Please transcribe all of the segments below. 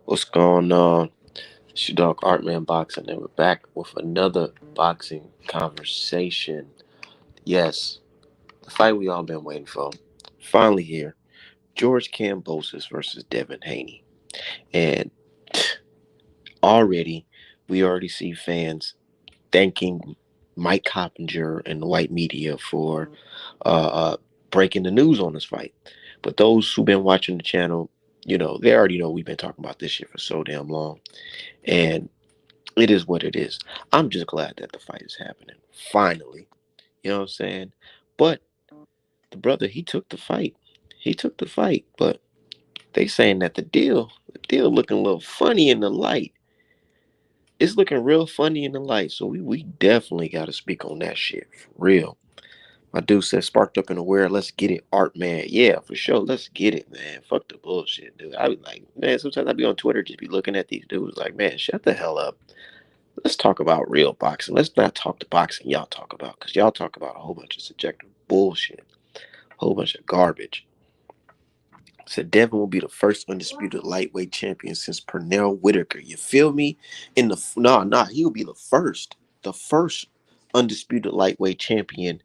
What's going on? It's your dog Artman Boxing, and we're back with another boxing conversation. Yes, the fight we all been waiting for. Finally here. George Kambosos versus Devin Haney. And already, we already see fans thanking Mike Coppinger and the white media for uh, uh, breaking the news on this fight. But those who've been watching the channel, they already know we've been talking about this shit for so damn long. And it is what it is. I'm just glad that the fight is happening. Finally. You know what I'm saying? But the brother, he took the fight. He took the fight. But they saying that the deal looking a little funny in the light. It's looking real funny in the light. So we definitely gotta speak on that shit. For real. My dude said sparked up and aware. Let's get it, art man. Yeah, for sure. Let's get it, man. Fuck the bullshit, dude. I be like, man, sometimes I be on Twitter just be looking at these dudes like, man, shut the hell up. Let's talk about real boxing. Let's not talk the boxing y'all talk about, because y'all talk about a whole bunch of subjective bullshit, a whole bunch of garbage. Said Devin will be the first undisputed lightweight champion since Pernell Whitaker. You feel me? He will be the first undisputed lightweight champion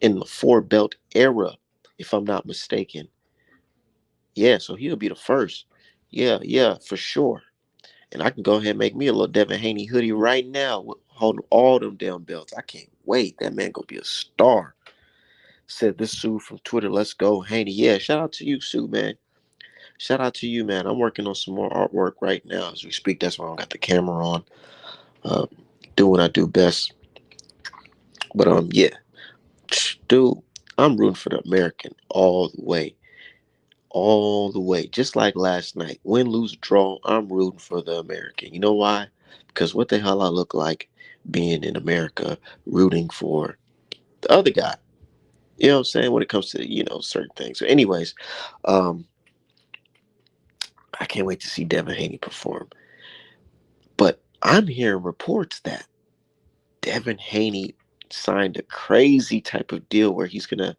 in the four belt era, if I'm not mistaken. Yeah, so he'll be the first. Yeah, for sure. And I can go ahead and make me a little Devin Haney hoodie right now with holding all them damn belts. I can't wait. That man gonna be a star. Said this Sue from Twitter. Let's go, Haney. Yeah, shout out to you, Sue, man. Shout out to you, man. I'm working on some more artwork right now as we speak. That's why I got the camera on. Um, do what I do best. But yeah, dude, I'm rooting for the American all the way, all the way. Just like last night, win, lose, draw. I'm rooting for the American. You know why? Because what the hell I look like being in America, rooting for the other guy. You know what I'm saying? When it comes to certain things. So, anyways, um, I can't wait to see Devin Haney perform. But I'm hearing reports that Devin Haney signed a crazy type of deal where the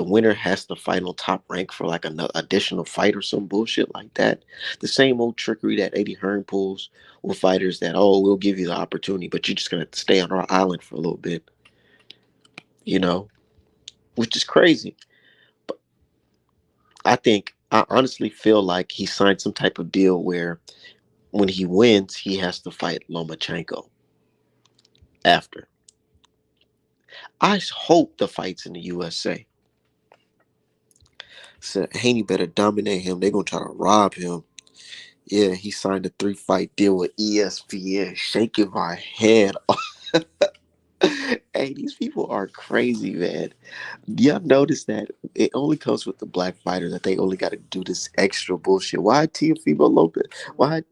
winner has to fight on top rank for like an additional fight or some bullshit like that. The same old trickery that Eddie Hearn pulls with fighters that, oh, we'll give you the opportunity, but you're just gonna have to stay on our island for a little bit, you know, which is crazy. But I honestly feel like he signed some type of deal where when he wins, he has to fight Lomachenko after. I hope the fight's in the USA. So Haney better dominate him. They're gonna try to rob him. Yeah, he signed a 3-fight deal with ESPN. Shaking my head. Hey, these people are crazy, man. Y'all notice that it only comes with the black fighter that they only got to do this extra bullshit. Why Teofimo Lopez? Why,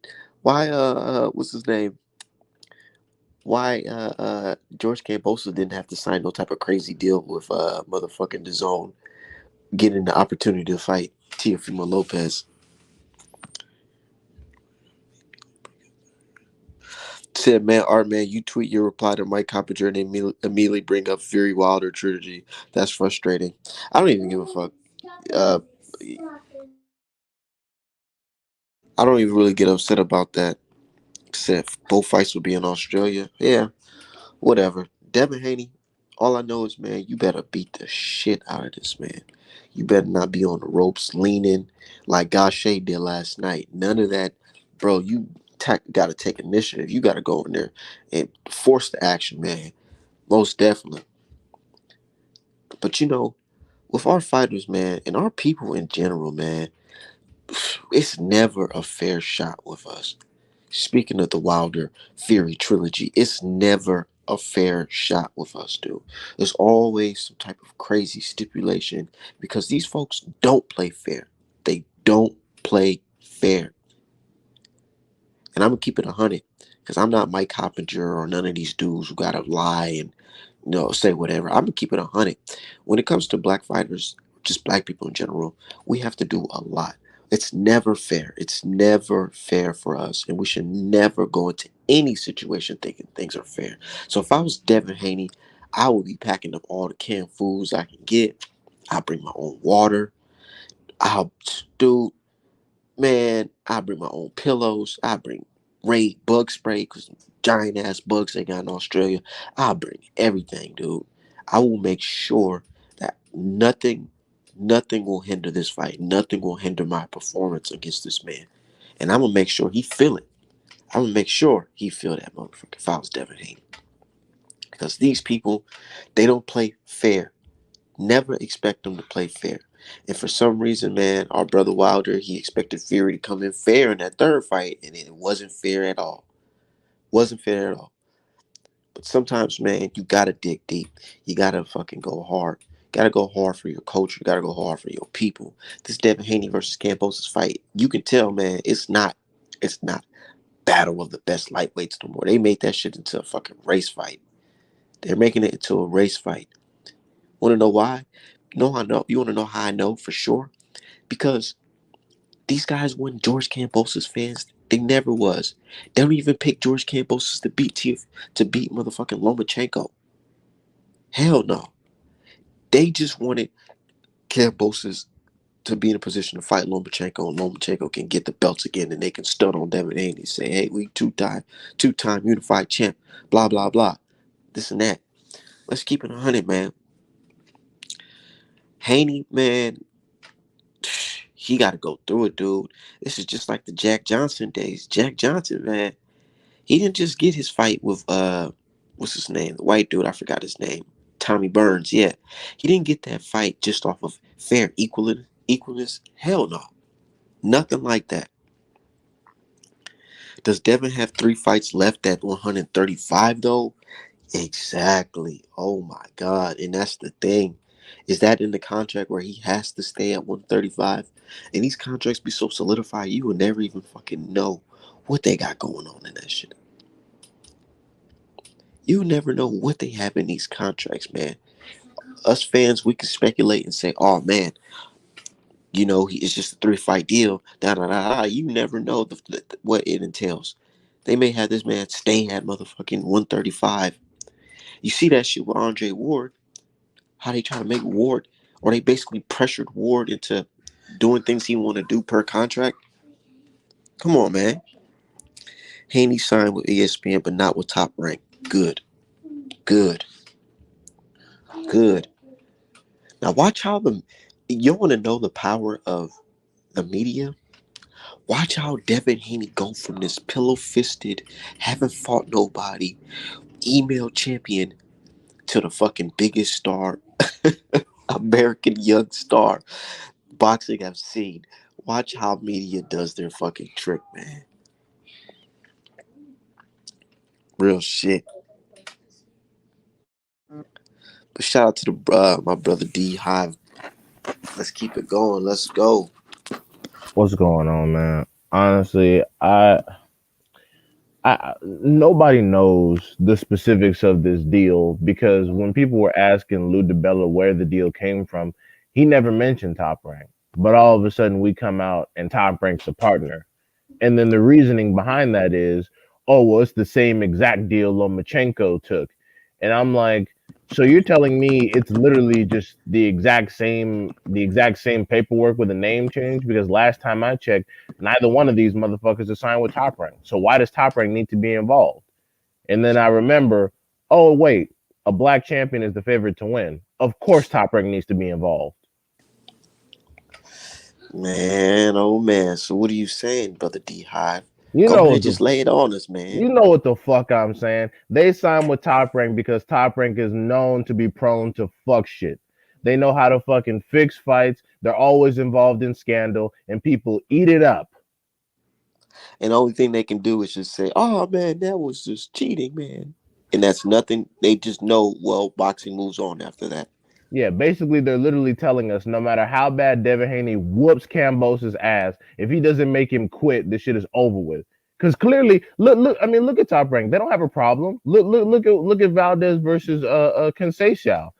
what's his name? Why George Cambosos didn't have to sign no type of crazy deal with motherfucking DAZN, getting the opportunity to fight Teofimo Lopez. Said, man, Art, man, you tweet your reply to Mike Coppinger and they immediately bring up Fury Wilder trilogy. That's frustrating. I don't even give a fuck. Uh, I don't even really get upset about that. Said both fights will be in Australia. Yeah, whatever. Devin Haney, all I know is, man, you better beat the shit out of this man. You better not be on the ropes leaning like Gaucher did last night. None of that, bro. You got to take initiative. You got to go in there and force the action, man. Most definitely. But with our fighters, man, and our people in general, man, it's never a fair shot with us. Speaking of the Wilder Fury trilogy, it's never a fair shot with us, dude. There's always some type of crazy stipulation because these folks don't play fair. They don't play fair. And I'm gonna keep it 100 because I'm not Mike Coppinger or none of these dudes who gotta lie and say whatever. I'm gonna keep it 100. When it comes to black fighters, just black people in general, we have to do a lot. It's never fair. It's never fair for us, and we should never go into any situation thinking things are fair. So if I was Devin Haney, I would be packing up all the canned foods I can get. I bring my own water. I'll, dude. Man, I bring my own pillows. I bring Raid bug spray because giant ass bugs they got in Australia. I bring everything, dude. I will make sure that nothing will hinder this fight. Nothing will hinder my performance against this man. And I'm gonna make sure he feel it. I'm gonna make sure he feel that motherfucker if I was Devin Haney. Because these people, they don't play fair. Never expect them to play fair. And for some reason, man, our brother Wilder, he expected Fury to come in fair in that third fight, and it wasn't fair at all. Wasn't fair at all. But sometimes, man, you gotta dig deep. You gotta fucking go hard. You gotta go hard for your culture. You gotta go hard for your people. This Devin Haney versus Kambosos fight, you can tell, man, it's not battle of the best lightweights no more. They made that shit into a fucking race fight. They're making it into a race fight. Want to know why? No, I know. You want to know how I know for sure? Because these guys weren't George Kambosos fans. They never was. They don't even pick George Kambosos to beat motherfucking Lomachenko. Hell no. They just wanted Kambosos to be in a position to fight Lomachenko, and Lomachenko can get the belts again, and they can stun on Devin Haney, say, "Hey, we two-time unified champ." Blah blah blah. This and that. Let's keep it 100, man. Haney, man, he got to go through it, dude. This is just like the Jack Johnson days. Jack Johnson, man, he didn't just get his fight with what's his name? The white dude, I forgot his name. Tommy Burns, yeah. He didn't get that fight just off of fair equalness. Hell no. Nothing like that. Does Devin have 3 fights left at 135 though? Exactly. Oh my God. And that's the thing. Is that in the contract where he has to stay at 135? And these contracts be so solidified, you will never even fucking know what they got going on in that shit. You never know what they have in these contracts, man. Us fans, we can speculate and say, oh man, it's just a 3 fight deal. Da da da da. You never know what it entails. They may have this man staying at motherfucking 135. You see that shit with Andre Ward, how they try to make Ward, or they basically pressured Ward into doing things he want to do per contract. Come on, man. Haney signed with ESPN, but not with Top Rank. Good, good, good. Now watch how you want to know the power of the media. Watch how Devin Haney go from this pillow-fisted, haven't fought nobody, email champion to the fucking biggest star, American young star boxing I've seen. Watch how media does their fucking trick, man. Real shit. But shout out to my brother D Hive. Let's keep it going. Let's go. What's going on, man? Honestly, I nobody knows the specifics of this deal because when people were asking Lou DiBella where the deal came from, he never mentioned Top Rank. But all of a sudden, we come out and Top Rank's a partner. And then the reasoning behind that is, oh, well, it's the same exact deal Lomachenko took. And I'm like, so you're telling me it's literally just the exact same paperwork with a name change? Because last time I checked, neither one of these motherfuckers are signed with Top Rank. So why does Top Rank need to be involved? And then I remember, oh wait, a black champion is the favorite to win. Of course Top Rank needs to be involved. Man, oh man. So what are you saying, brother D Hive? You Go know ahead, what just the lay it on us, man. You know what the fuck I'm saying. They signed with Top Rank because Top Rank is known to be prone to fuck shit. They know how to fucking fix fights. They're always involved in scandal, and people eat it up. And the only thing they can do is just say, oh man, that was just cheating, man. And that's nothing. They just know, well, boxing moves on after that. Yeah, basically, they're literally telling us no matter how bad Devin Haney whoops Cambosos' ass, if he doesn't make him quit, this shit is over with. Because clearly, look. I mean, look at Top Rank. They don't have a problem. Look at Valdez versus Conceição.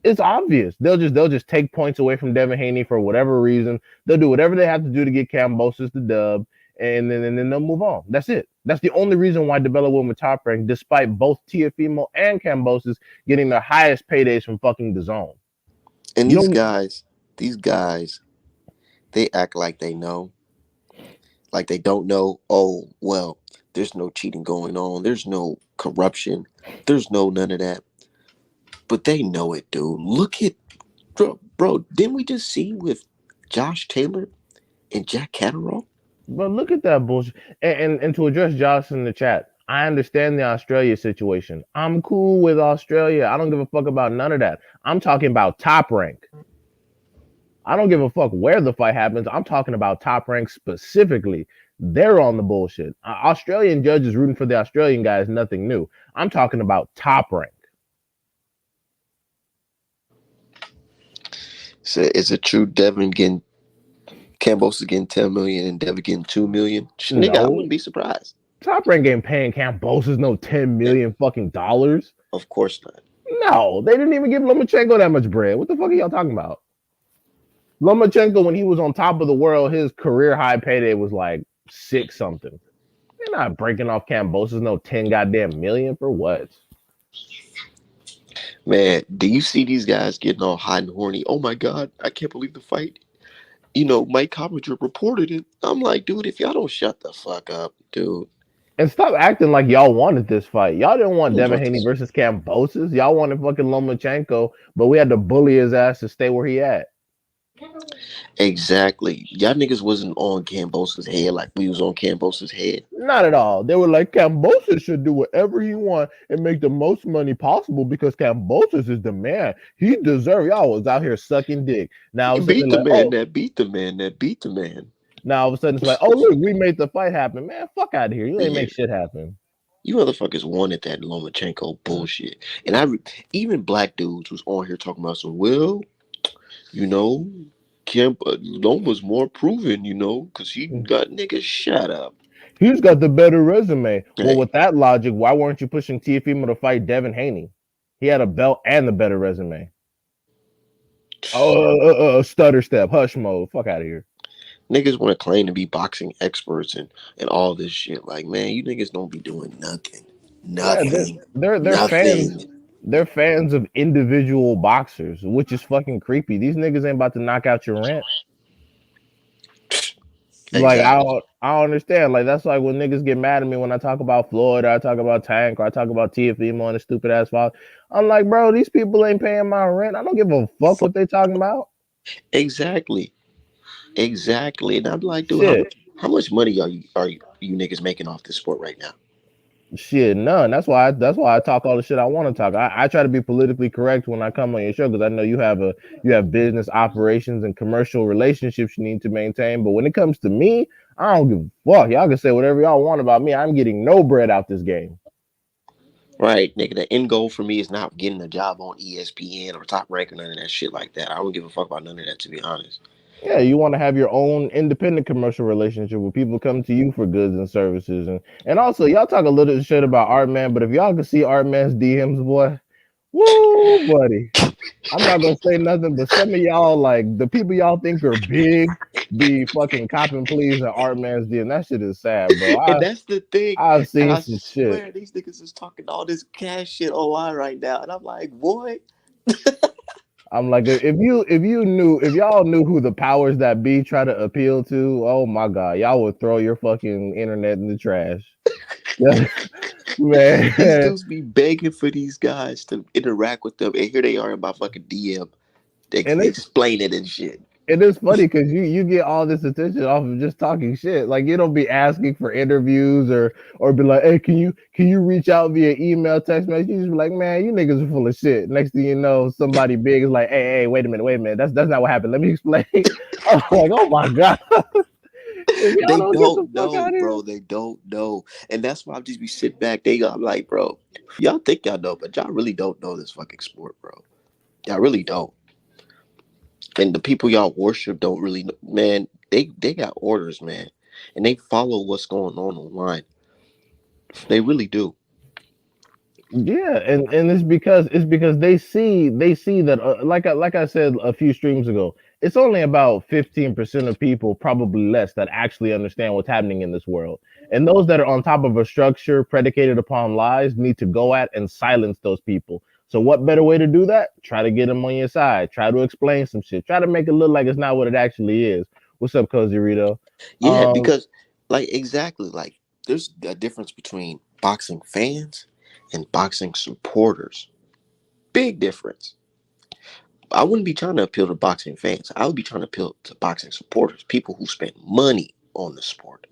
It's obvious. They'll just take points away from Devin Haney for whatever reason. They'll do whatever they have to do to get Cambosos the dub, and then they'll move on. That's it. That's the only reason why DeBella won with Top Rank, despite both Tiafimo and Cambosos getting their highest paydays from fucking the zone. And You don't. these guys, they act like they know. Like they don't know. Oh well, there's no cheating going on. There's no corruption. There's no none of that. But they know it, dude. Look at bro. Didn't we just see with Josh Taylor and Jack Catterall? But look at that bullshit. And to address Josh in the chat, I understand the Australia situation. I'm cool with Australia. I don't give a fuck about none of that. I'm talking about top rank. I don't give a fuck where the fight happens. I'm talking about top rank specifically. They're on the bullshit. Australian judges rooting for the Australian guys, nothing new. I'm talking about top rank. So is it true Devin getting Cambosos getting 10 million and Devin getting 2 million? Nigga, I No, wouldn't be surprised. top rank ain't paying Kambosos no 10 million fucking dollars. Of course not. No, they didn't even give Lomachenko that much bread. What the fuck are y'all talking about? Lomachenko, when he was on top of the world, his career high payday was like six something. They're not breaking off Kambosos no 10 goddamn million for what? Man, do you see these guys getting all hot and horny? Oh my god, I can't believe the fight. You know, Mike Coppinger reported it. I'm like, dude, if y'all don't shut the fuck up, dude. And stop acting like y'all wanted this fight. Y'all didn't want I don't Devin want Haney this. versus Kambosos. Y'all wanted fucking Lomachenko, but we had to bully his ass to stay where he at. Exactly. Y'all niggas wasn't on Cambosos' head like we was on Cambosos' head. Not at all. They were like, Kambosos should do whatever he want and make the most money possible because Kambosos is the man. He deserves. Y'all was out here sucking dick. Now all of a sudden Beat they're the like, man oh. that beat the man that beat the man. Now all of a sudden it's like, oh look, we made the fight happen. Man, fuck out of here. You ain't Yeah. make shit happen. You motherfuckers wanted that Lomachenko bullshit. And even black dudes was on here talking about some, well, you know, Loma's more proven, you know, because he got niggas shut up. He's got the better resume. Well, Hey, with that logic, why weren't you pushing Tiafimo to fight Devin Haney? He had a belt and the better resume. Oh, stutter step, hush mode. Fuck out of here. niggas want to claim to be boxing experts and all this shit. Like, man, you niggas don't be doing nothing. Yeah, Nothing. they're fans. Nothing. They're fans of individual boxers, which is fucking creepy. These niggas ain't about to knock out your rent. Like Exactly. I don't understand. Like that's like when niggas get mad at me when I talk about Floyd or I talk about Tank or I talk about TFM on the stupid ass file. I'm like, bro, these people ain't paying my rent. I don't give a fuck what they talking about. Exactly. Exactly. And I'm like, dude, Shit. how much money are you niggas making off this sport right now? Shit, none. That's why I talk all the shit I want to talk. I try to be politically correct when I come on your show because I know you have business operations and commercial relationships you need to maintain. But when it comes to me, I don't give a fuck. Y'all can say whatever y'all want about me. I'm getting no bread out this game. Right, nigga. The end goal for me is not getting a job on ESPN or Top Rank or none of that shit like that. I don't give a fuck about none of that, to be honest. Yeah, you want to have your own independent commercial relationship where people come to you for goods and services, and also y'all talk a little shit about Art Man, but if y'all can see Art Man's DMs, boy, woo, buddy. I'm not gonna say nothing, but some of y'all, like the people y'all think are big, be fucking copping please and Art Man's DM. That shit is sad, bro. And that's the thing. I've And seen I some shit. swear these niggas is talking all this cash shit online right now. And I'm like, boy. I'm like, if y'all knew who the powers that be try to appeal to, oh my god, y'all would throw your fucking internet in the trash. These Man, dudes be begging for these guys to interact with them. And here they are in my fucking DM. They and it's explain it and shit. it is funny because you get all this attention off of just talking shit. Like you don't be asking for interviews or be like, hey, can you reach out via email, text message? You just be like, man, you niggas are full of shit. Next thing you know, somebody big is like, hey, wait a minute. That's not what happened. Let me explain. I'm like, oh my god. If y'all They don't get the don't fuck know, out of here. bro. They don't know. And that's why I just be sitting back. I'm like, bro, y'all think y'all know, but y'all really don't know this fucking sport, bro. Y'all really don't. And the people y'all worship don't really know. Man, they got orders, man. And they follow what's going on online. They really do. Yeah, and it's because they see that like I said a few streams ago, it's only about 15% of people, probably less, that actually understand what's happening in this world. And those that are on top of a structure predicated upon lies need to go at and silence those people. So what better way to do that? Try to get them on your side. Try to explain some shit. Try to make it look like it's not what it actually is. What's up, Cozy Rito? Yeah, Um, because Like exactly, like there's a difference between boxing fans and boxing supporters. Big difference. I wouldn't be trying to appeal to boxing fans. I would be trying to appeal to boxing supporters, people who spend money on the sport.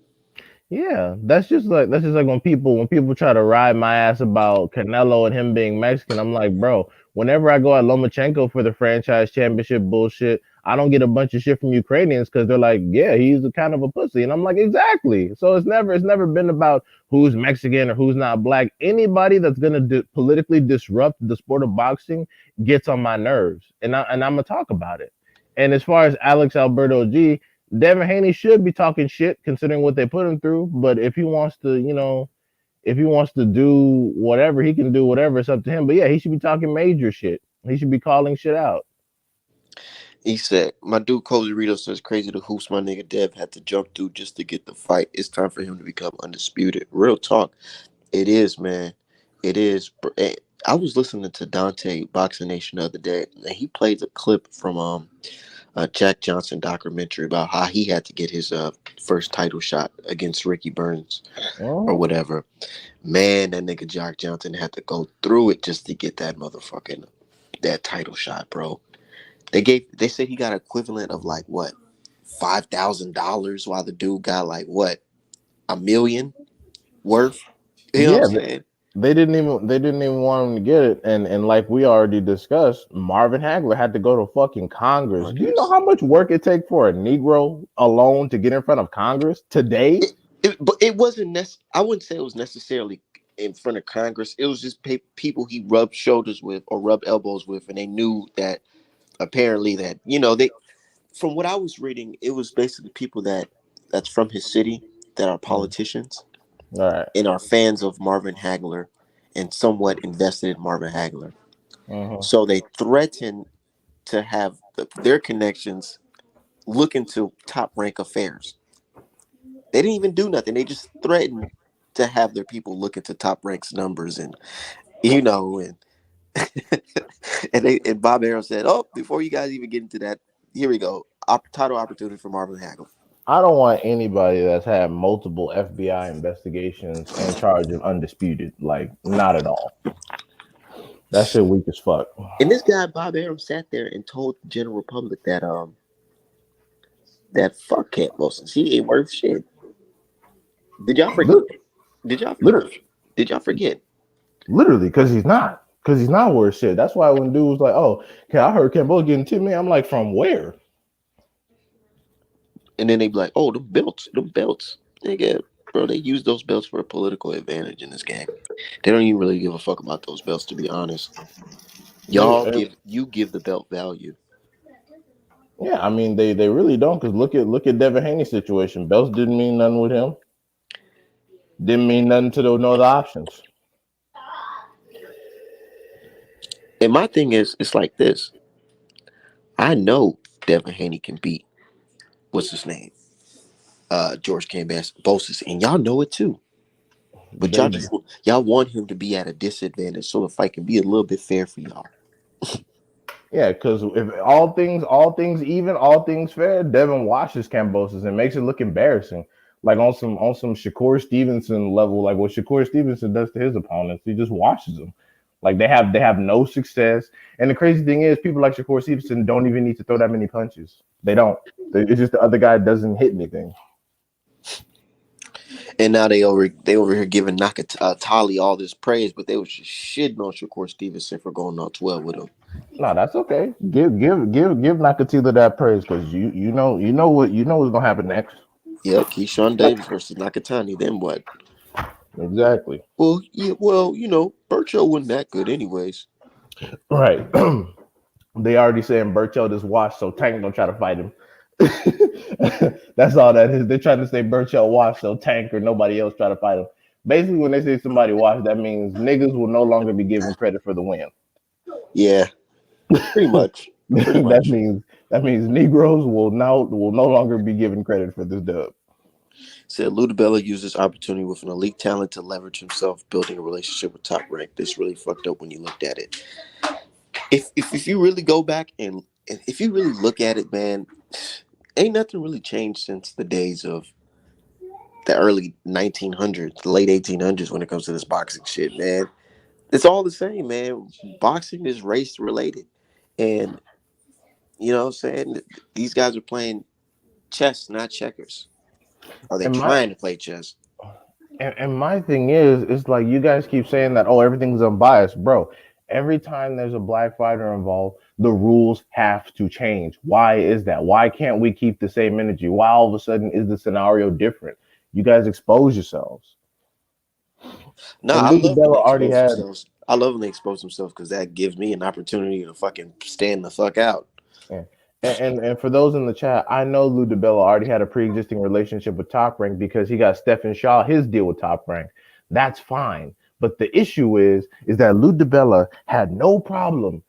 Yeah, that's just like when people try to ride my ass about Canelo and him being Mexican. I'm like, bro, whenever I go at Lomachenko for the franchise championship bullshit, I don't get a bunch of shit from Ukrainians because they're like, yeah, he's a kind of a pussy, and I'm like, exactly. So it's never been about who's Mexican or who's not black. Anybody that's gonna politically disrupt the sport of boxing gets on my nerves, and I'm gonna talk about it. And as far as Alex Alberto G, Devin Haney should be talking shit considering what they put him through. But if he wants to, if he wants to do whatever, he can do whatever. It's up to him. But yeah, he should be talking major shit. He should be calling shit out. He said, "My dude Cozy Rito says crazy the hoops my nigga Dev had to jump through just to get the fight. It's time for him to become undisputed." Real talk, it is, man. It is. I was listening to Dante Boxing Nation the other day, and he played a clip from a Jack Johnson documentary about how he had to get his first title shot against Ricky Burns or Oh, whatever. Man, that nigga Jack Johnson had to go through it just to get that motherfucking that title shot, bro. They said he got equivalent of like what $5,000, while the dude got like what $1 million worth. You know what I'm yeah. saying? They didn't even want him to get it. And like we already discussed, Marvin Hagler had to go to fucking Congress. Do you know Congress. how much work it takes for a Negro alone to get in front of Congress today? But it wasn't I wouldn't say it was necessarily in front of Congress. It was just people he rubbed shoulders with or rubbed elbows with, and they knew that apparently that they. From what I was reading, it was basically people that's from his city that are Mm. politicians All right. and are fans of Marvin Hagler and somewhat invested in Marvin Hagler. Mm-hmm. So they threatened to have their connections look into top rank affairs. They didn't even do nothing. They just threatened to have their people look into top ranks numbers and and and Bob Arrow said, "Oh, before you guys even get into that, here we go. Title opportunity for Marvin Hagler." I don't want anybody that's had multiple FBI investigations in charge of undisputed. Like, not at all. That shit weak as fuck. And this guy Bob Arum sat there and told the general public that fuck Cat Wilson. He ain't worth shit. Did y'all forget? Lit- Did y'all Literally, did y'all forget? literally, because he's not. Because he's not worth shit. That's why when dude was like, "Oh, okay, I heard Campbell getting to me," I'm like, "From where?" And then they be like, "Oh, them belts, nigga, bro. They use those belts for a political advantage in this game. They don't even really give a fuck about those belts, to be honest. They, You give the belt value. yeah, I mean, they really don't. Because look at Devin Haney's situation. Belts didn't mean nothing with him. Didn't mean nothing to the no other options. And my thing is, it's like this. I know Devin Haney can beat what's his name, George Kambosos, and y'all know it too. But They y'all want him to be at a disadvantage so the fight can be a little bit fair for y'all. Yeah, because if all things even, all things fair, Devin washes Cambosos and makes it look embarrassing. Like on some Shakur Stevenson level, like what Shakur Stevenson does to his opponents, he just washes them. Like they have no success. And the crazy thing is, people like Shakur Stevenson don't even need to throw that many punches. They don't. It's just the other guy doesn't hit anything. And now they over here giving Nakatali all this praise, but they was just shitting on Shakur Stevenson for going on 12 with him. No, that's okay. Give Nakatila that praise because you know what's gonna happen next. Yep, Keyshawn Davis versus Nakatani. Then what? Exactly. Well, yeah, Burcho wasn't that good anyways. Right. They already saying Burchell just washed, so Tank don't try to fight him. That's all that is. They're trying to say Burchell washed, so Tank or nobody else try to fight him. Basically, when they say somebody washed, that means niggas will no longer be given credit for the win. Yeah, pretty much. Pretty that much. means that means Negroes will no longer be given credit for this dub. Said Ludabella used this opportunity with an elite talent to leverage himself, building a relationship with Top Rank. This really fucked up when you looked at it. If you really go back and if you really look at it, man, ain't nothing really changed since the days of the early 1900s, the late 1800s when it comes to this boxing shit, man. It's all the same, man. Boxing is race related. And you know what I'm saying? These guys are playing chess, not checkers. Are they And my trying to play chess? and my thing is like you guys keep saying that, oh, everything's unbiased, bro. Every time there's a black fighter involved, the rules have to change. Why is that? Why can't we keep the same energy? Why all of a sudden is the scenario different? You guys expose yourselves. No, And I Luke love when Bella they already expose had. themselves. I love when they expose themselves because that gives me an opportunity to fucking stand the fuck out. Yeah. And for those in the chat, I know Lou DiBella already had a pre-existing relationship with Top Rank because he got Stephen Shaw his deal with Top Rank. That's fine. But the issue is that Lou DiBella had no problem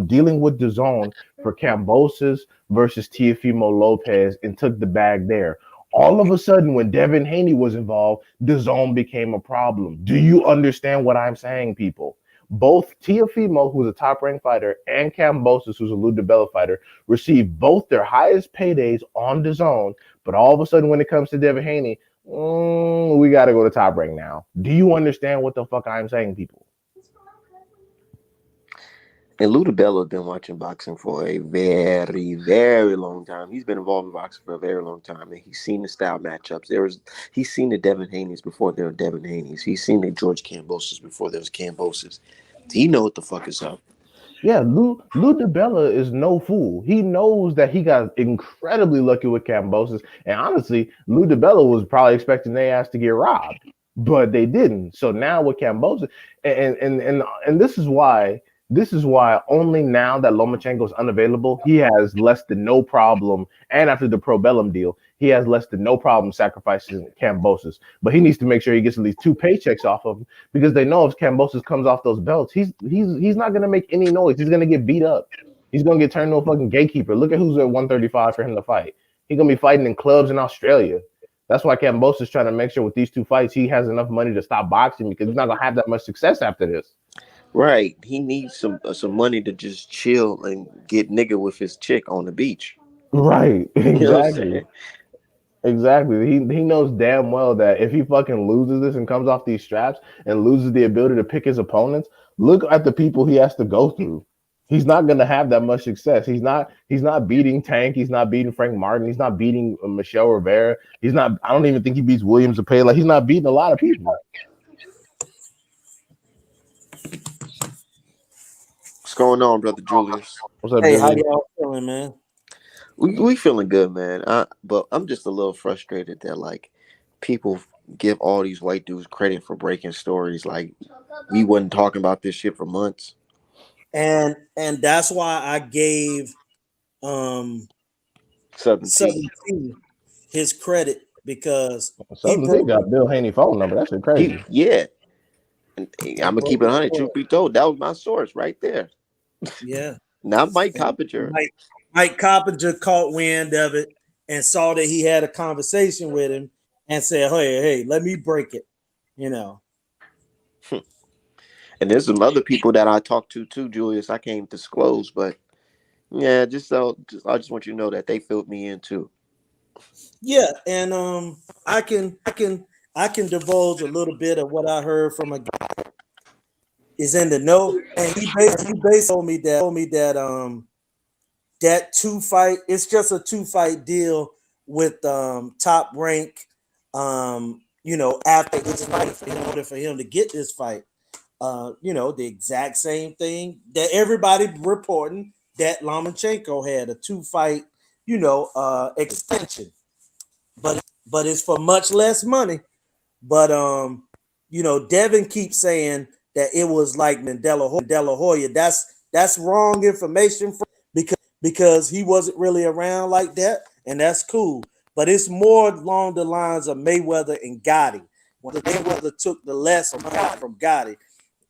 dealing with the zone for Cambosos versus Teofimo Lopez and took the bag there. All of a sudden, when Devin Haney was involved, the zone became a problem. Do you understand what I'm saying, people? Both Teofimo, who's a top ranked fighter, and Kambosos, who's a Lou DiBella fighter, received both their highest paydays on the zone. But all of a sudden, when it comes to Devin Haney, we got to go to top rank now. Do you understand what the fuck I'm saying, people? And Ludabella has been watching boxing for a very, very long time. He's been involved in boxing for a very long time, and he's seen the style matchups. He's seen the Devin Haney's before there were Devin Haney's. He's seen the George Cambosos before there was Cambosos. He know what the fuck is up. Yeah, Lou DiBella is no fool. He knows that he got incredibly lucky with Cambosos, and honestly, Lou DiBella was probably expecting their ass to get robbed, but they didn't. So now with Cambosos, and this is why only now that Lomachenko is unavailable, he has less than no problem. And after the Pro Bellum deal, he has less than no problem sacrificing Cambosos. But he needs to make sure he gets at least two paychecks off of him because they know if Cambosos comes off those belts, he's not gonna make any noise. He's gonna get beat up. He's gonna get turned into a fucking gatekeeper. Look at who's at 135 for him to fight. He's gonna be fighting in clubs in Australia. That's why Cambosos is trying to make sure with these two fights he has enough money to stop boxing because he's not gonna have that much success after this. Right. He needs some money to just chill and get nigga with his chick on the beach. Right, You know what I'm exactly. saying? Exactly. He knows damn well that if he fucking loses this and comes off these straps and loses the ability to pick his opponents, look at the people he has to go through. He's not gonna have that much success. He's not beating Tank. He's not beating Frank Martin. He's not beating Michelle Rivera. He's not. I don't even think he beats Williams or Pay. Like he's not beating a lot of people. What's going on, brother Julius? What's up, Hey, how Julius? y'all feeling, man? We feeling good, man. But I'm just a little frustrated that like people give all these white dudes credit for breaking stories. Like we wasn't talking about this shit for months. And that's why I gave um Southern T. Southern T his credit because he Something they broke got Bill Haney phone number. That shit He crazy. yeah. And he I'm gonna broke keep it the 100. story. Truth be told, that was my source right there. Yeah. Not Mike And Coppinger. Mike Coppinger caught wind of it and saw that he had a conversation with him and said, hey, let me break it. You know. And there's some other people that I talked to too, Julius. I can't disclose, but yeah, I just want you to know that they filled me in too. Yeah, and I can I can I can divulge a little bit of what I heard from a guy is in the know, and he basically told me that that two fight it's just a two fight deal with top rank after his fight in order for him to get this fight. The exact same thing that everybody reporting that Lomachenko had a two fight, extension, but it's for much less money. But Devin keeps saying that it was like Mandela Hoya. That's wrong information because he wasn't really around like that, and that's cool. But it's more along the lines of Mayweather and Gotti. When Mayweather took the less amount from Gotti,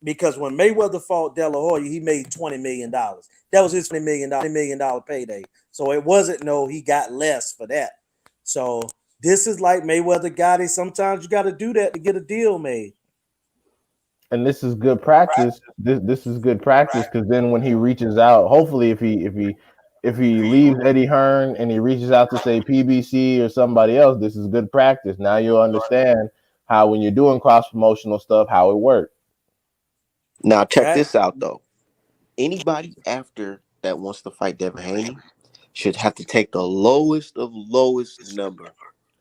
because when Mayweather fought De La Hoya, he made $20 million. That was his $20 million payday. So it wasn't no he got less for that. So this is like Mayweather Gotti. Sometimes you got to do that to get a deal made. And this is good practice. This is good practice because then when he reaches out, hopefully if he if he leaves Eddie Hearn and he reaches out to say PBC or somebody else, this is good practice. Now you'll understand how when you're doing cross promotional stuff, how it works. Now check That this out though. Anybody after that wants to fight Devin Haney should have to take the lowest of lowest number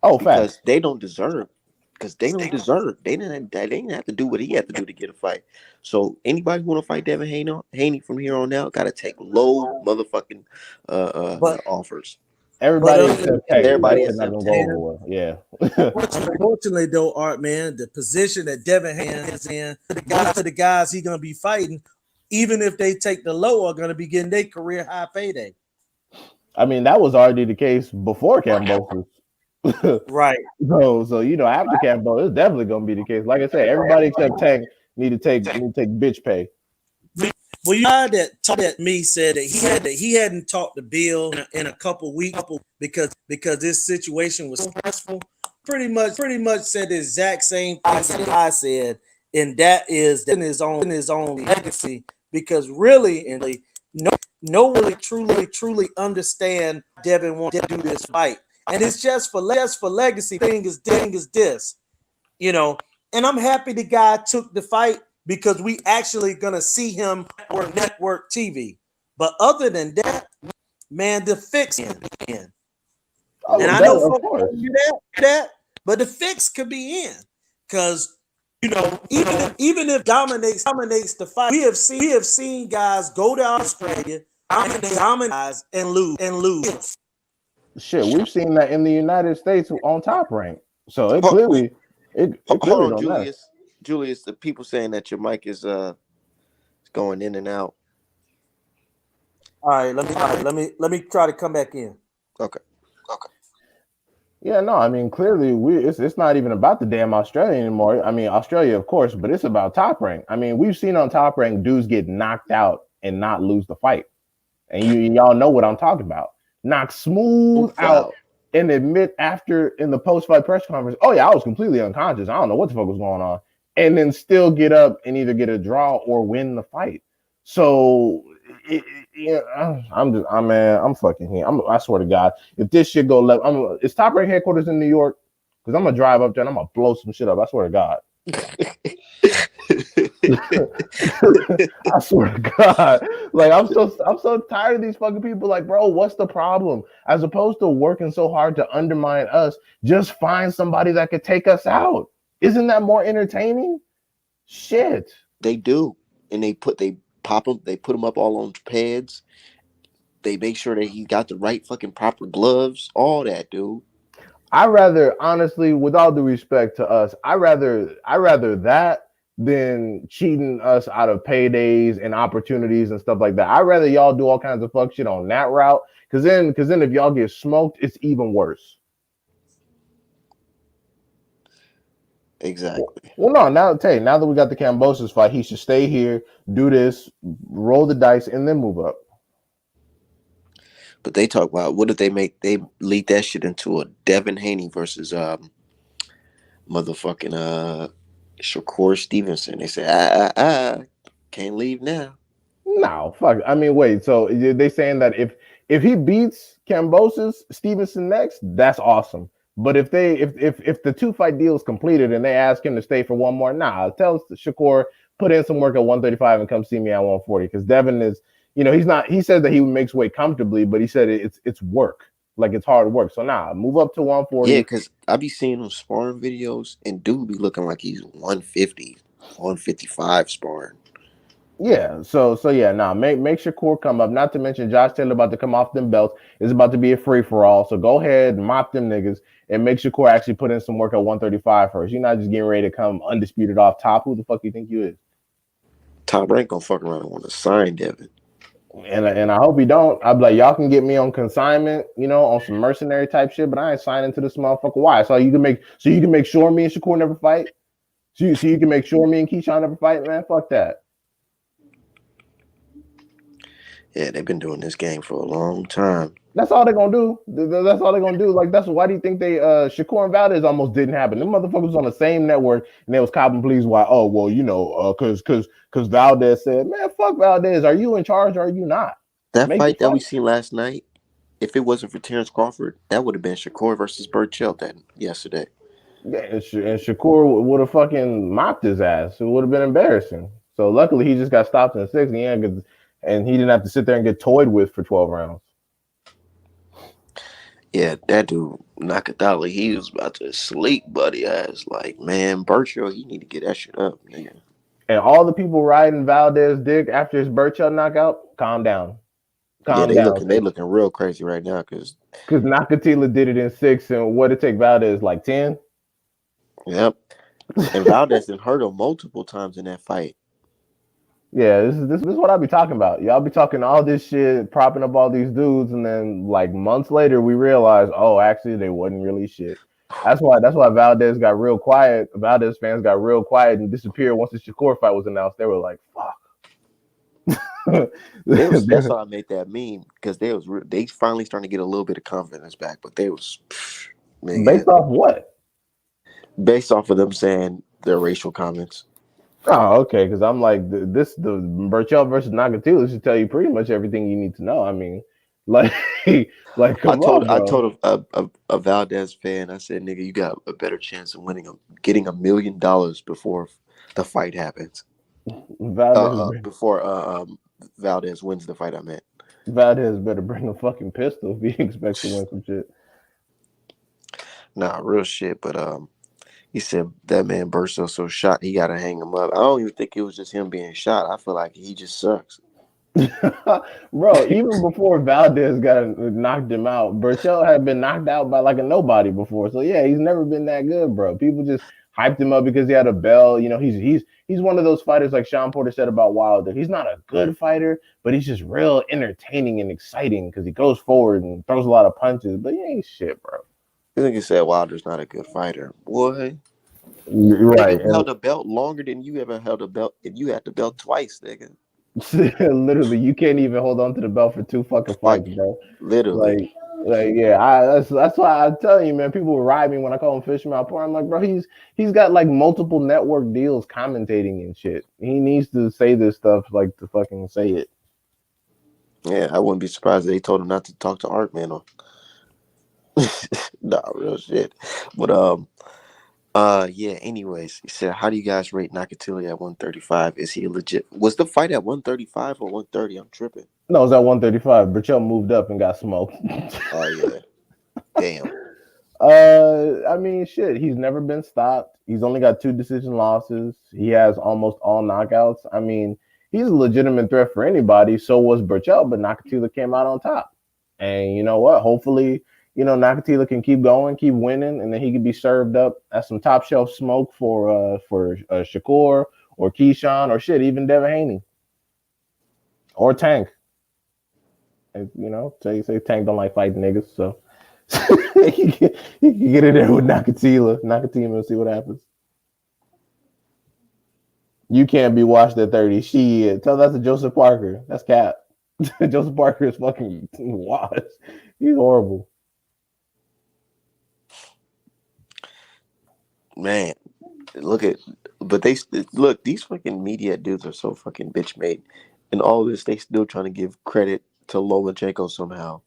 Oh, because facts. they don't deserve. Because they don't deserve. They didn't have to do what he had to do to get a fight. So anybody who want to fight Devin Haney from here on out got to take low motherfucking but offers. Everybody except unfortunately, Tank. That Everybody shit not except gonna go Tank. over well. Yeah. unfortunately though, Art man, the position that Devin is in, the guys he gonna be fighting, even if they take the low, are gonna be getting their career high payday. I mean, that was already the case before Cambosos. Right. So after Cambo, it's definitely gonna be the case. Like I said, everybody except Tank need to take bitch pay. Well, you know that talked at me said that he hadn't talked to Bill in a couple weeks because this situation was so stressful. Pretty much said the exact same thing that I said, and that is that in his own legacy. Because really, no one really truly understand Devin wants to do this fight, and it's just for legacy. Thing is this, you know. And I'm happy the guy took the fight because we actually gonna see him on network TV. But other than that, man, the fix in. And Oh, I that, know of folks course. don't do that, but the fix could be in. Because even if dominates the fight, we have seen guys go to Australia, dominate and lose. Shit, we've seen that in the United States on Top Rank. So it Hold, clearly it hold clearly on, don't matter. Julius. Julius, the people saying that your mic is going in and out. All right, let me try to come back in. Okay. Yeah, no, I mean clearly it's not even about the damn Australia anymore. I mean Australia, of course, but it's about Top Rank. I mean, we've seen on Top Rank dudes get knocked out and not lose the fight. And y'all know what I'm talking about. Knocked smooth out and admit after in the post-fight press conference, oh yeah, I was completely unconscious. I don't know what the fuck was going on. And then still get up and either get a draw or win the fight. So I'm fucking here. I swear to God, if this shit go left, it's Top Rank headquarters in New York because I'm gonna drive up there and I'm gonna blow some shit up. I swear to God. I swear to God, like I'm so tired of these fucking people. Like, bro, what's the problem? As opposed to working so hard to undermine us, just find somebody that could take us out. Isn't that more entertaining? Shit. They do, and they put them up all on pads. They make sure that he got the right fucking proper gloves, all that, dude. I rather, honestly, with all due respect to us, I rather that than cheating us out of paydays and opportunities and stuff like that. I rather y'all do all kinds of fuck shit on that route, because then if y'all get smoked, it's even worse. Exactly. Well, no, now that we got the Kambosos fight, he should stay here, do this, roll the dice, and then move up. But they talk about what if they lead that shit into a Devin Haney versus motherfucking Shakur Stevenson. They say can't leave now. No, fuck. I mean, wait. So they saying that if he beats Kambosos Stevenson next, that's awesome. But if the 2 fight deal is completed and they ask him to stay for one more, tell Shakur put in some work at 135 and come see me at 140 because Devin is, he's not. He said that he makes weight comfortably, but he said it's work, like it's hard work. So move up to 140. Yeah, because I be seeing them sparring videos and dude be looking like he's 150, 155 sparring. Yeah, so yeah, make Shakur come up. Not to mention Josh Taylor about to come off them belts. It's about to be a free for all. So go ahead, mop them niggas, and make Shakur actually put in some work at 135 first. You're not just getting ready to come undisputed off top. Who the fuck you think you is? Top Rank gonna fuck around and want to sign Devin. And I hope he don't. I'd be like, y'all can get me on consignment, on some mercenary type shit, but I ain't signing to this motherfucker. Why? So you can make sure me and Shakur never fight. So you can make sure me and Keyshawn never fight, man. Fuck that. Yeah, they've been doing this game for a long time. That's all they're gonna do. That's all they're gonna do. Like why do you think they Shakur and Valdez almost didn't happen? Them motherfuckers was on the same network and they was copping pleas why, oh well, cause Valdez said, man, fuck Valdez. Are you in charge or are you not? That Make the fight that we fight. seen last night, if it wasn't for Terrence Crawford, that would have been Shakur versus Burchell that yesterday. Yeah, and Shakur would have fucking mopped his ass. It would have been embarrassing. So luckily, he just got stopped in 6, and he didn't have to sit there and get toyed with for 12 rounds. Yeah, that dude Nakatali, he was about to sleep, buddy ass. Like, man, Burchell, he need to get that shit up, nigga. And all the people riding Valdez dick after his Burchell knockout, calm down, Yeah, calm down, they looking real crazy right now because because Nakatila did it in 6, and what it take Valdez like 10. yep, and Valdez done hurt him multiple times in that fight. Yeah, this is what I be talking about. Y'all be talking all this shit, propping up all these dudes, and then like months later we realize, oh, actually they wasn't really shit. That's why Valdez got real quiet. Valdez fans got real quiet and disappeared once the Shakur fight was announced. They were like, fuck. That's how I made that meme because they finally starting to get a little bit of confidence back, but they was nigga, Based off what? based off of them saying their racial comments. Oh, okay. Because I'm like, the Burchell versus Nagatila should tell you pretty much everything you need to know. I mean, like, like, come on, I bro. told a Valdez fan, I said, nigga, you got a better chance of getting $1 million before the fight happens. Valdez, Before Valdez wins the fight. I meant Valdez better bring a fucking pistol if he expects to win some shit. nah, real shit. But he said that man Burso so shot he got to hang him up. I don't even think it was just him being shot. I feel like he just sucks. Bro, even before Valdez got knocked him out, Burchell had been knocked out by like a nobody before. So yeah, he's never been that good, bro. People just hyped him up because he had a bell. You know, he's one of those fighters like Sean Porter said about Wilder. He's not a good fighter, but he's just real entertaining and exciting because he goes forward and throws a lot of punches. But he ain't shit, bro. I think he said Wilder's not a good fighter. Boy, You're right. nigga held a belt longer than you ever held a belt, and you had the belt twice, nigga. Literally, you can't even hold on to the belt for 2 fucking Like fights, bro. literally. Yeah, that's why I tell you, man. People ride me when I call him Fisherman Poor. I'm like, bro, he's got like multiple network deals commentating and shit. He needs to say this stuff like to fucking say it. Yeah, I wouldn't be surprised if they told him not to talk to Art Man on. Nah, real shit. But yeah, anyways, he said, how do you guys rate Nakatili at 135? Is he legit? Was the fight at 135 or 130? I'm tripping. No, it was at 135. Burchell moved up and got smoked. Oh yeah. Damn. I mean, shit. He's never been stopped. He's only got 2 decision losses. He has almost all knockouts. I mean, he's a legitimate threat for anybody. So was Burchell, but Nakatila came out on top. And you know what? Hopefully, you know, Nakatila can keep going, keep winning, and then he can be served up as some top shelf smoke for Shakur or Keyshawn or shit, even Devin Haney or Tank. And, you know, say Tank don't like fighting niggas, so he can get in there with Nakatila and see what happens. You can't be washed at 30. Shit, tell that to Joseph Parker. That's cap. Joseph Parker is fucking washed. He's horrible. Man, these fucking media dudes are so fucking bitch made. And all this, they still trying to give credit to Lomachenko somehow.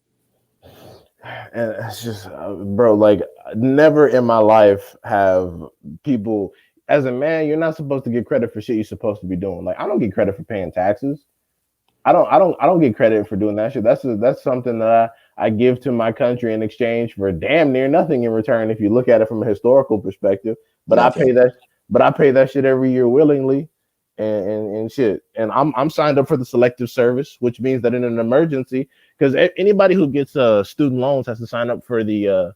And it's just, bro, like never in my life have people. As a man, you're not supposed to get credit for shit you're supposed to be doing. Like I don't get credit for paying taxes. I don't get credit for doing that shit. That's something that I give to my country in exchange for damn near nothing in return if you look at it from a historical perspective. But Nothing. I pay that shit every year willingly and shit. And I'm signed up for the selective service, which means that in an emergency, because anybody who gets student loans has to sign up for the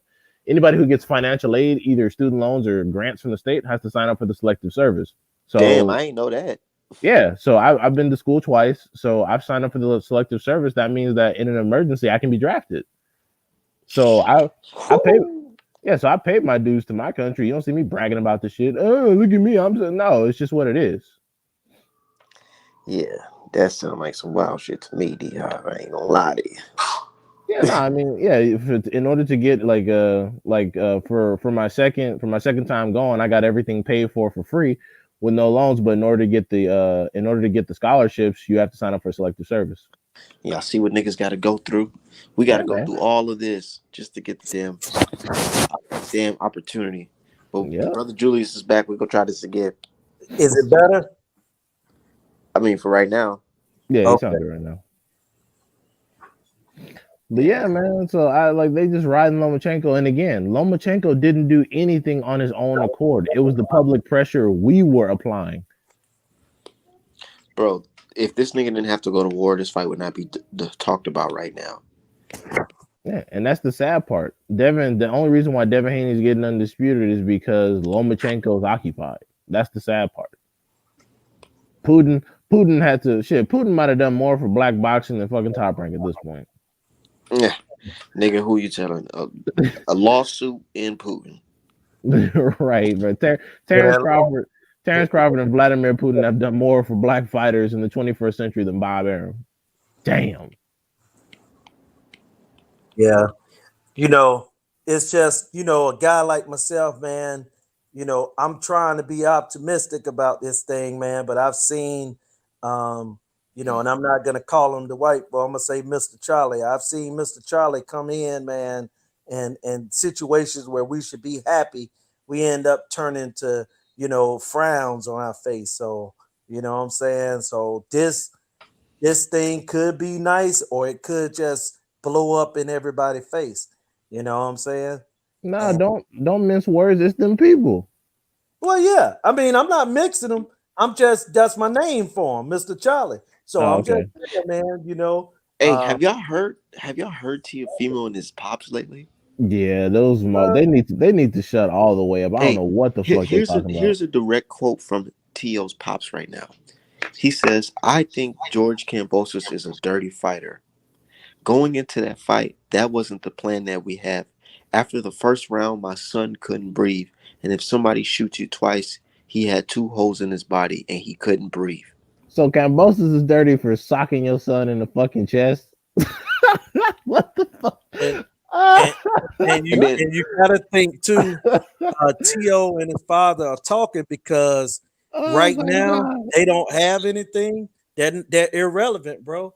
anybody who gets financial aid, either student loans or grants from the state, has to sign up for the selective service. So damn, I ain't know that. Yeah, so I've been to school twice, so I've signed up for the selective service. That means that in an emergency, I can be drafted. So I paid, yeah, so I paid my dues to my country. You don't see me bragging about this shit. Oh, look at me! I'm just, no, it's just what it is. Yeah, that sounds like some wild shit to me, D. I ain't gonna lie to you. Yeah, no, I mean, yeah, in order to get for my second time going, I got everything paid for free with no loans. But in order to get the scholarships, you have to sign up for selective service. Yeah, I see what niggas got to go through. We got to Yeah, go man. through all of this just to get the damn opportunity. But Yeah. brother Julius is back. We go try this again. Is it better? I mean, for right now. Yeah, you Okay. sound good right now. But yeah, man. So I like they just riding Lomachenko, and again, Lomachenko didn't do anything on his own accord. It was the public pressure we were applying. Bro, if this nigga didn't have to go to war, this fight would not be talked about right now. Yeah, and that's the sad part. Devin, the only reason why Devin Haney is getting undisputed is because Lomachenko is occupied. That's the sad part. Putin, Putin had to shit. Putin might have done more for black boxing than fucking Top Rank at this point. Yeah, nigga, who you telling? A lawsuit in Putin. Right, but Yeah. Terrence Crawford and Vladimir Putin have done more for black fighters in the 21st century than Bob Arum. Damn. Yeah. It's just, a guy like myself, man, I'm trying to be optimistic about this thing, man, but I've seen, and I'm not going to call him the white boy. I'm going to say Mr. Charlie. I've seen Mr. Charlie come in, man, and situations where we should be happy, we end up turning to, frowns on our face. So, you know what I'm saying? So this thing could be nice, or it could just blow up in everybody's face. You know what I'm saying? Nah, And don't mince words. It's them people. well, yeah. I mean, I'm not mixing them. That's my name for him, Mr. Charlie. So Oh, I'm just okay. saying, man, Hey, uh, have y'all heard Teofimo and his pops lately? Yeah, they need to shut all the way up. I don't Hey, know what the fuck they talking about. here's a direct quote from Tio's pops right now. He says, "I think George Kambosos is a dirty fighter. Going into that fight, that wasn't the plan that we have. After the first round, my son couldn't breathe, and if somebody shoots you twice, he had 2 holes in his body and he couldn't breathe." So Cambosos is dirty for socking your son in the fucking chest. What the fuck? and Ah. and and And you then, and you gotta think too. Tio and his father are talking because Oh right my now god. they don't have anything. They're irrelevant, bro.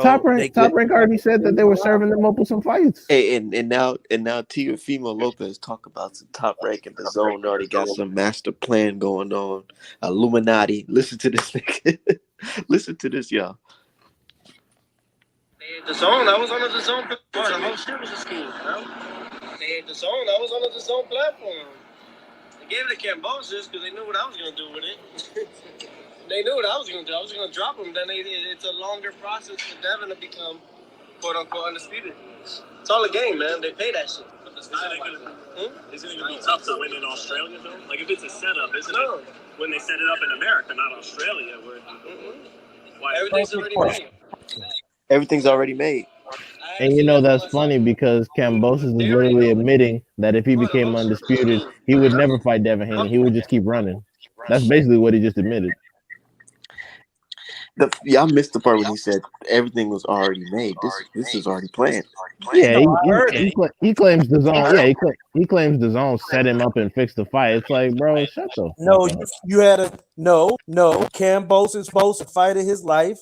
Top So they rank, could. top rank already said that they were serving them up with some fights. hey, and now Teofimo Lopez talk about some top rank in the zone. Already got some master plan going on. Illuminati. Listen to this nigga. Listen to this, y'all. The zone, I was on the zone. The whole shit was a scheme, bro. They had the zone, I was on the zone platform. They gave it to Cambosos because they knew what I was gonna do with it. They knew what I was gonna do. I was gonna drop them. Then it's a longer process for Devin to become quote unquote undisputed. It's all a game, man. They pay that shit. But the style Isn't it gonna be tough to win in Australia though? Like if it's a setup, isn't it? When they set it up in America, not Australia, where why everything's already made. Everything's already made. And that's funny because Cambosos is literally admitting that if he became undisputed, he would never fight Devin Haney. He would just keep running. That's basically what he just admitted. Y'all missed the part when he said everything was already made. This is already planned. Yeah, he claims the zone. Yeah, he claims the zone set him up and fixed the fight. It's like, bro, shut the fuck No, up. you had a no. Cambosos is supposed to fight of his life,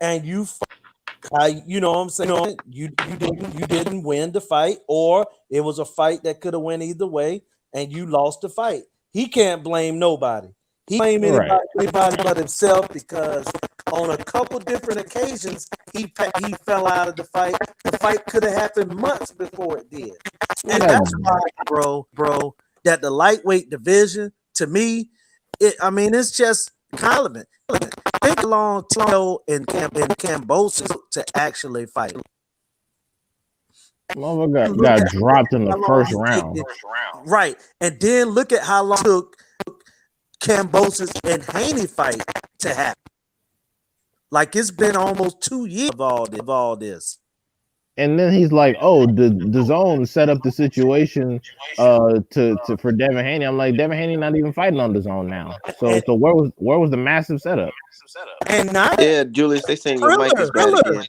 and you know what I'm saying? You didn't win the fight, or it was a fight that could have went either way, and you lost the fight. He can't blame nobody. He blame anybody but himself because on a couple different occasions he fell out of the fight. The fight could have happened months before it did, and that's why, bro, that the lightweight division to me, it's just compliment. Think long Tito and Cambosos to actually fight. Motherfucker got dropped in the first round. Right. And then look at how long it took Kambosos and Haney fight to happen. Like it's been almost 2 years of all this. And then he's like, "Oh, the zone set up the situation for Devin Haney." I'm like, Devin Haney not even fighting on the zone now. So where was the massive setup? And not Yeah, Julius, they saying your mic is bad again.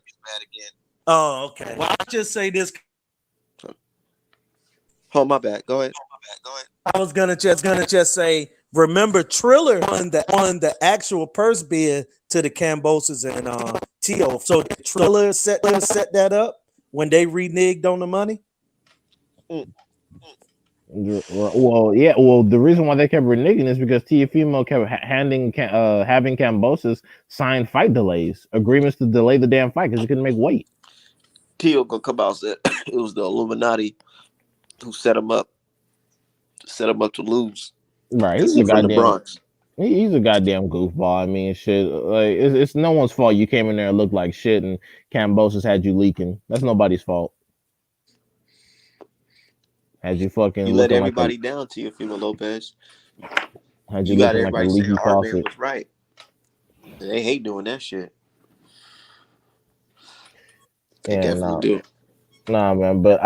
Oh, okay. Well, I'll just say this. Oh, my bad. Go ahead. I was gonna just say, remember Triller won the actual purse bid to the Kambosos and T.O. So did Triller set that up when they reneged on the money? Well, yeah. Well, the reason why they kept reneging is because Tiafimo kept having Kambosos sign fight delays, agreements to delay the damn fight because he couldn't make weight. Tio gonna come out and said it was the Illuminati who set him up to lose. Right, Cause he's a he from the goddamn Bronx. he's a goddamn goofball. I mean, shit. Like it's no one's fault. You came in there and looked like shit, and Kambosos had you leaking. That's nobody's fault. Had you fucking You let looking like a everybody down, Teofimo Lopez. had you You got looking like a everybody saying leaky our man faucet. was right. They hate doing that shit. They Yeah, definitely no. do. Nah, man. But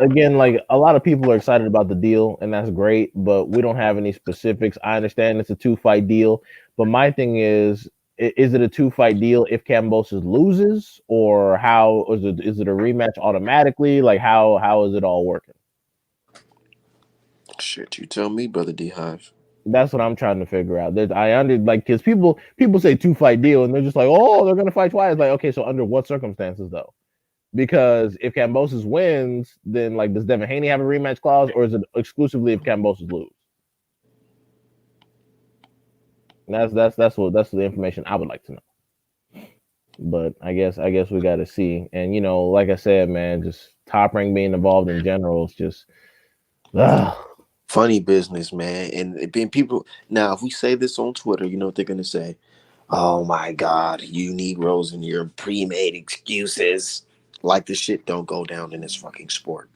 again, like a lot of people are excited about the deal, and that's great. But we don't have any specifics. I understand it's a 2-fight deal, but my thing is it a 2-fight deal if Kambosos loses, or how is it? Is it a rematch automatically? Like how is it all working? Shit, you tell me, brother D Hive. That's what I'm trying to figure out. I under like because people say 2-fight deal, and they're just like, oh, they're gonna fight twice. Like, okay, so under what circumstances though? Because if Kambosos wins, then like does Devin Haney have a rematch clause, or is it exclusively if Kambosos lose? That's the information I would like to know. But I guess we got to see. And like I said, man, just Top Rank being involved in general is just ugh. Funny business, man. And being people now, if we say this on Twitter, you know what they're gonna say? Oh my God, you Negroes and your pre-made excuses. Like the shit don't go down in this fucking sport.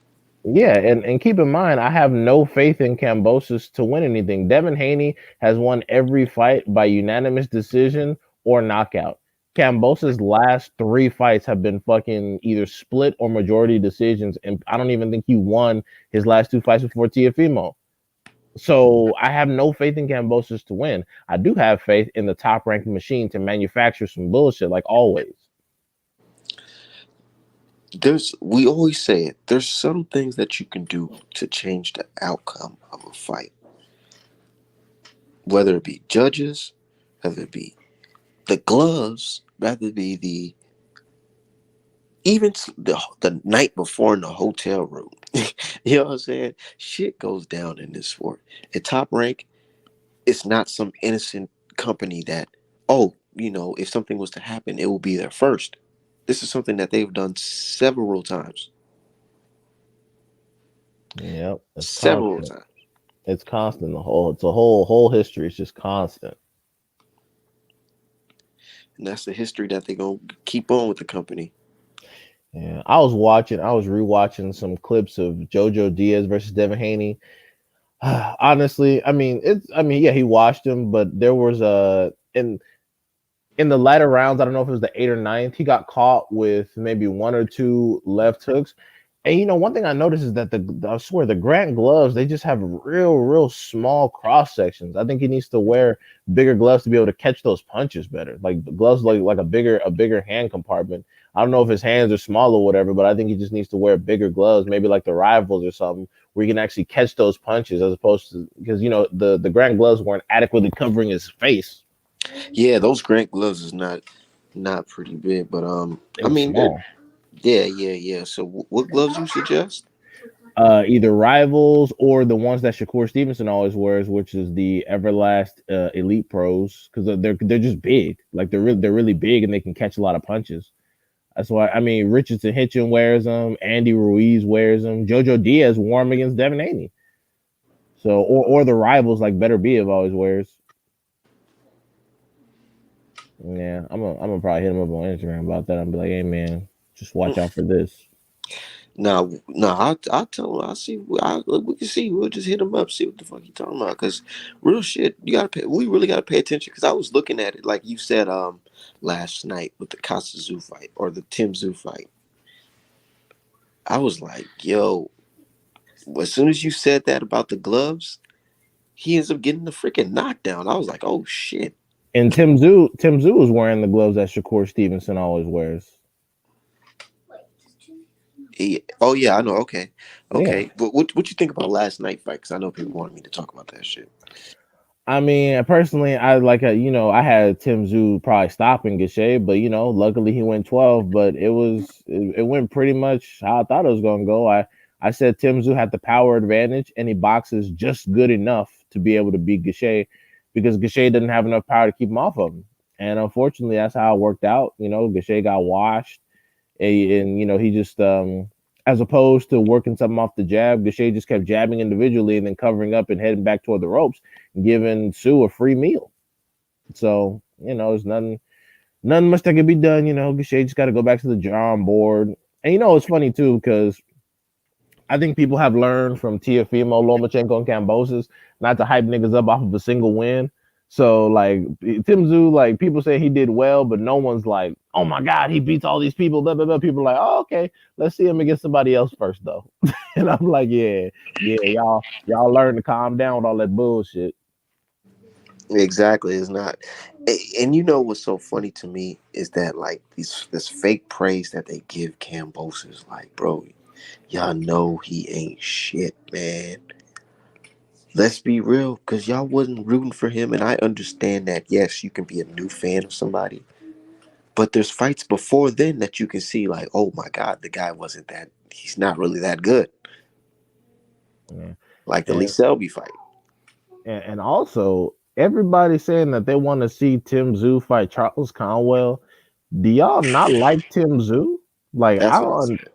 Yeah, and keep in mind, I have no faith in Kambosos to win anything. Devin Haney has won every fight by unanimous decision or knockout. Kambosos' last 3 fights have been fucking either split or majority decisions, and I don't even think he won his last 2 fights before Tiafimo. So I have no faith in Kambosos to win. I do have faith in the Top Rank machine to manufacture some bullshit like always. We always say it, there's some things that you can do to change the outcome of a fight. Whether it be judges, whether it be the gloves, whether it be the night before in the hotel room. You know what I'm saying? Shit goes down in this sport. At Top Rank, it's not some innocent company that, oh, if something was to happen, it will be there first. This is something that they've done several times. Yep, it's Several constant. times. It's constant. It's a whole history. It's just constant. And that's the history that they're going to keep on with the company. Yeah, I was rewatching some clips of JoJo Diaz versus Devin Haney. Honestly, yeah, he washed him, but there was in the latter rounds, I don't know if it was the 8th or 9th, he got caught with maybe 1 or 2 left hooks. And one thing I noticed is that I swear the Grant gloves, they just have real small cross sections. I think he needs to wear bigger gloves to be able to catch those punches better. Like the gloves like a bigger hand compartment. I don't know if his hands are small or whatever, but I think he just needs to wear bigger gloves, maybe like the Rivals or something, where you can actually catch those punches as opposed to because the Grant gloves weren't adequately covering his face. Yeah, those Grant gloves is not pretty big, but It I was mean, small. yeah. So what gloves you suggest? Either Rivals or the ones that Shakur Stevenson always wears, which is the Everlast Elite Pros, because they're just big. Like they're really big and they can catch a lot of punches. That's why Richardson Hitchin wears them, Andy Ruiz wears them, JoJo Diaz wore them against Devin Haney. So or the Rivals like Better Be always wears. Yeah, I'm gonna probably hit him up on Instagram about that. I'm be like, hey man, just watch out for this. No, I'll tell him. I'll see. We can see. We'll just hit him up, see what the fuck he talking about. Because real shit, we really gotta pay attention. Because I was looking at it like you said last night with the Casa Zoo fight or the Tim Zoo fight. I was like, yo, as soon as you said that about the gloves, he ends up getting the freaking knockdown. I was like, oh shit. And Tim Zoo was wearing the gloves that Shakur Stevenson always wears. Oh yeah, I know. Okay. Yeah. But what you think about last night fight? Because I know people wanted me to talk about that shit. I mean, personally, I like I had Tim Zoo probably stopping Gachet, but luckily he went 12. But it went pretty much how I thought it was gonna go. I said Tim Zoo had the power advantage, and he boxes just good enough to be able to beat Gachet because Gachet didn't have enough power to keep him off of him. And unfortunately, that's how it worked out. Gachet got washed, and he just as opposed to working something off the jab, Gachet just kept jabbing individually and then covering up and heading back toward the ropes, giving Sue a free meal. So, there's nothing much that can be done. Gachet just got to go back to the drawing board. And it's funny too, because I think people have learned from Tiafimo, Lomachenko, and Kambosos not to hype niggas up off of a single win. So like Tim Zoo, like people say he did well, but no one's like, oh my god, he beats all these people. Blah, blah, blah. People are like, oh okay, let's see him against somebody else first though. And I'm like, yeah, y'all learn to calm down with all that bullshit. Exactly, it's not. And you know what's so funny to me is that like this fake praise that they give Cambosos, like, bro, y'all know he ain't shit, man. Let's be real, because y'all wasn't rooting for him, and I understand that. Yes, you can be a new fan of somebody, but there's fights before then that you can see, like, oh my god, the guy wasn't that. He's not really that good. Yeah. Like the Lee And, Selby fight. and also everybody's saying that they want to see Tim Zoo fight Charles Conwell. Do y'all not like Tim Zoo? Like That's what I said.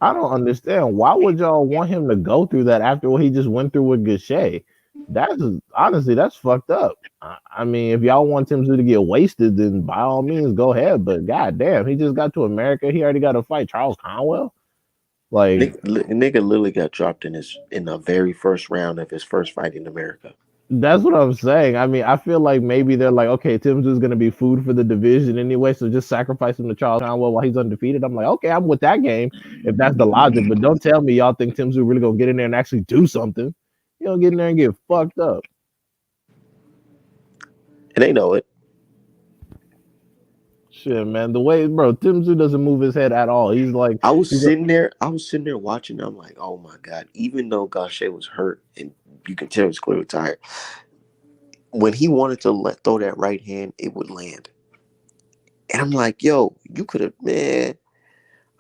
I don't understand. Why would y'all want him to go through that after what he just went through with Gachet? That's honestly, that's fucked up. I mean, if y'all want Tim Zoo to get wasted, then by all means go ahead. But goddamn, he just got to America. He already got to fight Charles Conwell. Like Nigga literally got dropped in the very first round of his first fight in America. that's what I'm saying. I mean, I feel like maybe they're like, okay, Tim Zoo's gonna be food for the division anyway, so just sacrifice him to Charles Conwell while he's undefeated. I'm like, okay, I'm with that game if that's the logic. But don't tell me y'all think Tim Zoo really gonna get in there and actually do something. You don't get in there and get fucked up. And they know it. Shit, man. The way, bro, Tim Zoo doesn't move his head at all. I was sitting there watching. I'm like, oh my god. Even though Gaucher was hurt, and you can tell he's clearly tired, when he wanted to throw that right hand, it would land. And I'm like, yo, you could have, man.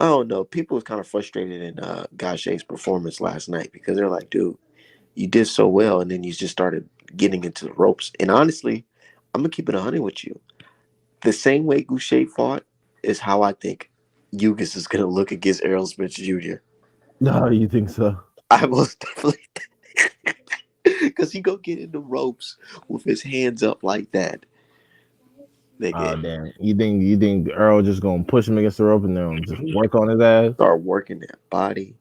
I don't know. People was kind of frustrated in Gaucher's performance last night because they're like, dude, you did so well, and then you just started getting into the ropes. And honestly, I'm gonna keep it 100 with you. The same way Goucher fought is how I think Yugas is gonna look against Errol Spence Jr. No, you think so? I most definitely, because he go get in the ropes with his hands up like that. Oh Nigga, damn. You think Earl just gonna push him against the rope and then just work on his ass? start working that body,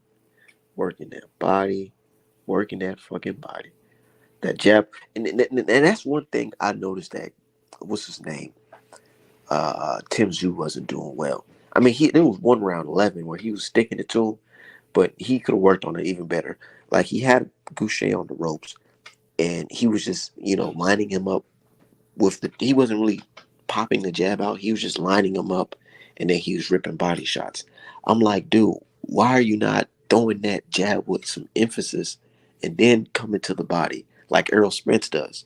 working that fucking body. That jab, and that's one thing I noticed that what's his name, Tim Zoo wasn't doing well. I mean, there was one round 11 where he was sticking it to him, but he could have worked on it even better. Like he had Goucher on the ropes, and he was just lining him up with the. He wasn't really popping the jab out. He was just lining him up, and then he was ripping body shots. I'm like, dude, why are you not throwing that jab with some emphasis, and then coming to the body like Errol Spence does?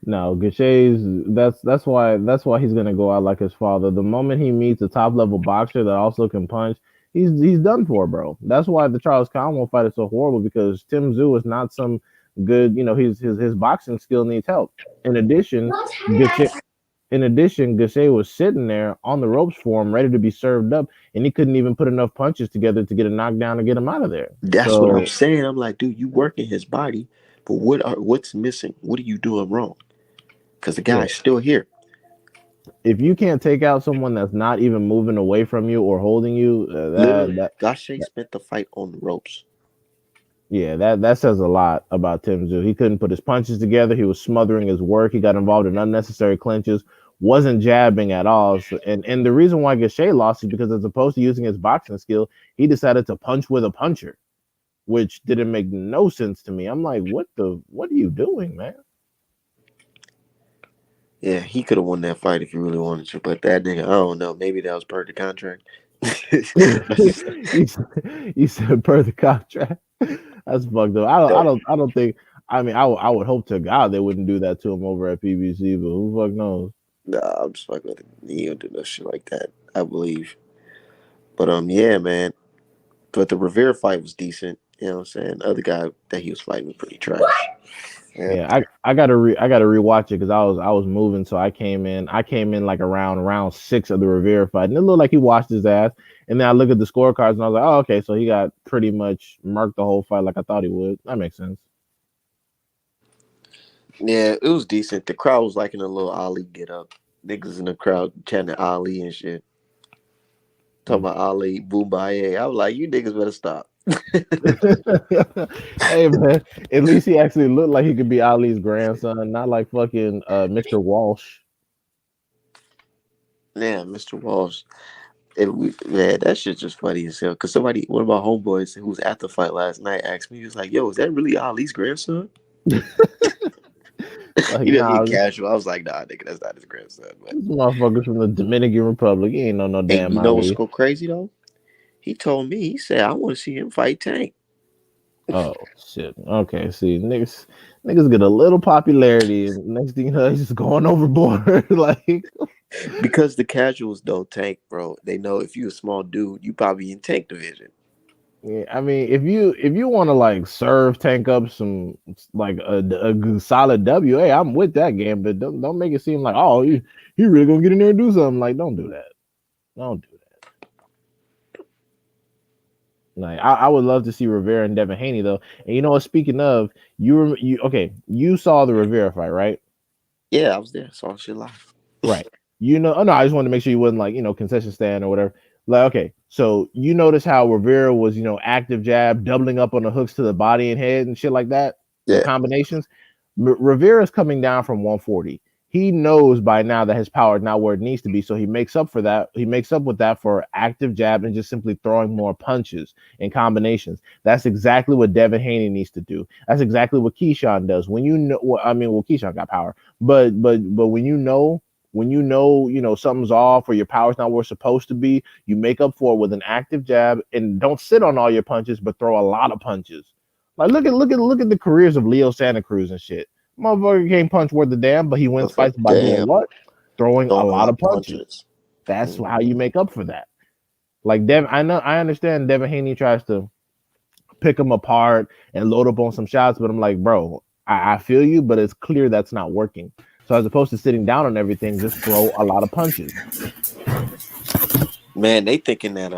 No, Gachet's that's why he's gonna go out like his father. The moment he meets a top level boxer that also can punch, he's done for, bro. That's why the Charles Conwell fight is so horrible because Tim Zoo is not some good. His boxing skill needs help. In addition, Gachet Gachet was sitting there on the ropes for him, ready to be served up, and he couldn't even put enough punches together to get a knockdown to get him out of there. That's what I'm So saying. I'm like, dude, you working his body, but what's missing? What are you doing wrong? Because the yeah, guy's still here. if you can't take out someone that's not even moving away from you or holding you, Literally, Gaucher spent the fight on the ropes. yeah, that says a lot about Tim Zoo. He couldn't put his punches together. He was smothering his work. He got involved in unnecessary clinches. Wasn't jabbing at all. So, and the reason why Gachet lost is because as opposed to using his boxing skill, he decided to punch with a puncher, which didn't make no sense to me. I'm like, what are you doing, man? Yeah, he could have won that fight if he really wanted to, but that nigga, I don't know. Maybe that was part of the contract. he said per the contract. That's fucked up. I don't think I mean, I would hope to God they wouldn't do that to him over at PBC, but who the fuck knows? Nah, I'm just fucking with it. He don't do no shit like that, I believe. But yeah, man. But the Rivera fight was decent. You know what I'm saying? The other guy that he was fighting was pretty trash. Yeah. Yeah, I gotta rewatch it because I was moving, so I came in like around round 6 of the Rivera fight, and it looked like he washed his ass. And then I look at the scorecards and I was like, oh, okay, so he got pretty much murked the whole fight like I thought he would. That makes sense. Yeah, it was decent. The crowd was liking a little Ali get up. Niggas in the crowd chanting Ali and shit. Talking about Ali, Boombaye. I was like, you niggas better stop. Hey man, at least he actually looked like he could be Ali's grandson, not like fucking Mr. Walsh. Yeah, Mr. Walsh. Man, that shit's just funny as hell. Cause one of my homeboys who was at the fight last night asked me, he was like, yo, is that really Ali's grandson? Like, He didn't nah, get casual. I was like, nah, nigga, that's not his grandson. this Man. motherfucker's from the Dominican Republic. He ain't know no And damn you know what's Ali. so crazy though? He told me, he said, I want to see him fight Tank. Oh shit. Okay, see, niggas get a little popularity, and next thing you know, he's just going overboard. Like, Because the casuals don't Tank, bro. They know if you a small dude, you probably in Tank division. yeah, I mean, if you want to like serve Tank up some like a solid W, hey, I'm with that game, but don't make it seem like oh he really gonna get in there and do something. Like, don't do that. Don't do that. Like, I would love to see Rivera and Devin Haney though. And you know what? Speaking of, you saw the Rivera fight, right? Yeah, I was there. Saw shit live. Right. You know, oh no, I just wanted to make sure you wasn't like, concession stand or whatever. Like, okay, so you notice how Rivera was, active jab, doubling up on the hooks to the body and head and shit like that, the Yeah. combinations. Rivera's coming down from 140. He knows by now that his power is not where it needs to be, so he makes up for that. He makes up with that for active jab and just simply throwing more punches and combinations. That's exactly what Devin Haney needs to do. That's exactly what Keyshawn does. When you know, Keyshawn got power, but when you know something's off or your power's not where it's supposed to be, you make up for it with an active jab and don't sit on all your punches, but throw a lot of punches. Like look at the careers of Leo Santa Cruz and shit. Motherfucker can't punch worth the damn, but he wins fights by doing what? Throwing a lot of punches. That's how you make up for that. Like I understand Devin Haney tries to pick him apart and load up on some shots, but I'm like, bro, I feel you, but it's clear that's not working. So as opposed to sitting down on everything, just throw a lot of punches. Man, they thinking that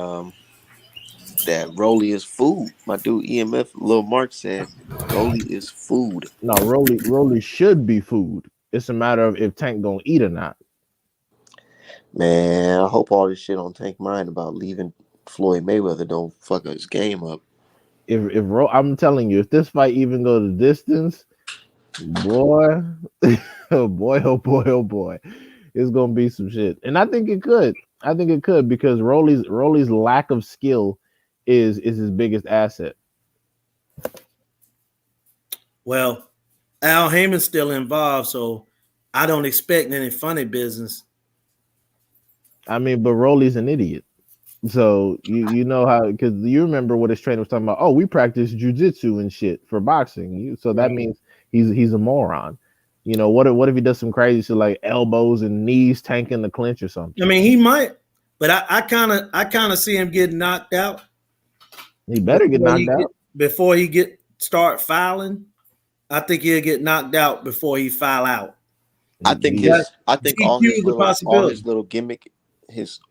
Rolly is food. My dude EMF, Lil Mark said Rolly is food. No, Rolly should be food. It's a matter of if Tank gonna eat or not. Man, I hope all this shit on Tank mind about leaving Floyd Mayweather don't fuck his game up. I'm telling you, if this fight even goes the distance, boy, oh boy, it's gonna be some shit. And I think it could. Because Rolly's lack of skill is his biggest asset. Well, Al Heyman's still involved, so I don't expect any funny business. I mean, but Rolly's an idiot. So you know how, because you remember what his trainer was talking about. Oh, we practice jujitsu and shit for boxing. So that means he's a moron. What if he does some crazy shit like elbows and knees tanking the clinch or something? I mean, he might, but I kind of see him getting knocked out. He better get knocked out before he start fouling. I think he'll get knocked out before he foul out. I think all his little gimmick,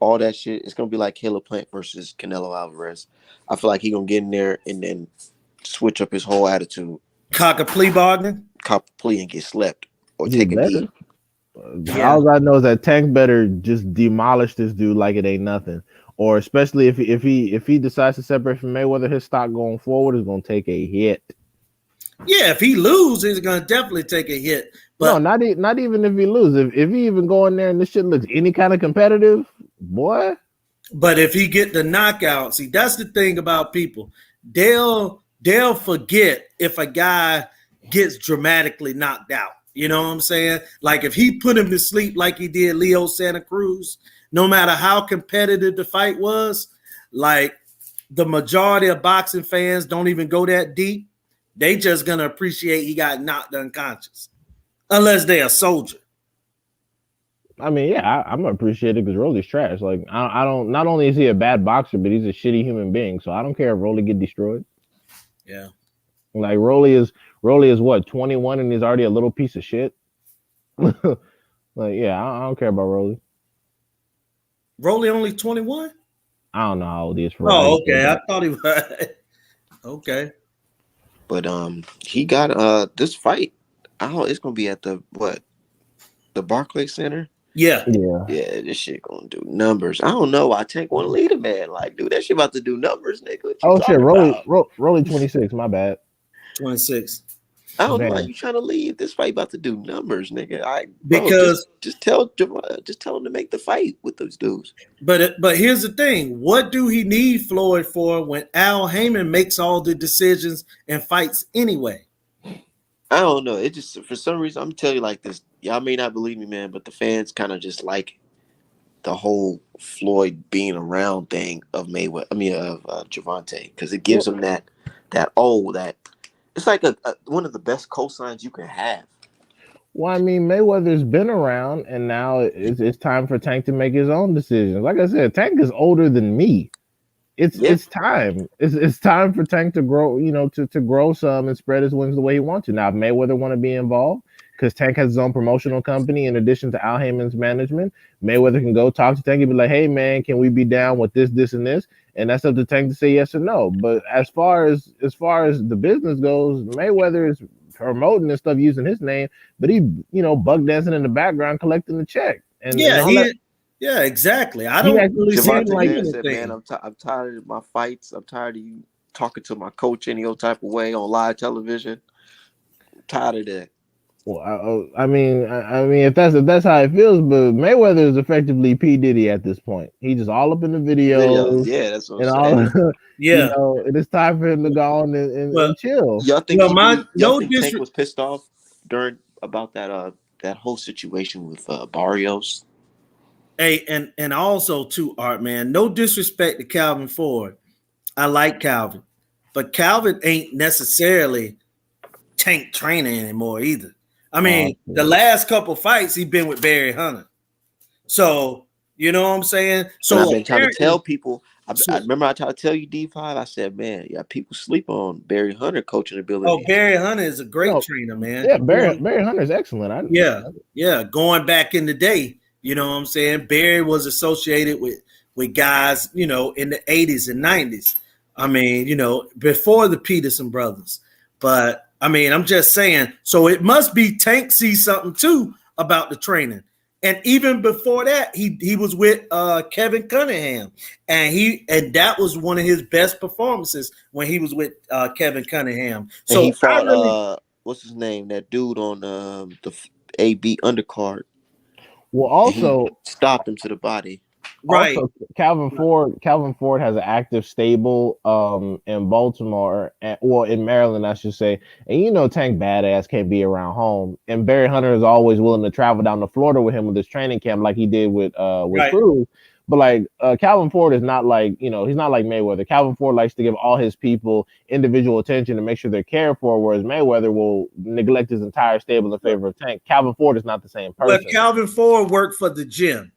all that shit, it's gonna be like Caleb Plant versus Canelo Alvarez. I feel like he's gonna get in there and then switch up his whole attitude. Cock a plea bargain. Cop a plea and get slept or take a knee. All I know is that Tank better just demolish this dude like it ain't nothing. Or especially if he decides to separate from Mayweather, his stock going forward is gonna take a hit. Yeah, if he loses, he's gonna definitely take a hit. But no, not even if he loses. If he even go in there and this shit looks any kind of competitive, boy. But if he get the knockout, see, that's the thing about people. They'll forget if a guy gets dramatically knocked out. You know what I'm saying? Like if he put him to sleep like he did Leo Santa Cruz, no matter how competitive the fight was, like the majority of boxing fans don't even go that deep. They just gonna appreciate he got knocked unconscious, unless they're a soldier. I mean, yeah, I'm gonna appreciate it because Rolly's trash. Like, I don't. Not only is he a bad boxer, but he's a shitty human being. So I don't care if Rolly get destroyed. Yeah. Like Rolly is what 21 and he's already a little piece of shit. Like, yeah, I don't care about Rolly. Rolly only 21? I don't know how old he is for. Oh, okay. I thought he was. Okay. But he got this fight. It's gonna be at the Barclays Center. Yeah. Yeah, this shit gonna do numbers. I don't know why Tank want to lead a man. Like, dude, that shit about to do numbers, nigga. What you Oh shit, about? Rolly 26. My bad. 26. I don't know why you trying to leave. This fight about to do numbers, nigga. Because just tell him to make the fight with those dudes. But here's the thing: what do he need Floyd for when Al Heyman makes all the decisions and fights anyway? I don't know. It just for some reason I'm telling you like this. Y'all may not believe me, man, but the fans kind of just like the whole Floyd being around thing of Mayweather. I mean of Gervonta, because it gives him that it's like a one of the best cosigns you can have. Well, I mean, Mayweather's been around, and now it's time for Tank to make his own decisions. Like I said, Tank is older than me. It's time. It's time for Tank to grow. You know, to grow some and spread his wings the way he wants to. Now, if Mayweather want to be involved, because Tank has his own promotional company in addition to Al Heyman's management, Mayweather can go talk to Tank and be like, "Hey, man, can we be down with this, and this?" And that's up to Tank to say yes or no. But as far as the business goes, Mayweather is promoting and stuff using his name, but he, bug dancing in the background collecting the check. And yeah, exactly. I don't really see him like anything. Said, man, I'm tired of my fights. I'm tired of you talking to my coach any old type of way on live television. I'm tired of that. Well, I mean, if that's how it feels, but Mayweather is effectively P. Diddy at this point. He just all up in the videos. Yeah, that's what I'm saying. Yeah, it is time for him to go on and chill. Y'all think Tank was pissed off about that whole situation with Barrios? Hey, and also too, Art, man, no disrespect to Calvin Ford. I like Calvin, but Calvin ain't necessarily Tank training anymore either. I mean, the last couple fights he's been with Barry Hunter. So, you know what I'm saying? So and I've been trying to tell people. I remember I tried to tell you, D5. I said, man, yeah, people sleep on Barry Hunter coaching ability. Oh, Barry Hunter is a great trainer, man. Yeah, Barry Hunter is excellent. Yeah. Going back in the day, you know what I'm saying? Barry was associated with guys, in the 80s and 90s. I mean, before the Peterson brothers. But I mean, I'm just saying, so it must be Tank sees something too about the training. And even before that, he was with Kevin Cunningham, and that was one of his best performances when he was with Kevin Cunningham. So and he fought what's his name? That dude on the AB undercard. Well, also stopped him to the body. Right. Also, Calvin Ford has an active stable in Baltimore, in Maryland, I should say. And Tank Badass can't be around home. And Barry Hunter is always willing to travel down to Florida with him with his training camp, like he did with Cruz. But like Calvin Ford is not like, he's not like Mayweather. Calvin Ford likes to give all his people individual attention to make sure they're cared for, whereas Mayweather will neglect his entire stable in favor of Tank. Calvin Ford is not the same person. But Calvin Ford worked for the gym.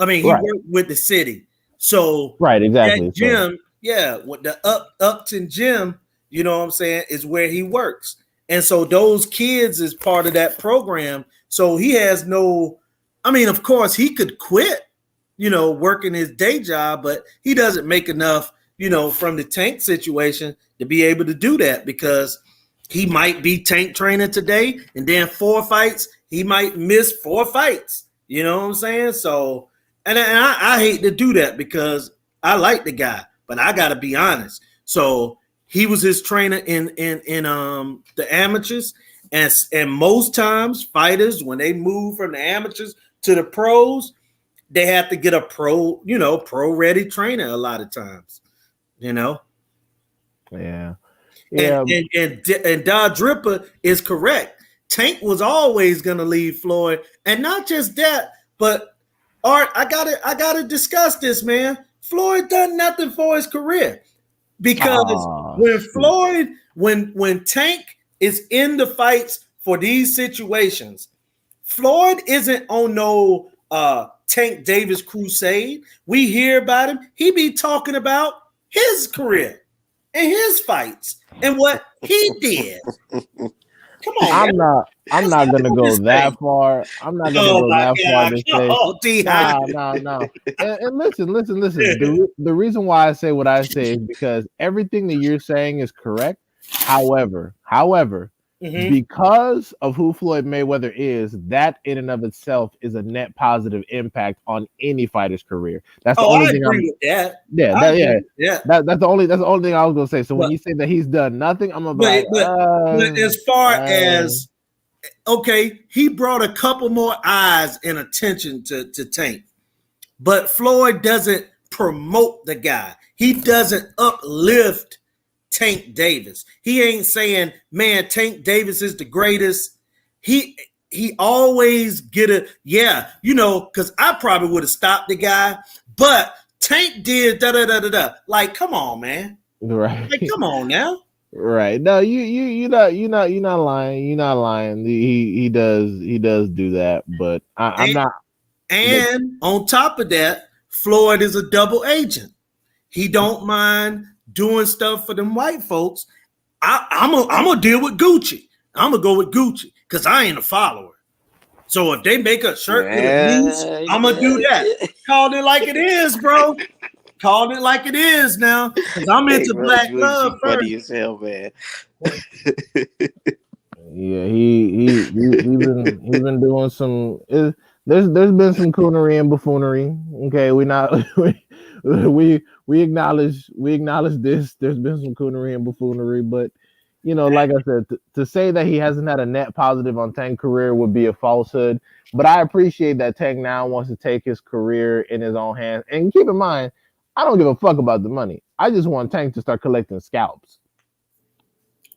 I mean, he worked with the city. So exactly. That gym, with the Upton gym, you know what I'm saying, is where he works. And so those kids is part of that program. So he has of course he could quit, working his day job, but he doesn't make enough, from the Tank situation to be able to do that, because he might be Tank training today and then 4 fights, he might miss 4 fights. You know what I'm saying? So And I hate to do that because I like the guy, but I got to be honest. So he was his trainer in the amateurs, and most times fighters, when they move from the amateurs to the pros, they have to get a pro ready trainer a lot of times, Yeah. And Dodd Dripper is correct. Tank was always going to leave Floyd, and not just that, but Art, I gotta discuss this, man. Floyd done nothing for his career, because when when Tank is in the fights for these situations, Floyd isn't on no Tank Davis crusade. We hear about him. He be talking about his career and his fights and what he did. Come on, I'm not gonna go that far. I'm not gonna go that far to say no. And listen. The reason why I say what I say is because everything that you're saying is correct. However, because of who Floyd Mayweather is, that in and of itself is a net positive impact on any fighter's career. That's the only I thing agree with that. Yeah. That's the only thing I was gonna say. So when you say that he's done nothing, I'm gonna be but as far as okay, he brought a couple more eyes and attention to Tank, but Floyd doesn't promote the guy. He doesn't uplift Tank Davis. He ain't saying, man, Tank Davis is the greatest. He always get a, because I probably would have stopped the guy, but Tank did da. Like, come on, man. Right. Like, come on now. Right. No, you're not lying. You're not lying. He does do that, but I'm not. And on top of that, Floyd is a double agent. He don't mind doing stuff for them white folks. I'm gonna deal with Gucci. I'm gonna go with Gucci because I ain't a follower. So if they make a shirt with a niece, I'm gonna do that. Call it like it is, bro. Call it like it is now. Because I'm into black love first. Funny as hell, man. Yeah, he's been doing some. There's been some coonery and buffoonery. Okay, we acknowledge this. There's been some coonery and buffoonery, but like I said, to say that he hasn't had a net positive on Tank's career would be a falsehood. But I appreciate that Tank now wants to take his career in his own hands. And keep in mind, I don't give a fuck about the money. I just want Tank to start collecting scalps.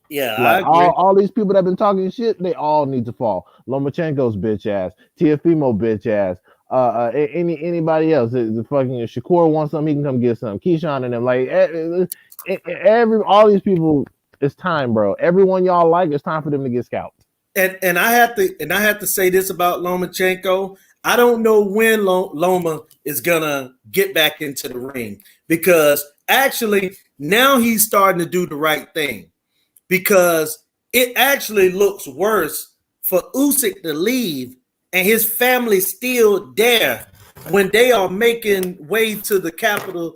Yeah, like all these people that have been talking shit, they all need to fall. Lomachenko's bitch ass, Tiafimo bitch ass, anybody else. The fucking Shakur wants something, he can come get some. Keyshawn and them, like all these people. It's time, bro. Everyone y'all like, it's time for them to get scalped. And I have to say this about Lomachenko. I don't know when Loma is gonna get back into the ring, because actually now he's starting to do the right thing, because it actually looks worse for Usyk to leave and his family still there when they are making way to the capital,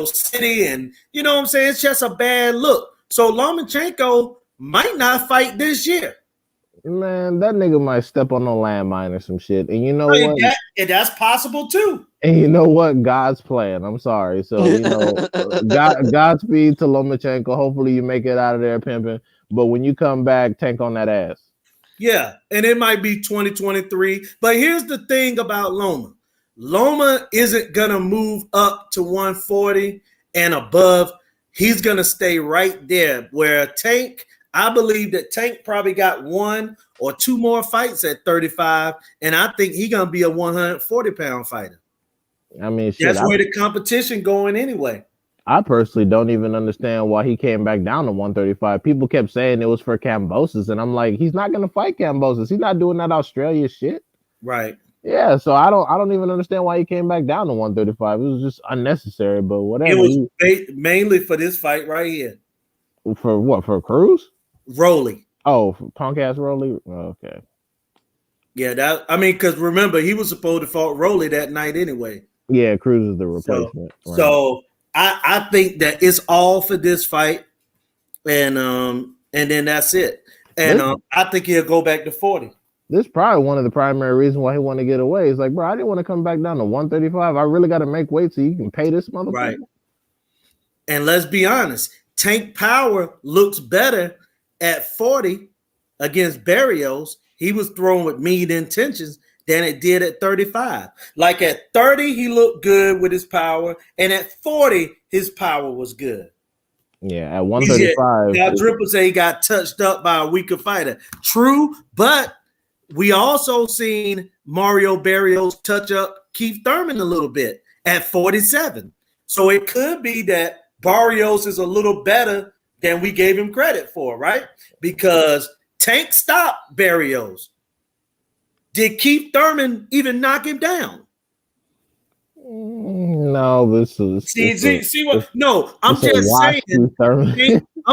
city, and what I'm saying, it's just a bad look. So Lomachenko might not fight this year. Man, that nigga might step on a landmine or some shit. And you know what? That's possible too. And you know what? God's plan. I'm sorry. So, Godspeed to Lomachenko. Hopefully you make it out of there pimping. But when you come back, tank on that ass. Yeah, and it might be 2023. But here's the thing about Loma. Loma isn't going to move up to 140 and above. He's going to stay right there where Tank, I believe that Tank probably got 1 or 2 more fights at 35, and I think he's going to be a 140-pound fighter. I mean, that's where the competition going anyway. I personally don't even understand why he came back down to 135. People kept saying it was for Kambosos, and I'm like, he's not going to fight Kambosos. He's not doing that Australia shit. Right. Yeah, so I don't even understand why he came back down to 135. It was just unnecessary, but whatever. It was mainly for this fight right here. For what? For Cruz? Rolly. Oh, for punk ass Rolly? Oh, okay. Yeah, because remember, he was supposed to fight Rolly that night anyway. Yeah, Cruz is the replacement. So I think that it's all for this fight, and then that's it. And I think he'll go back to 40. This is probably one of the primary reasons why he want to get away. It's like, bro, I didn't want to come back down to 135. I really got to make weight so you can pay this motherfucker. Right. And let's be honest, Tank Power looks better at 40 against Barrios. He was thrown with mean intentions than it did at 35. Like at 30, he looked good with his power, and at 40, his power was good. Yeah, at 135. Now Dripper say he got touched up by a weaker fighter. True, but we also seen Mario Barrios touch up Keith Thurman a little bit at 47. So it could be that Barrios is a little better than we gave him credit for, right? Because Tank stopped Barrios. Did Keith Thurman even knock him down? No, this is See what? No, I'm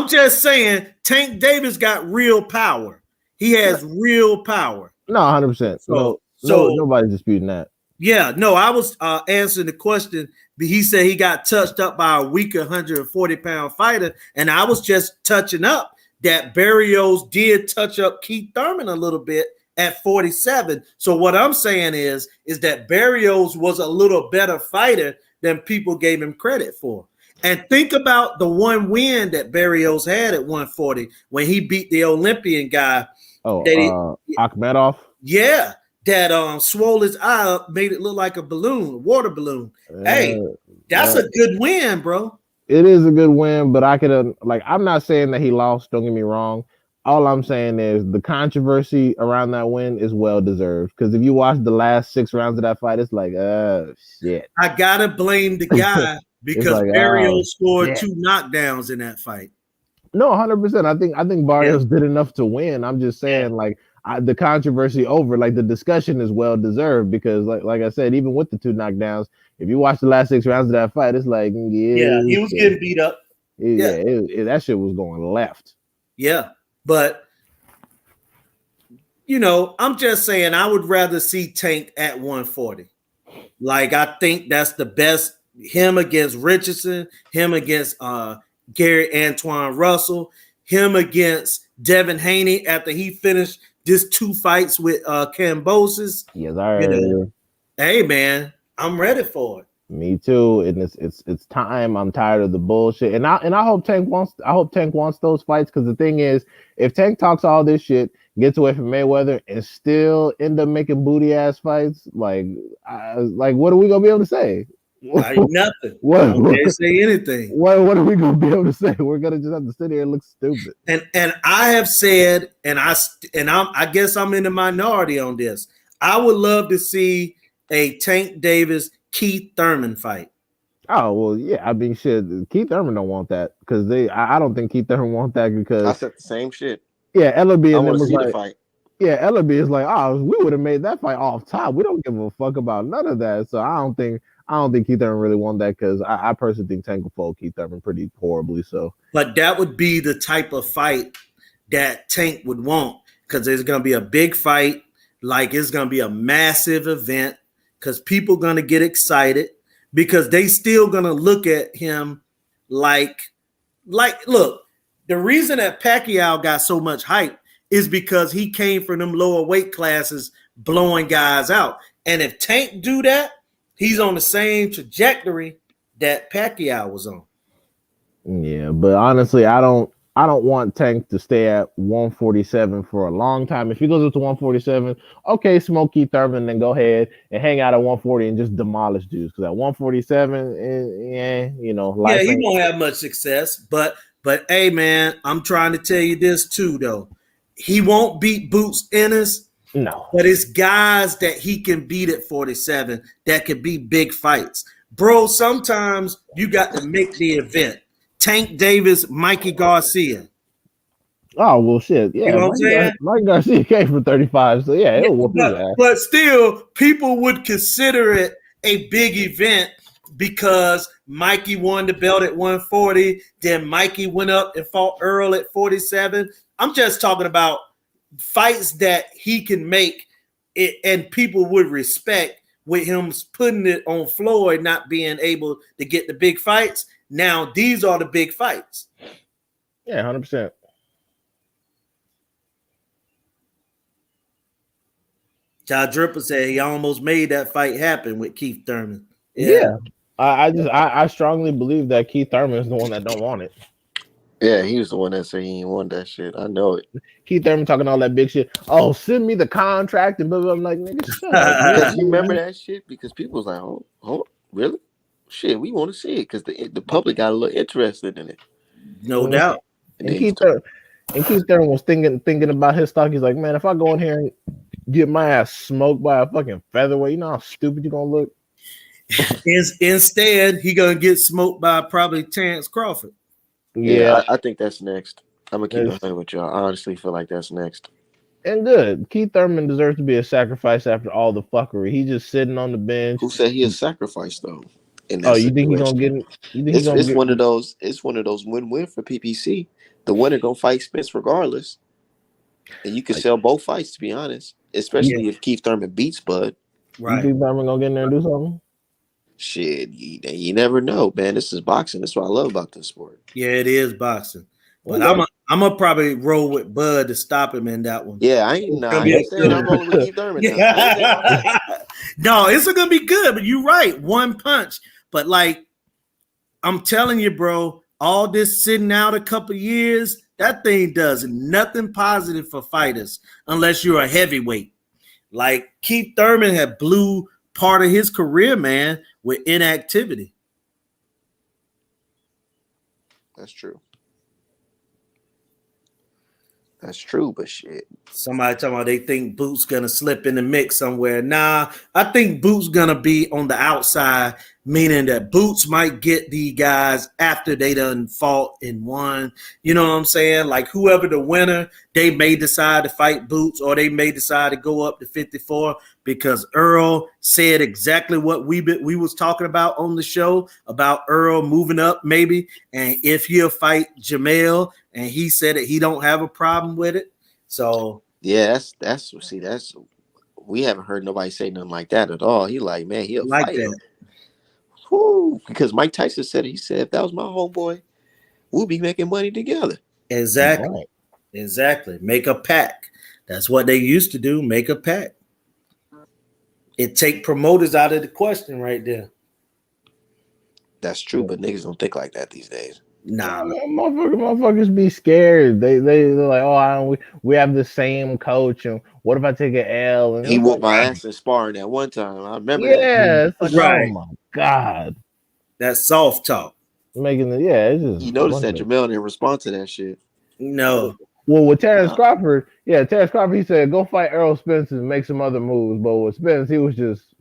just saying. Tank Davis got real power. He has real power. No, 100%. So nobody's disputing that. Yeah, no, I was answering the question. He said he got touched up by a weaker 140-pound fighter, and I was just touching up that Barrios did touch up Keith Thurman a little bit at 47. So what I'm saying is that Barrios was a little better fighter than people gave him credit for. And think about the one win that Barrios had at 140 when he beat the Olympian guy. Akhmedov. Yeah, that swole his eye up, made it look like a balloon, a water balloon. Hey, that's a good win, bro. It is a good win, but I could I'm not saying that he lost. Don't get me wrong. All I'm saying is the controversy around that win is well deserved. Because if you watch the last 6 rounds of that fight, it's like, shit. I gotta blame the guy because Barrios scored 2 knockdowns in that fight. No, 100%. I think Barrios did enough to win. I'm just saying, the controversy over, the discussion is well deserved because, like I said, even with the 2 knockdowns, if you watch the last 6 rounds of that fight, it's like, he was getting beat up. That shit was going left. Yeah, but I'm just saying I would rather see Tank at 140. I think that's the best. Him against Richardson, him against Gary Antoine Russell, him against Devin Haney after he finished just 2 fights with kambosos. Yes, all right. Hey man, I'm ready for it. Me too, and it's time. I'm tired of the bullshit, and I hope Tank wants those fights because the thing is, if Tank talks all this shit, gets away from Mayweather, and still end up making booty ass fights, what are we gonna be able to say? Nothing. I can't say anything. What are we gonna be able to say? We're gonna just have to sit here and look stupid. And I have said, I guess I'm in the minority on this. I would love to see a Tank Davis Keith Thurman fight. Oh well, yeah. I mean, shit. Keith Thurman don't want that because I don't think Keith Thurman want that because I said the same shit. Yeah, Ellaby and them was like, fight. Yeah, Ellaby is like, we would have made that fight off top. We don't give a fuck about none of that. So I don't think Keith Thurman really want that because I personally think Tank will fold Keith Thurman pretty horribly. So, but that would be the type of fight that Tank would want because there's gonna be a big fight, it's gonna be a massive event. Because people going to get excited because they still going to look at him look, the reason that Pacquiao got so much hype is because he came from them lower weight classes blowing guys out. And if Tank do that, he's on the same trajectory that Pacquiao was on. Yeah, but honestly, I don't want Tank to stay at 147 for a long time. If he goes up to 147, okay, smoke Keith Thurman, then go ahead and hang out at 140 and just demolish dudes. Because at 147, he won't have much success. But hey, man, I'm trying to tell you this too, though. He won't beat Boots Ennis. No, but it's guys that he can beat at 47 that could be big fights, bro. Sometimes you got to make the event. Tank Davis, Mikey Garcia. Oh well, shit. Yeah, you know what I'm saying? Mikey Garcia came from 35, so yeah, it'll whoop his ass. But still, people would consider it a big event because Mikey won the belt at 140. Then Mikey went up and fought Earl at 47. I'm just talking about fights that he can make it, and people would respect with him putting it on Floyd, not being able to get the big fights. Now, these are the big fights. Yeah, 100%. John Dripper said he almost made that fight happen with Keith Thurman. Yeah. I strongly believe that Keith Thurman is the one that don't want it. Yeah, he was the one that said he didn't want that shit. I know it. Keith Thurman talking all that big shit. Oh, send me the contract and blah, blah, blah. I'm like, nigga, shut up. You remember that shit? Because people was like, oh, really? Shit, we want to see it because the public got a little interested in it. No doubt. And Keith Thurman was thinking about his stock. He's like, man, if I go in here and get my ass smoked by a fucking featherweight, you know how stupid you gonna look? Instead, he gonna get smoked by probably Terrence Crawford. Yeah, I think that's next. I'm gonna keep it 100 with y'all. I honestly feel like that's next. and good. Keith Thurman deserves to be a sacrifice after all the fuckery. He just sitting on the bench. Who said he a sacrifice though? In Oh, that you think he gonna situation, get? You think he gonna it's get? one of those. It's one of those win-win for PPC. The winner gonna fight Spence regardless, and you can Like, sell both fights. To be honest, you, especially if Keith Thurman beats Bud. you Right. think Thurman gonna get in there and do something? Shit, you never know, man. This is boxing. That's what I love about this sport. Yeah, it is boxing. But Okay. I'm gonna probably roll with Bud to stop him in that one. Yeah, It's I gonna be ain't a saying I'm good rolling with Keith Thurman now. I ain't saying all that. no, it's gonna be good, but you're right. One punch. But like I'm telling you, bro, all this sitting out a couple years, that thing does nothing positive for fighters unless you're a heavyweight. Like Keith Thurman had blew part of his career, man, with inactivity. That's true. That's true, but shit. Somebody talking about they think Boot's gonna slip in the mix somewhere. Nah, I think Boot's gonna be on the outside, meaning that Boots might get the guys after they done fought and won. You know what I'm saying? Like whoever the winner, they may decide to fight Boots, or they may decide to go up to 54 because Earl said exactly what we was talking about on the show about Earl moving up maybe, and if he'll fight Jamel, and he said that he don't have a problem with it. So Yeah, that's see, that's we haven't heard nobody say nothing like that at all. He like, man, he'll like fight that. him. Whoo, because Mike Tyson said he said if that was my homeboy, we'll be making money together. Exactly. Right. Exactly. Make a pack. That's what they used to do. Make a pack. It take promoters out of the question right there. That's true, but niggas don't think like that these days. Nah. Motherfuckers be scared. They're like, oh, we have the same coach, and what if I take an L? And He it's like, whooped my ass in sparring that one time. I remember that. yeah, it's like, oh Right. my god, That's soft talk. making the it's just You noticed that wonderful. Jamel didn't respond to that shit. No. Well, with Terrence Crawford, Terrence Crawford, he said, go fight Errol Spence and make some other moves. But with Spence, he was just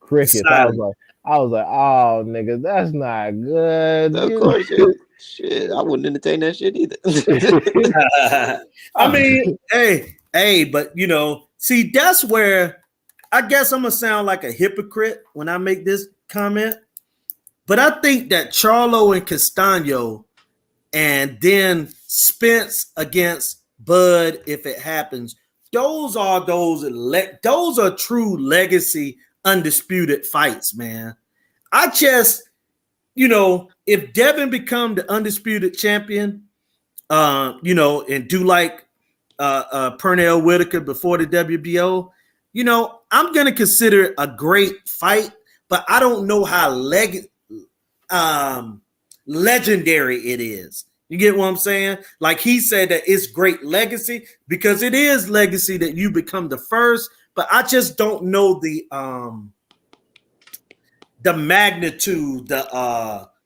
crickets. Silent. I was like, oh, nigga, that's not good. Of You course, shit. I wouldn't entertain that shit either. I mean, hey, but you know, see, that's where I guess I'm gonna sound like a hypocrite when I make this comment. But I think that Charlo and Castano and then Spence against Bud, if it happens, those are true legacy undisputed fights, man. I just, you know, if Devin become the undisputed champion, you know, and do like Pernell Whitaker before the WBO, you know, I'm gonna consider it a great fight, but I don't know how legendary it is. You get what I'm saying? Like he said that it's great legacy because it is legacy that you become the first, but I just don't know the magnitude, the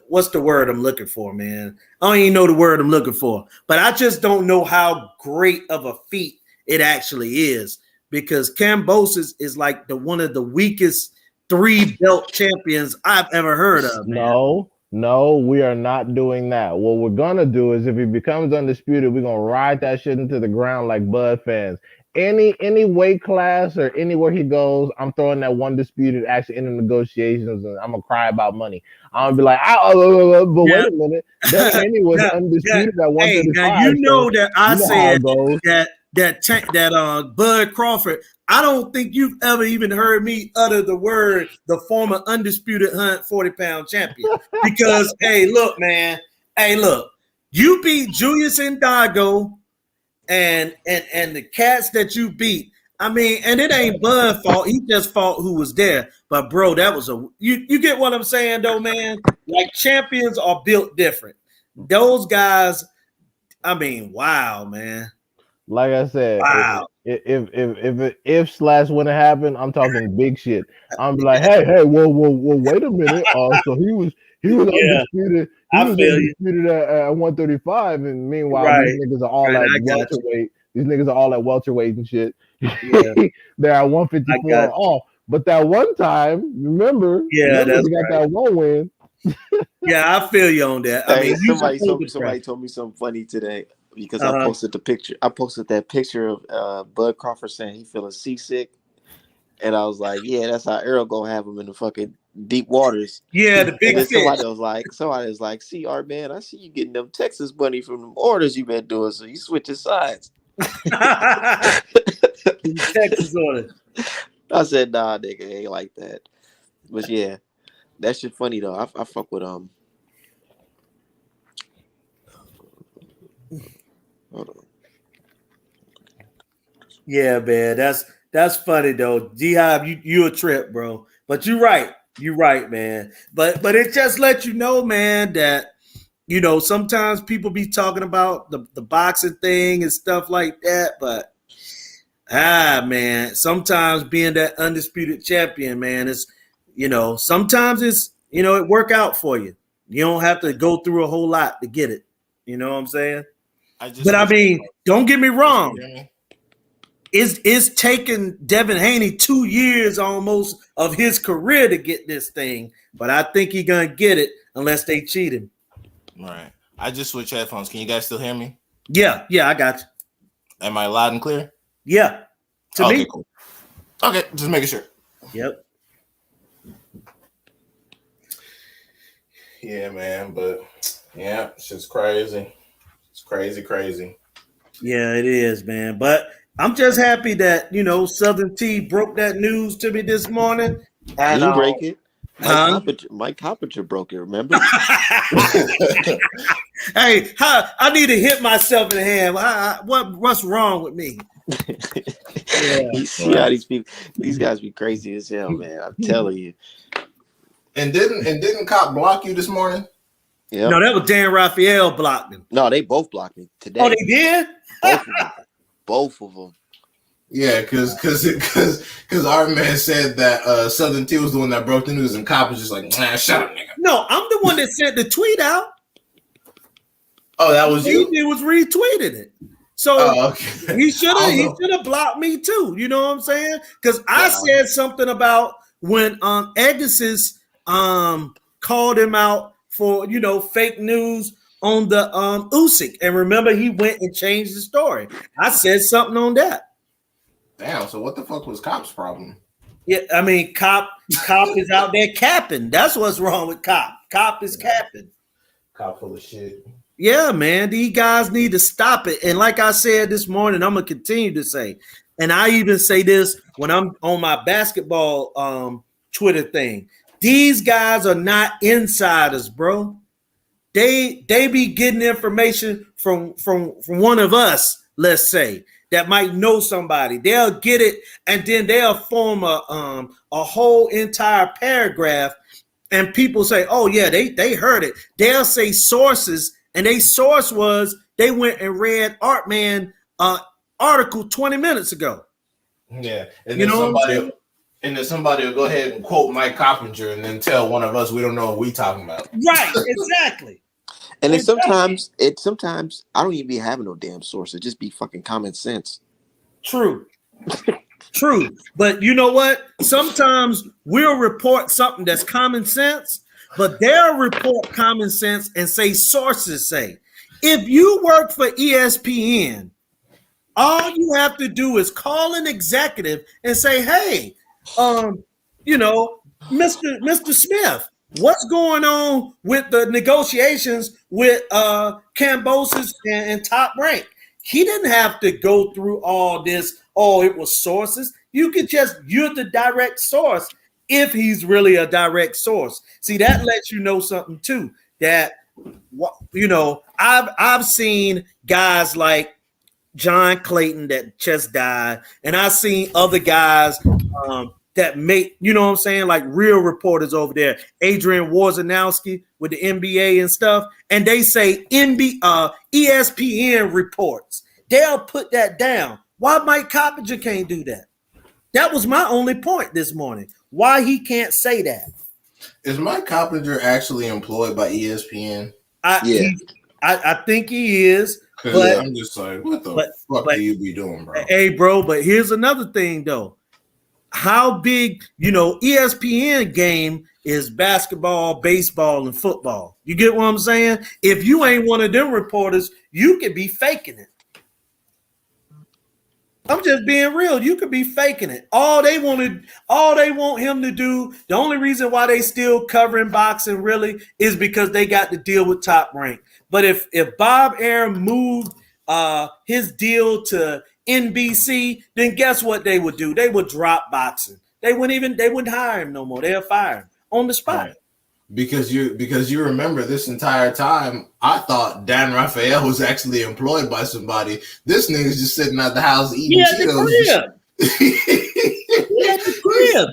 what's the word I'm looking for, man? I don't even know the word I'm looking for, but I just don't know how great of a feat it actually is because kambosos is like one of the weakest 3-belt champions I've ever heard of, man. No, we are not doing that. What we're gonna do is if he becomes undisputed, we're gonna ride that shit into the ground like Bud fans. Any weight class or anywhere he goes, I'm throwing that one disputed actually in the negotiations, and I'm gonna cry about money. I'm gonna be like, but wait a minute, Devin Haney was undisputed at 135. Hey, now you know that I said that Bud Crawford. I don't think you've ever even heard me utter the word the former undisputed 140-pound champion. Because hey, look, man, you beat Julius Indago and the cats that you beat. I mean, and it ain't Bud fault. He just fought who was there. But bro, that was you get what I'm saying though, man? Like champions are built different. Those guys, I mean, wow, man. Like I said, wow. if when it happened, I'm talking big shit. I'm like, hey, well, wait a minute. So he was undisputed. He was undisputed at 135, and meanwhile, these niggas are all at welterweight. These niggas are all at welterweight and shit. Yeah. They're at 154 off. But that one time, remember, that's got that one win. Yeah, I feel you on that. I Hey, mean, you somebody supposed told, to somebody practice. told me something funny today because I Uh-huh. posted the picture. I posted that picture of Bud Crawford saying he feeling seasick, and I was like, "Yeah, that's how Earl gonna have him in the fucking deep waters." Yeah, the And big then fish. somebody was like, "See, Art man, I see you getting them Texas money from them orders you been doing, so you switching sides." Texas order. I said, "Nah, nigga, it ain't like that." But yeah, that shit funny though. I fuck with Hold on. Yeah, man. That's funny though. G-Hive, you a trip, bro. But you're right. You're right, man. But it just lets you know, man, that sometimes people be talking about the boxing thing and stuff like that, but man, sometimes being that undisputed champion, man, sometimes it work out for you. You don't have to go through a whole lot to get it. You know what I'm saying? I just But I wish mean, don't get me you wrong. hear me? It's taken Devin Haney 2 years almost of his career to get this thing, but I think he's gonna get it unless they cheat him. Right. I just switched headphones. Can you guys still hear me? Yeah, I got you. Am I loud and clear? Yeah, to Okay, me. cool. Okay, just making sure. Yep. Yeah, man, but yeah, it's just crazy. It's crazy. Yeah, it is, man. But I'm just happy that Southern T broke that news to me this morning. He And didn't break it. huh? Mike Coppinger broke it. Remember? Hey, I need to hit myself in the hand. What's wrong with me? Yeah. You see how these guys be crazy as hell, man. I'm telling you. And didn't Cop block you this morning? Yeah. No, that was Dan Raphael blocked him. No, they both blocked me today. Oh, they did? Both of them. Both of them. Yeah, because our man said that Southern T was the one that broke the news, and Cop was just like, nah, shut up, nigga. No, I'm the one that sent the tweet out. Oh, that was you? He was retweeted it. So he should have blocked me too. You know what I'm saying? Because I said something about when Agassiz called him out for fake news on the Usyk, and remember he went and changed the story. I said something on that. Damn. So what the fuck was Cop's problem? Yeah, I mean, Cop is out there capping. That's what's wrong with Cop. Cop is capping. Cop full of shit. Yeah, man, these guys need to stop it. And like I said this morning, I'm gonna continue to say, and I even say this when I'm on my basketball Twitter thing. These guys are not insiders, bro. They be getting information from one of us, let's say, that might know somebody. They'll get it, and then they'll form a whole entire paragraph, and people say, "Oh yeah, they heard it." They'll say sources. And they source was they went and read Artman article 20 minutes ago. Yeah. And then somebody will go ahead and quote Mike Coppinger and then tell one of us we don't know what we talking about. Right, exactly. And then sometimes I don't even be having no damn source. It just be fucking common sense. True. But you know what? Sometimes we'll report something that's common sense, but they'll report common sense and say sources say. If you work for ESPN, all you have to do is call an executive and say, "Hey, Mr. Smith, what's going on with the negotiations with Kambosos and Top Rank?" He didn't have to go through all this. Oh, it was sources. You're the direct source if he's really a direct source. See, that lets you know something too. That I've seen guys like John Clayton that just died, and I've seen other guys that make, what I'm saying, like real reporters over there, Adrian Wojnarowski with the NBA and stuff, and they say ESPN reports. They'll put that down. Why Mike Coppinger can't do that? That was my only point this morning. Why he can't say that? Is Mike Coppinger actually employed by ESPN? I think he is. But I'm just like, what the fuck do you be doing, bro? Hey, bro, but here's another thing, though. how big, ESPN game is basketball, baseball, and football. You get what I'm saying? If you ain't one of them reporters, you could be faking it. I'm just being real. You could be faking it. All they want him to do, the only reason why they still covering boxing really is because they got to deal with Top Rank. But if Bob Arum moved his deal to NBC, then guess what they would do? They would drop boxing. They wouldn't hire him no more. They'll fire him on the spot. Right. Because you remember this entire time, I thought Dan Raphael was actually employed by somebody. This nigga's just sitting at the house eating Cheetos. He at the crib.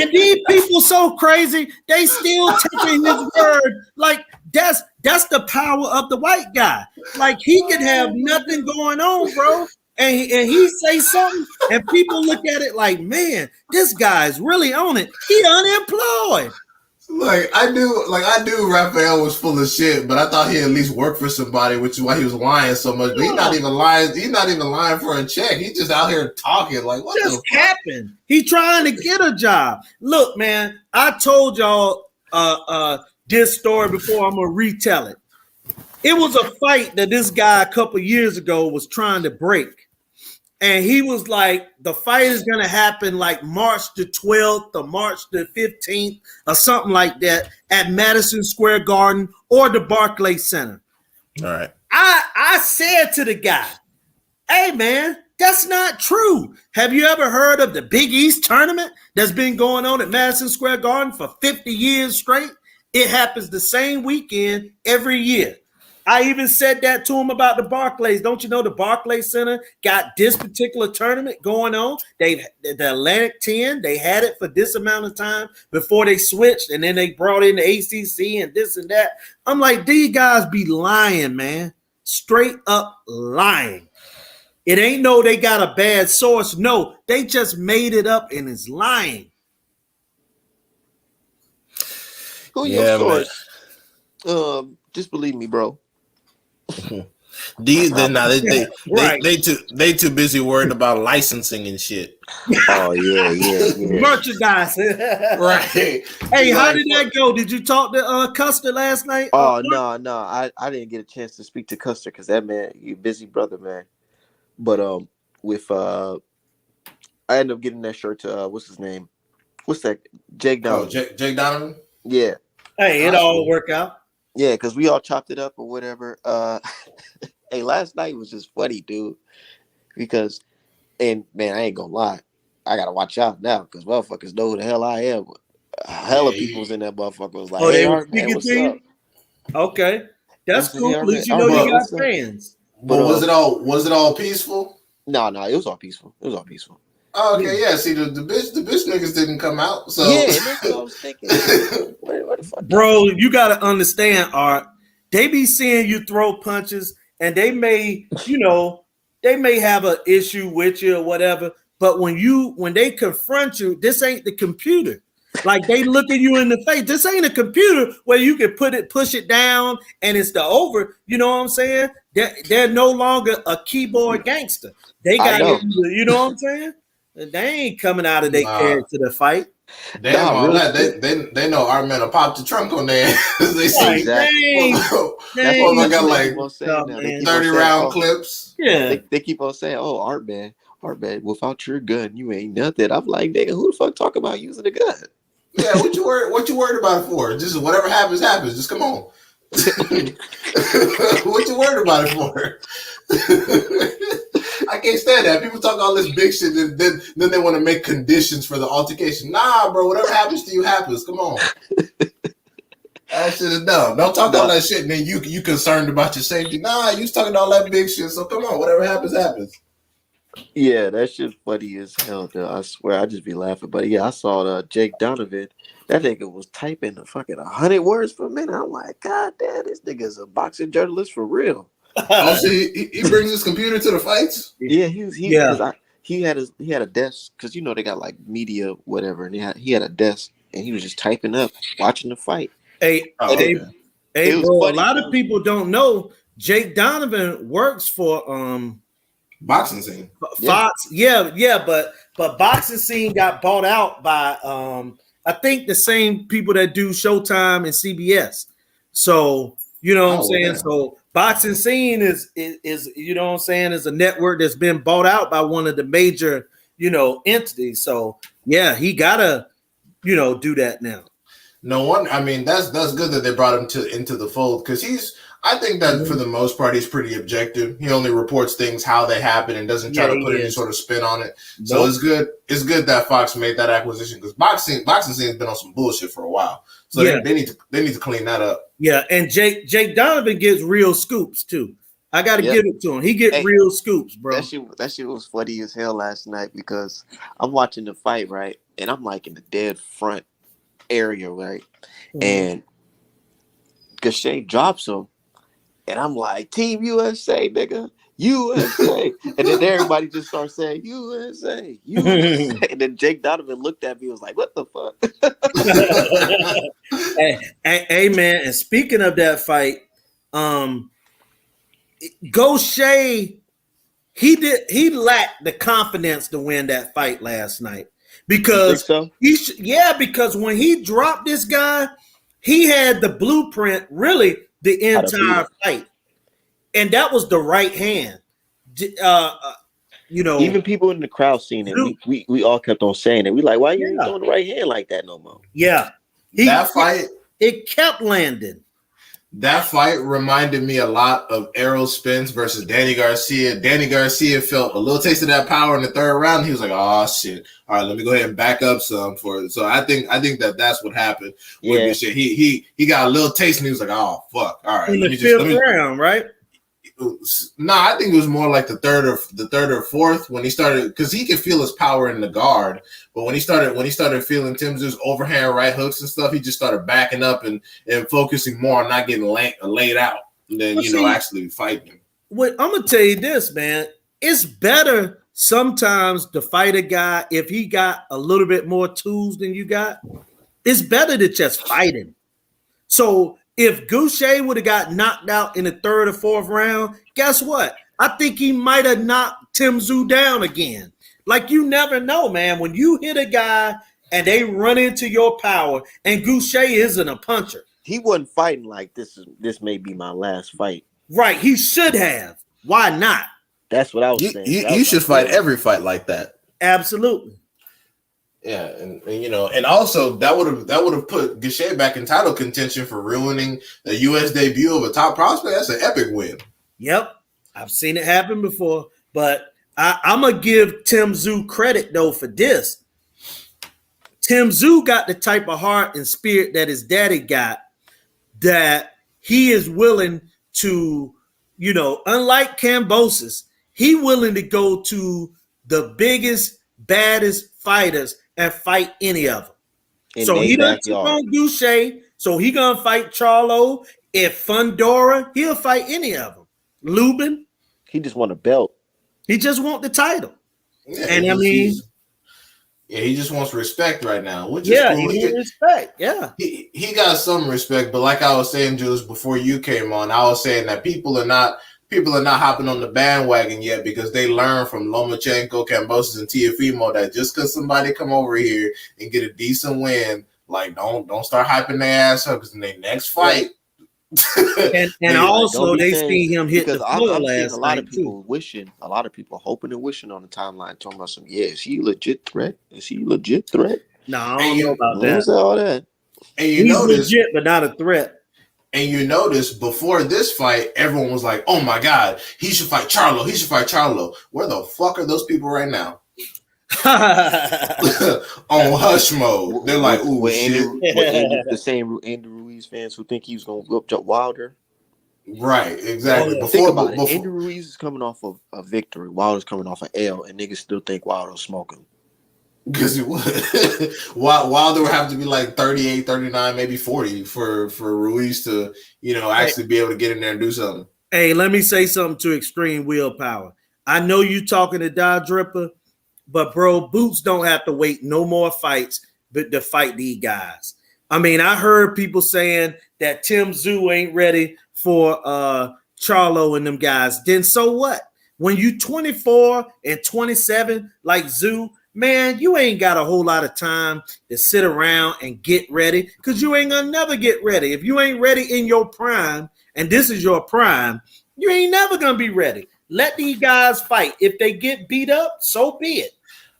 And these people so crazy, they still taking his word. Like that's the power of the white guy. Like he could have nothing going on, bro. And he say something, and people look at it like, man, this guy's really on it. He unemployed. I knew Raphael was full of shit, but I thought he at least worked for somebody, which is why he was lying so much. But he's not even lying. He's not even lying for a check. He's just out here talking like, what just happened? He trying to get a job. Look, man, I told y'all this story before. I'm gonna retell it. It was a fight that this guy a couple years ago was trying to break. And he was like, the fight is going to happen like March the 12th or March the 15th or something like that at Madison Square Garden or the Barclays Center. All right. I said to the guy, hey, man, that's not true. Have you ever heard of the Big East tournament that's been going on at Madison Square Garden for 50 years straight? It happens the same weekend every year. I even said that to him about the Barclays. Don't you know the Barclays Center got this particular tournament going on? The Atlantic 10, they had it for this amount of time before they switched, and then they brought in the ACC and this and that. I'm like, these guys be lying, man. Straight up lying. It ain't no they got a bad source. No, they just made it up and is lying. Who your source? Just believe me, bro. They too busy worried about licensing and shit. Oh yeah. Merchandise. Right. Hey, how did that go? Did you talk to Custer last night? Oh no. I didn't get a chance to speak to Custer because that man, you busy brother, man. But I ended up getting that shirt to what's his name? What's that? Jake Donovan. Jake Donovan? Yeah. Hey, it all work out. Yeah, because we all chopped it up or whatever. Hey, last night was just funny, dude. And man, I ain't gonna lie. I gotta watch out now because motherfuckers know who the hell I am. Hella people's in that motherfucker was like, hey, Art, man, what's up? Okay. That's cool. At least you know you got fans. But was it all peaceful? No, it was all peaceful. Oh, okay, yeah. See, the bitch niggas didn't come out. So yeah, that's what I was thinking. What the fuck? Bro, you gotta understand, Art. They be seeing you throw punches, and they may have an issue with you or whatever. But when they confront you, this ain't the computer. Like they look at you in the face. This ain't a computer where you can push it down, and it's the over. You know what I'm saying? They're no longer a keyboard gangster. They got, you know what I'm saying? They ain't coming out of their character to fight. They know our men will pop the trunk on their ass. They say exactly. That's why I got like 30-round clips. Yeah, they keep on saying, "Oh, Art man, without your gun, you ain't nothing." I'm like, nigga, who the fuck talk about using a gun? Yeah, what you worried about it for? Just whatever happens. Just come on. What you worried about it for? I can't stand that. People talk all this big shit, and then they want to make conditions for the altercation. Nah, bro, whatever happens to you happens. Come on. That shit is dumb. Don't talk all that shit, and then you concerned about your safety. Nah, you was talking all that big shit, so come on, whatever happens, happens. Yeah, that shit funny as hell, though. I swear, I just be laughing. But yeah, I saw Jake Donovan. That nigga was typing the fucking 100 words per minute. I'm like, God damn, this nigga's a boxing journalist for real. Oh, so he brings his computer to the fights? Yeah, he had a desk because you know they got like media whatever, and he had a desk and he was just typing up, watching the fight. Hey, bro, a lot of people don't know Jake Donovan works for boxing scene. Fox. Yeah, but but boxing scene got bought out by I think the same people that do Showtime and CBS. So you know what I'm saying. Damn. So boxing scene is you know what I'm saying is a network that's been bought out by one of the major entities. So yeah, he gotta do that now. No one. I mean, that's good that they brought him into the fold because I think that for the most part he's pretty objective. He only reports things how they happen and doesn't try to put any sort of spin on it. Nope. So it's good. It's good that Fox made that acquisition because boxing scene's been on some bullshit for a while. So they need to clean that up. Yeah, and Jake Donovan gets real scoops too. I got to give it to him. He get real scoops, bro. That shit was funny as hell last night because I'm watching the fight, right, and I'm like in the dead front area, right, and Gachet drops him, and I'm like, Team USA, nigga, USA, and then everybody just starts saying USA, USA, and then Jake Donovan looked at me and was like, what the fuck? hey man, and speaking of that fight, Gaucher, he lacked the confidence to win that fight last night because because when he dropped this guy, he had the blueprint really the entire fight, and that was the right hand. Even people in the crowd seen it. We all kept on saying it. We like, why you ain't throwing the right hand like that no more? Yeah, that fight it kept landing. That fight reminded me a lot of Errol Spence versus Danny Garcia. Danny Garcia felt a little taste of that power in the third round. He was like, "Oh shit! All right, let me go ahead and back up some for it." So I think that's what happened with this shit. He got a little taste and he was like, "Oh fuck! All right." In the fifth round, right? I think it was more like the third or fourth when he started because he could feel his power in the guard. But when he started feeling Tim Tszю's overhand right hooks and stuff, he just started backing up and focusing more on not getting laid out and then actually fighting him. Wait, I'm gonna tell you this, man. It's better sometimes to fight a guy if he got a little bit more tools than you got. It's better to just fight him. So if Goucher would have got knocked out in the third or fourth round, guess what? I think he might have knocked Tim Tszyu down again. Like, you never know, man. When you hit a guy and they run into your power, and Goucher isn't a puncher. He wasn't fighting like this may be my last fight. Right. He should have. Why not? That's what I was saying. You should fight every fight like that. Absolutely. Yeah, and also that would have put Gachet back in title contention for ruining the U.S. debut of a top prospect. That's an epic win. Yep, I've seen it happen before, but I'm gonna give Tim Tszyu credit though for this. Tim Tszyu got the type of heart and spirit that his daddy got, that he is willing to, unlike Kambosos, he willing to go to the biggest, baddest fighters and fight any of them. So he doesn't took on Goucher. So he gonna fight Charlo. If Fundora, he'll fight any of them. Lubin. He just want a belt. He just want the title. Yeah, and he just wants respect right now. Which is cool. He wants respect. Yeah. He got some respect, but like I was saying, Jules, before you came on, I was saying that people are not hopping on the bandwagon yet because they learned from Lomachenko, Kambosos, and Teofimo that just because somebody come over here and get a decent win, like don't start hyping their ass up because in their next fight. and also they see him hit the floor last night. A lot of people hoping and wishing on the timeline, talking about some. Yeah, is he a legit threat? Is he a legit threat? No, I don't know about that. All that. And he's legit, but not a threat. And you notice before this fight, everyone was like, "Oh my God, he should fight Charlo. He should fight Charlo." Where the fuck are those people right now? On hush mode. They're like, "Ooh, shit." The same Andy Ruiz fans who think he's gonna whip up Wilder. Right, exactly. Think about it. Andy Ruiz is coming off of a victory. Wilder's coming off an L, and niggas still think Wilder's smoking. Because it would. Wilder would have to be like 38, 39, maybe 40 for Ruiz to, actually be able to get in there and do something. Hey, let me say something to Extreme Willpower. I know you talking to Die Dripper, but bro, Boots don't have to wait no more fights to fight these guys. I mean, I heard people saying that Tim Tszyu ain't ready for Charlo and them guys. Then so what? When you 24 and 27 like Tszyu, man, you ain't got a whole lot of time to sit around and get ready because you ain't gonna never get ready. If you ain't ready in your prime, and this is your prime, you ain't never gonna be ready. Let these guys fight. If they get beat up, so be it.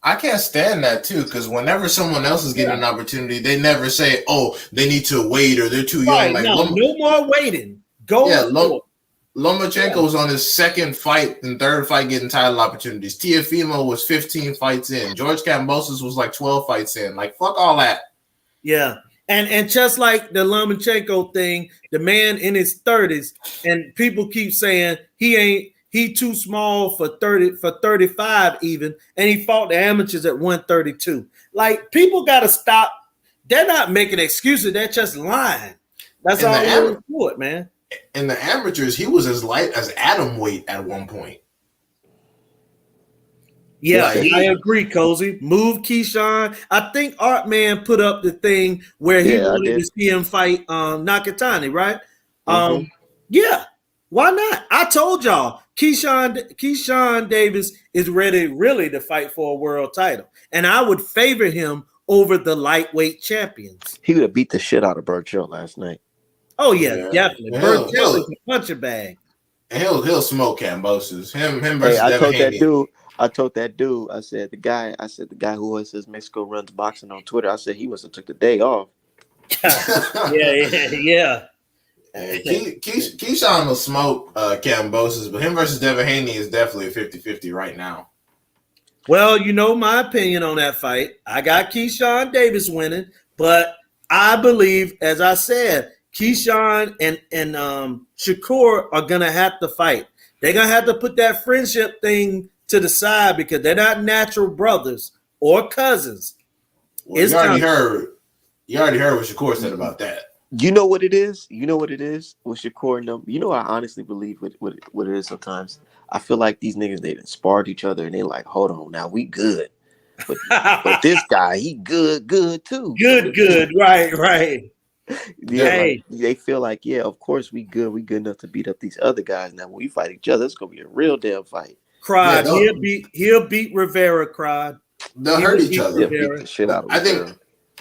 I can't stand that too, because whenever someone else is getting an opportunity, they never say, "Oh, they need to wait" or "They're too young." Right, Like, no more waiting. Go. yeah, Lomachenko was on his second fight and third fight getting title opportunities. Teofimo was 15 fights in. George Kambosos was like 12 fights in. Like, fuck all that. Yeah. And just like the Lomachenko thing, the man in his 30s, and people keep saying he too small for 35 even, and he fought the amateurs at 132. Like, people gotta stop. They're not making excuses, they're just lying. That's all there is to it, man. In the amateurs, he was as light as atom weight at one point. Yeah, I agree, Cozy. Move Keyshawn. I think Artman put up the thing where he wanted to see him fight Nakatani, right? Yeah, why not? I told y'all, Keyshawn Davis is ready really to fight for a world title. And I would favor him over the lightweight champions. He would have beat the shit out of Burchill last night. Oh, yeah. Definitely. Burchill is a puncher bag. He'll smoke Kambosos. Him versus Devin Haney. I told that dude, I said the guy who always says Mexico runs boxing on Twitter, I said he must have took the day off. Yeah. Keyshawn will smoke Kambosos, but him versus Devin Haney is definitely a 50-50 right now. Well, you know my opinion on that fight. I got Keyshawn Davis winning, but I believe, as I said, Keyshawn and Shakur are going to have to fight. They're going to have to put that friendship thing to the side because they're not natural brothers or cousins. Well, you already heard what Shakur said about that. You know what it is? With Shakur and them? You know, I honestly believe what it is sometimes. I feel like these niggas, they sparred each other and they like, hold on, now we good. But this guy, he good too. Good. Right. Yeah, hey. Like, they feel like, yeah, of course we good enough to beat up these other guys. Now when we fight each other, it's gonna be a real damn fight. Crowd, he'll beat Rivera. Crowd, they'll hurt each other. Beat the shit out of Rivera.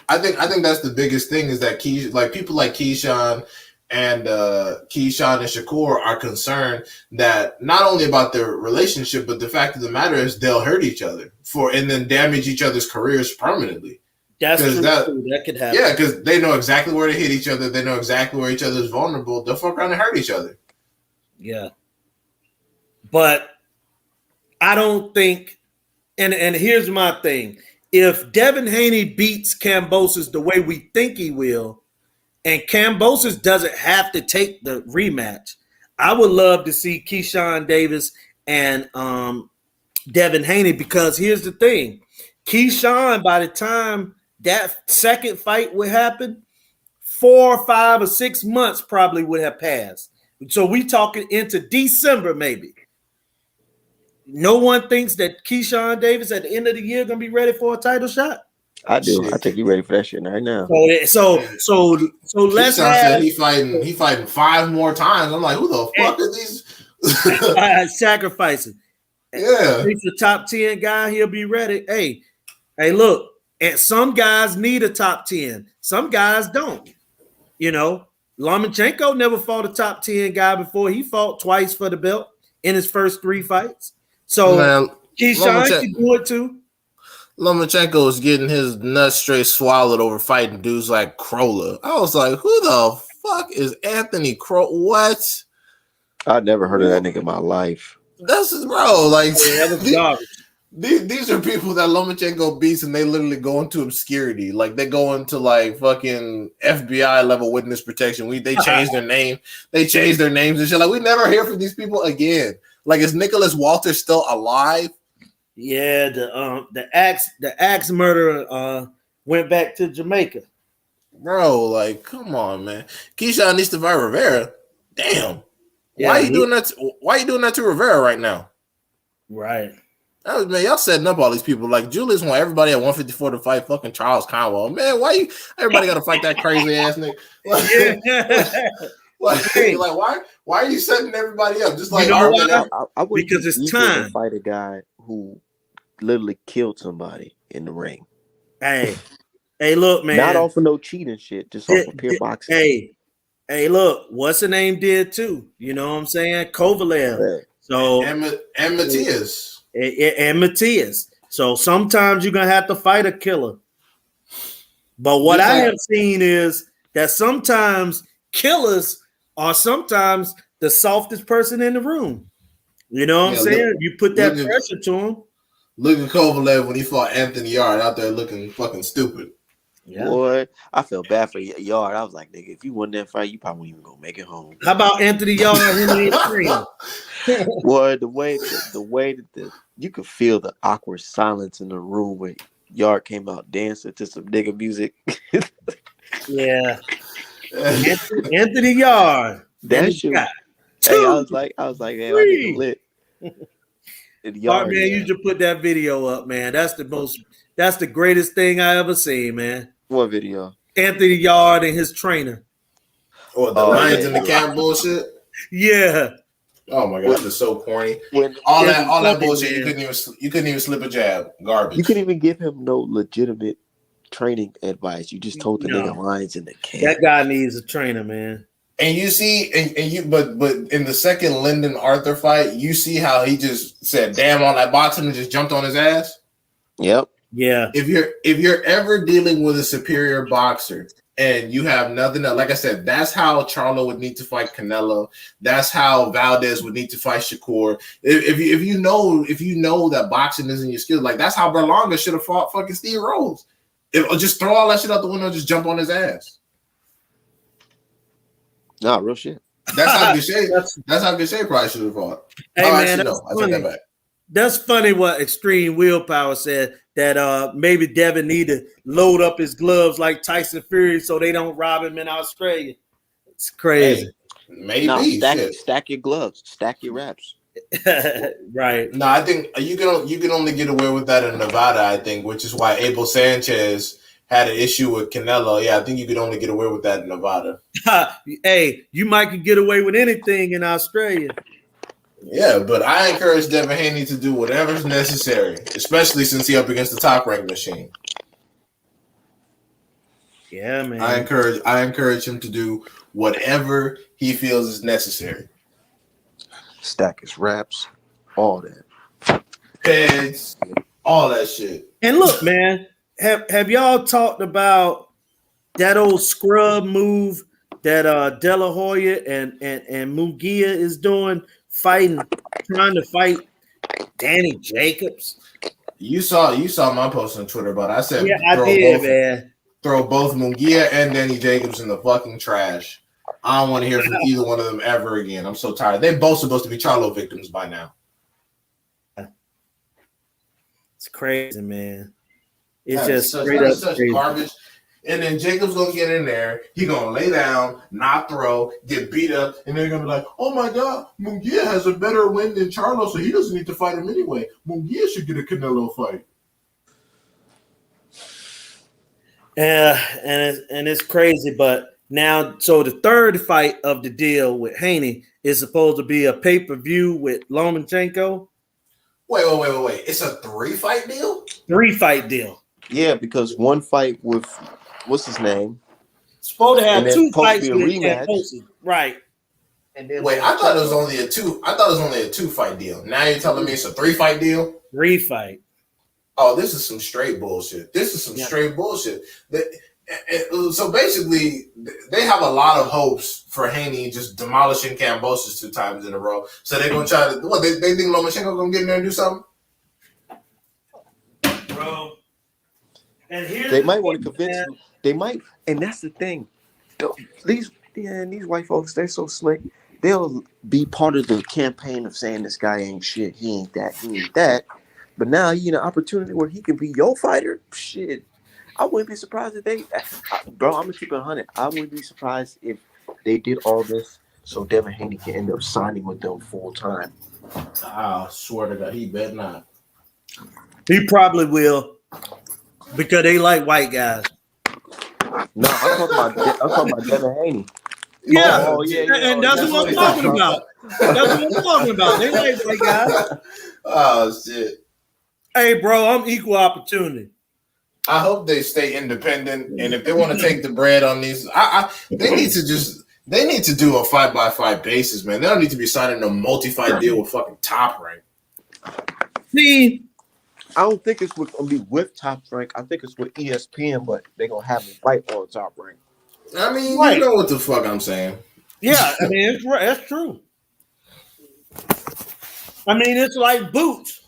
I think that's the biggest thing is that people like Keyshawn and Shakur are concerned that not only about their relationship, but the fact of the matter is they'll hurt each other and then damage each other's careers permanently. That's true. That could happen. Yeah, because they know exactly where to hit each other. They know exactly where each other is vulnerable. They'll fuck around and hurt each other. Yeah. But I don't think, and here's my thing. If Devin Haney beats Kambosos the way we think he will, and Kambosos doesn't have to take the rematch, I would love to see Keyshawn Davis and Devin Haney, because here's the thing. Keyshawn, by the time that second fight would happen, 4 or 5 or 6 months probably would have passed. So we talking into December maybe. No one thinks that Keyshawn Davis at the end of the year gonna be ready for a title shot. I do. I think he's ready for that shit right now. So let's have he fighting 5 more times. I'm like, who the fuck are these sacrificing? Yeah, he's a top 10 guy. He'll be ready. Hey, look, and some guys need a top 10. Some guys don't. You know, Lomachenko never fought a top 10 guy before. He fought twice for the belt in his first 3 fights. So Keyshawn can do it too. Lomachenko was getting his nuts straight swallowed over fighting dudes like Krola. I was like, who the fuck is Anthony Krola? What? I'd never heard of that nigga in my life. That's bro. Like, that was garbage. These are people that Lomachenko beats and they literally go into obscurity. Like, they go into like fucking FBI level witness protection. They changed their name. They changed their names and shit. Like, we never hear from these people again. Like, is Nicholas Walter still alive? Yeah, the axe murderer went back to Jamaica. Bro, like, come on, man. Keyshawn needs to fight Rivera. Damn. Yeah, why are you doing that? Why are you doing that to Rivera right now? Right. Man, y'all setting up all these people. Like, Julius want everybody at 154 to fight fucking Charles Conwell. Man, everybody got to fight that crazy ass nigga? Why are you setting everybody up? Just like, because it's time. Fight a guy who literally killed somebody in the ring. Hey, look, man. Not off of no cheating shit, just off of pure boxing. Hey, look, what's the name did too? You know what I'm saying? Kovalev. Yeah. So and Matthias. And Matthias. So sometimes you're gonna have to fight a killer. But what I have seen is that sometimes killers are sometimes the softest person in the room. You know what I'm saying? You put that pressure to him. Look at Kovalev when he fought Anthony Yard out there looking fucking stupid. Yeah. Boy, I felt bad for Yard. I was like, nigga, if you won that fight, you probably wouldn't even gonna make it home. How about Anthony Yard? Boy, the way that you could feel the awkward silence in the room when Yard came out dancing to some nigga music. Yeah. Anthony Yard. That shit. Hey, I was like, man, I nigga lit. Yard, man, you should put that video up, man. That's the greatest thing I ever seen, man. What video? Anthony Yard and his trainer. Or the Lions in the camp bullshit. Yeah. Oh my god, that's so corny. All that bullshit. You couldn't even slip a jab. Garbage. You couldn't even give him no legitimate training advice. You just told the nigga Lions in the camp. That guy needs a trainer, man. And you see, but in the second Lyndon Arthur fight, you see how he just said "damn" on that boxing and just jumped on his ass. Yep. Yeah. If you're ever dealing with a superior boxer and you have nothing else, like I said, that's how Charlo would need to fight Canelo. That's how Valdez would need to fight Shakur. If you know that boxing isn't your skill, like that's how Berlanga should have fought fucking Steve Rhodes. Just throw all that shit out the window, just jump on his ass. Nah, real shit. That's how Gachet probably should have fought. Hey, man, I take that back. That's funny what Extreme Willpower said, that maybe Devin need to load up his gloves like Tyson Fury so they don't rob him in Australia. It's crazy. Hey, maybe. Stack your gloves. Stack your wraps. Right. No, I think you can only get away with that in Nevada, I think, which is why Abel Sanchez had an issue with Canelo. Yeah, I think you could only get away with that in Nevada. Hey, you might could get away with anything in Australia. Yeah, but I encourage Devin Haney to do whatever's necessary, especially since he's up against the top ranked machine. Yeah, man. I encourage him to do whatever he feels is necessary. Stack his wraps, all that. Heads, all that shit. And look, man, have y'all talked about that old scrub move that De La Hoya and Munguia is doing? Trying to fight Danny Jacobs. You saw my post on Twitter, but I said, yeah, I did, man. Throw both Munguia and Danny Jacobs in the fucking trash. I don't want to hear from either one of them ever again. I'm so tired. They're both supposed to be Charlo victims by now. It's crazy, man. It's just straight up such crazy. Garbage. And then Jacob's gonna get in there. He gonna lay down, not throw, get beat up, and they're gonna be like, "Oh my God, Munguia has a better win than Charlo, so he doesn't need to fight him anyway. Munguia should get a Canelo fight." Yeah, and it's crazy, but now, so the third fight of the deal with Haney is supposed to be a pay-per-view with Lomachenko. Wait. It's a 3-fight deal? 3-fight deal. Yeah, because one fight with what's his name? Supposed to have 2 fights with rematch. Right. And then wait, I thought it was only a 2-fight deal. Now you're telling me it's a 3-fight deal? 3-fight. Oh, this is some straight bullshit. Straight bullshit. So basically, they have a lot of hopes for Haney just demolishing Kambosos 2 times in a row. So they're gonna try to. What they think Lomachenko gonna get in there and do something? Bro, and they might want to convince him. They might, and that's the thing. These white folks, they're so slick. They'll be part of the campaign of saying this guy ain't shit. He ain't that. He ain't that. But now you know opportunity where he can be your fighter. Shit. I wouldn't be surprised if bro, I'm gonna keep it 100. I wouldn't be surprised if they did all this so Devin Haney can end up signing with them full time. I swear to God, he bet not. He probably will, because they like white guys. No, I'm talking about Devin Haney. Yeah, and that's what I'm talking about. That's what I'm talking about. They like white guys. Oh shit. Hey, bro, I'm equal opportunity. I hope they stay independent, and if they want to take the bread on these, they need to do a 5x5 basis, man. They don't need to be signing a multi-fight deal with fucking Top Rank. See, I don't think it's gonna be with Top Rank. I think it's with ESPN, but they're gonna have a fight on Top Rank. I mean, Right. you know what the fuck I'm saying. yeah, I mean, it's right. That's true. I mean, it's like Boots.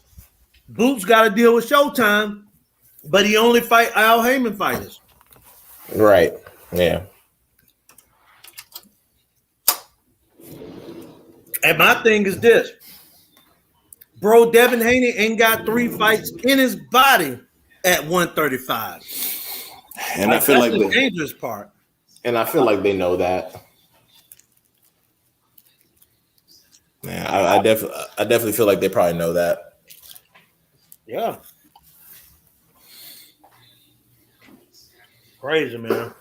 Boots got to deal with Showtime, but he only fight Al Heyman fighters. Right. Yeah. And my thing is this. Bro, Devin Haney ain't got 3 fights in his body at 135. And I feel like the dangerous part. And I feel like they know that. Man, I definitely feel like they probably know that. Yeah. Crazy, man.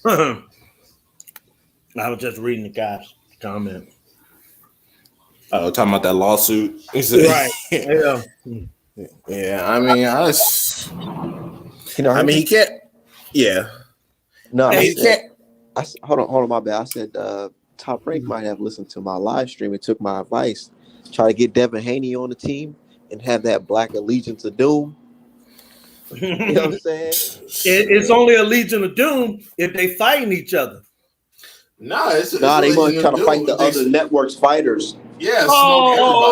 I was just reading the guy's comment. Oh, talking about that lawsuit. Right. Yeah. Yeah, I mean, he can't. Yeah. No, he can't. Hold on, my bad. I said Top Rank might have listened to my live stream and took my advice. Try to get Devin Haney on the team and have that Black Allegiance of Doom. You know what I'm saying? It's only a Legion of Doom if they fighting each other. They're going to try to fight the other network's fighters. Yeah.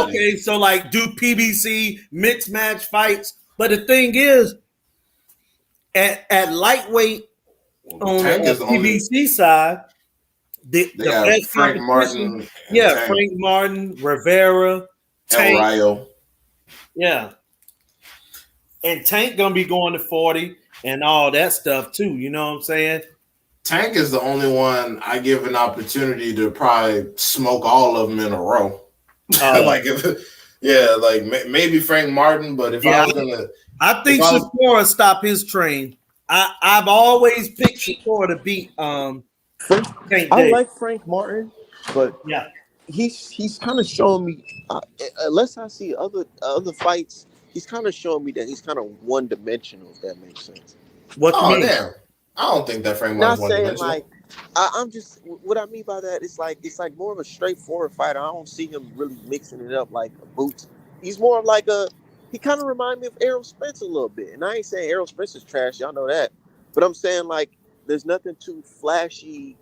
Okay. So like do PBC mixed match fights, but the thing is, at lightweight on the PBC side, the best Frank Martin. Frank Martin, Rivera, Tank. El Rayo. Yeah. And Tank gonna be going to 40 and all that stuff too. You know what I'm saying? Tank is the only one I give an opportunity to probably smoke all of them in a row. Maybe Frank Martin, but if I was gonna, I think Shakur stop his train. I've always picked Shakur to beat Tank Day. I like Frank Martin, but yeah, he's kind of showing me. Unless I see other fights, he's kind of showing me that he's kind of one dimensional. If that makes sense. What you mean? Damn. I don't think that Frank Martin's one dimensional. Like I'm just what I mean by that. It's like more of a straightforward fighter. I don't see him really mixing it up like a Boots. He's more of like he kind of reminds me of Errol Spence a little bit. And I ain't saying Errol Spence is trash. Y'all know that. But I'm saying like there's nothing too flashy,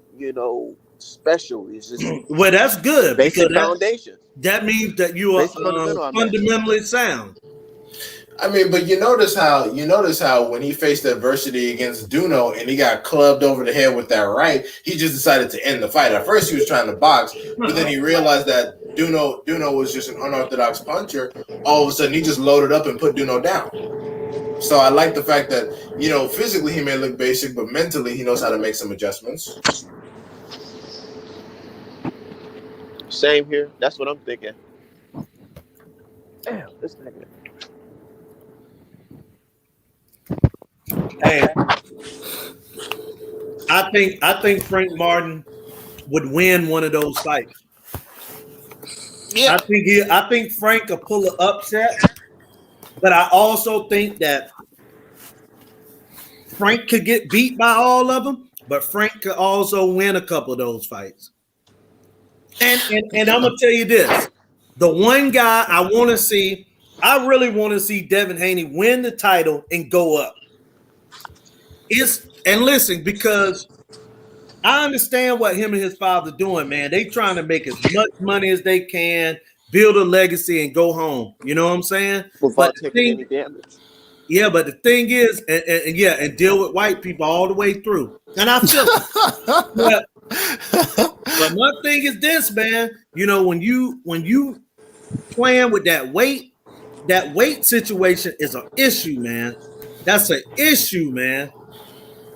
special. It's just well, that's good. Basic foundation. That means that you are fundamentally sound. I mean, but you notice how when he faced adversity against Duno and he got clubbed over the head with that right, he just decided to end the fight. At first, he was trying to box, but then he realized that Duno was just an unorthodox puncher. All of a sudden, he just loaded up and put Duno down. So I like the fact that physically he may look basic, but mentally he knows how to make some adjustments. Same here. That's what I'm thinking. Damn, this nigga. Hey, I think Frank Martin would win one of those fights. Yeah, I think Frank could pull an upset, but I also think that Frank could get beat by all of them, but Frank could also win a couple of those fights. And I'm gonna tell you this: the one guy I really want to see Devin Haney win the title and go up. And listen, because I understand what him and his father doing, man. They trying to make as much money as they can, build a legacy, and go home. You know what I'm saying? Without taking any damage. Yeah, but the thing is, and deal with white people all the way through. And I feel it. But my thing is this, man. When you playing with that weight situation is an issue, man. That's an issue, man.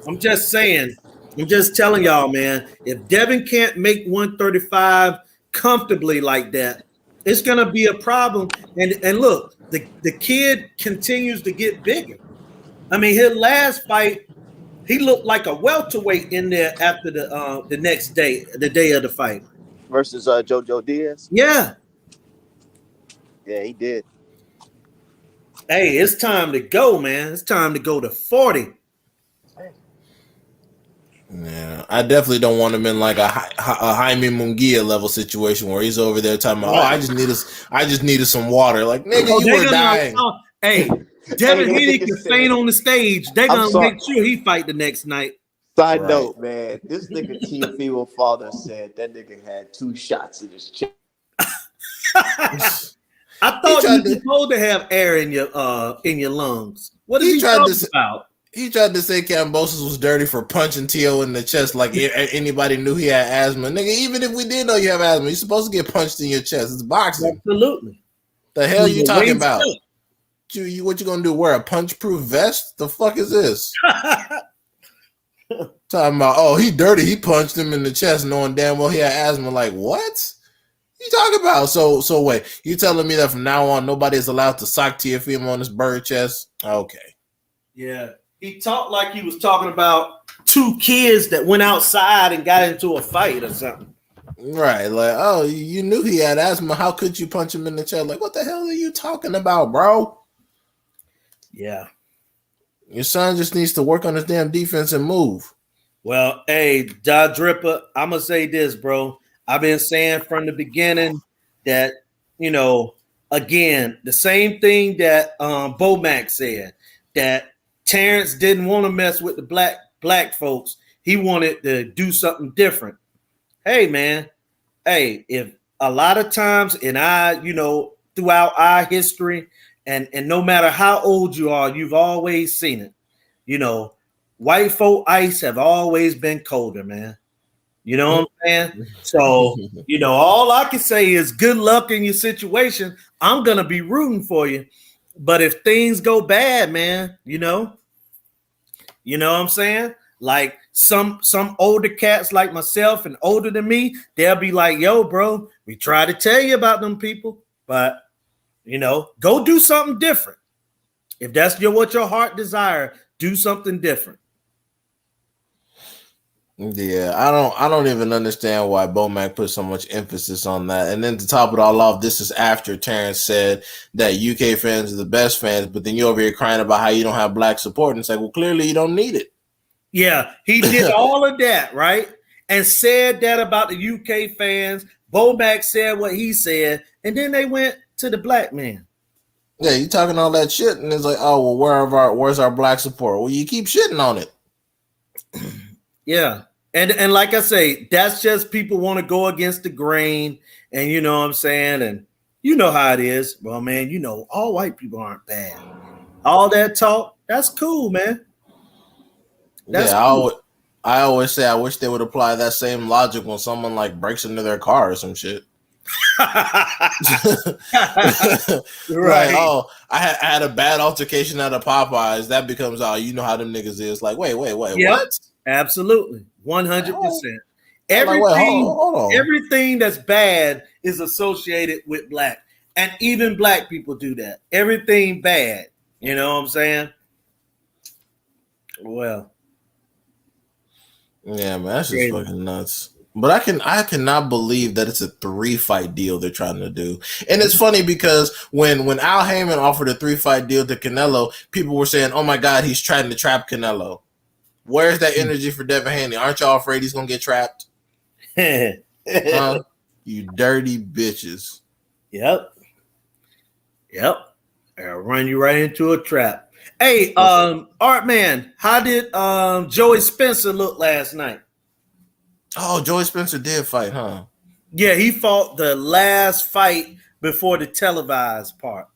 I'm just saying. I'm just telling y'all, man. If Devin can't make 135 comfortably like that, it's gonna be a problem. And look, the kid continues to get bigger. I mean, his last fight, he looked like a welterweight in there after the next day, the day of the fight. versus JoJo Diaz. Yeah. Yeah, he did. Hey, it's time to go, man. It's time to go to 40. Yeah, I definitely don't want him in like a Jaime Munguia level situation where he's over there talking about, Right. I just needed some water. Like, nigga, you they were gonna, dying. hey, Devin Haney can faint on the stage. They're gonna make sure he fight the next night. Side note, man, this nigga Teofimo father said that nigga had 2 shots in his chest. I thought you were supposed to have air in your lungs. What is he talking about? He tried to say Kambosos was dirty for punching Tio in the chest like anybody knew he had asthma. Nigga, even if we did know you have asthma, you're supposed to get punched in your chest. It's boxing. Absolutely. The hell you talking about? What you gonna do? Wear a punch-proof vest? The fuck is this? Talking about, oh, he dirty. He punched him in the chest knowing damn well he had asthma. Like, what? You talking about? So wait, you telling me that from now on nobody is allowed to sock Teofimo on his bird chest? Okay. Yeah. He talked like he was talking about 2 kids that went outside and got into a fight or something. Right. Like, oh, you knew he had asthma. How could you punch him in the chest? Like, what the hell are you talking about, bro? Yeah. Your son just needs to work on his damn defense and move. Well, hey, Da Dripper, I'm going to say this, bro. I've been saying from the beginning that, again, the same thing that Bomac said, that Terrence didn't want to mess with the black folks. He wanted to do something different. Hey, man. Hey, if a lot of times throughout our history, and no matter how old you are, you've always seen it. White folk ice have always been colder, man. You know what I'm saying? So, all I can say is good luck in your situation. I'm going to be rooting for you. But if things go bad, man, you know what I'm saying? Like some older cats like myself and older than me, they'll be like, yo, bro, we try to tell you about them people, but go do something different. If that's what your heart desire, do something different. Yeah, I don't even understand why Bomac put so much emphasis on that. And then to top it all off, this is after Terrence said that UK fans are the best fans, but then you over here crying about how you don't have black support. And it's like, well, clearly you don't need it. Yeah, he did all of that, right? And said that about the UK fans. Bomac said what he said, and then they went to the black man. Yeah, you talking all that shit, and it's like, oh, well, where's our black support? Well, you keep shitting on it. Yeah. And like I say, that's just people want to go against the grain, and you know what I'm saying? And you know how it is. Well, man, all white people aren't bad. All that talk, that's cool, man. That's cool. I always say I wish they would apply that same logic when someone like breaks into their car or some shit. Right. Like, oh, I had a bad altercation at a Popeyes. That becomes, oh, you know how them niggas is. Like, wait, yep. What? Absolutely. 100%. Everything that's bad is associated with black. And even black people do that. Everything bad. You know what I'm saying? Well. Yeah, man, that's just fucking nuts. But I cannot believe that it's a 3-fight deal they're trying to do. And it's funny because when Al Heyman offered a 3-fight deal to Canelo, people were saying, oh my God, he's trying to trap Canelo. Where's that energy for Devin Haney? Aren't y'all afraid he's gonna get trapped? Huh? You dirty bitches. Yep. I'll run you right into a trap. Hey, Art Man, how did Joey Spencer look last night? Oh, Joey Spencer did fight, huh? Yeah, he fought the last fight before the televised part.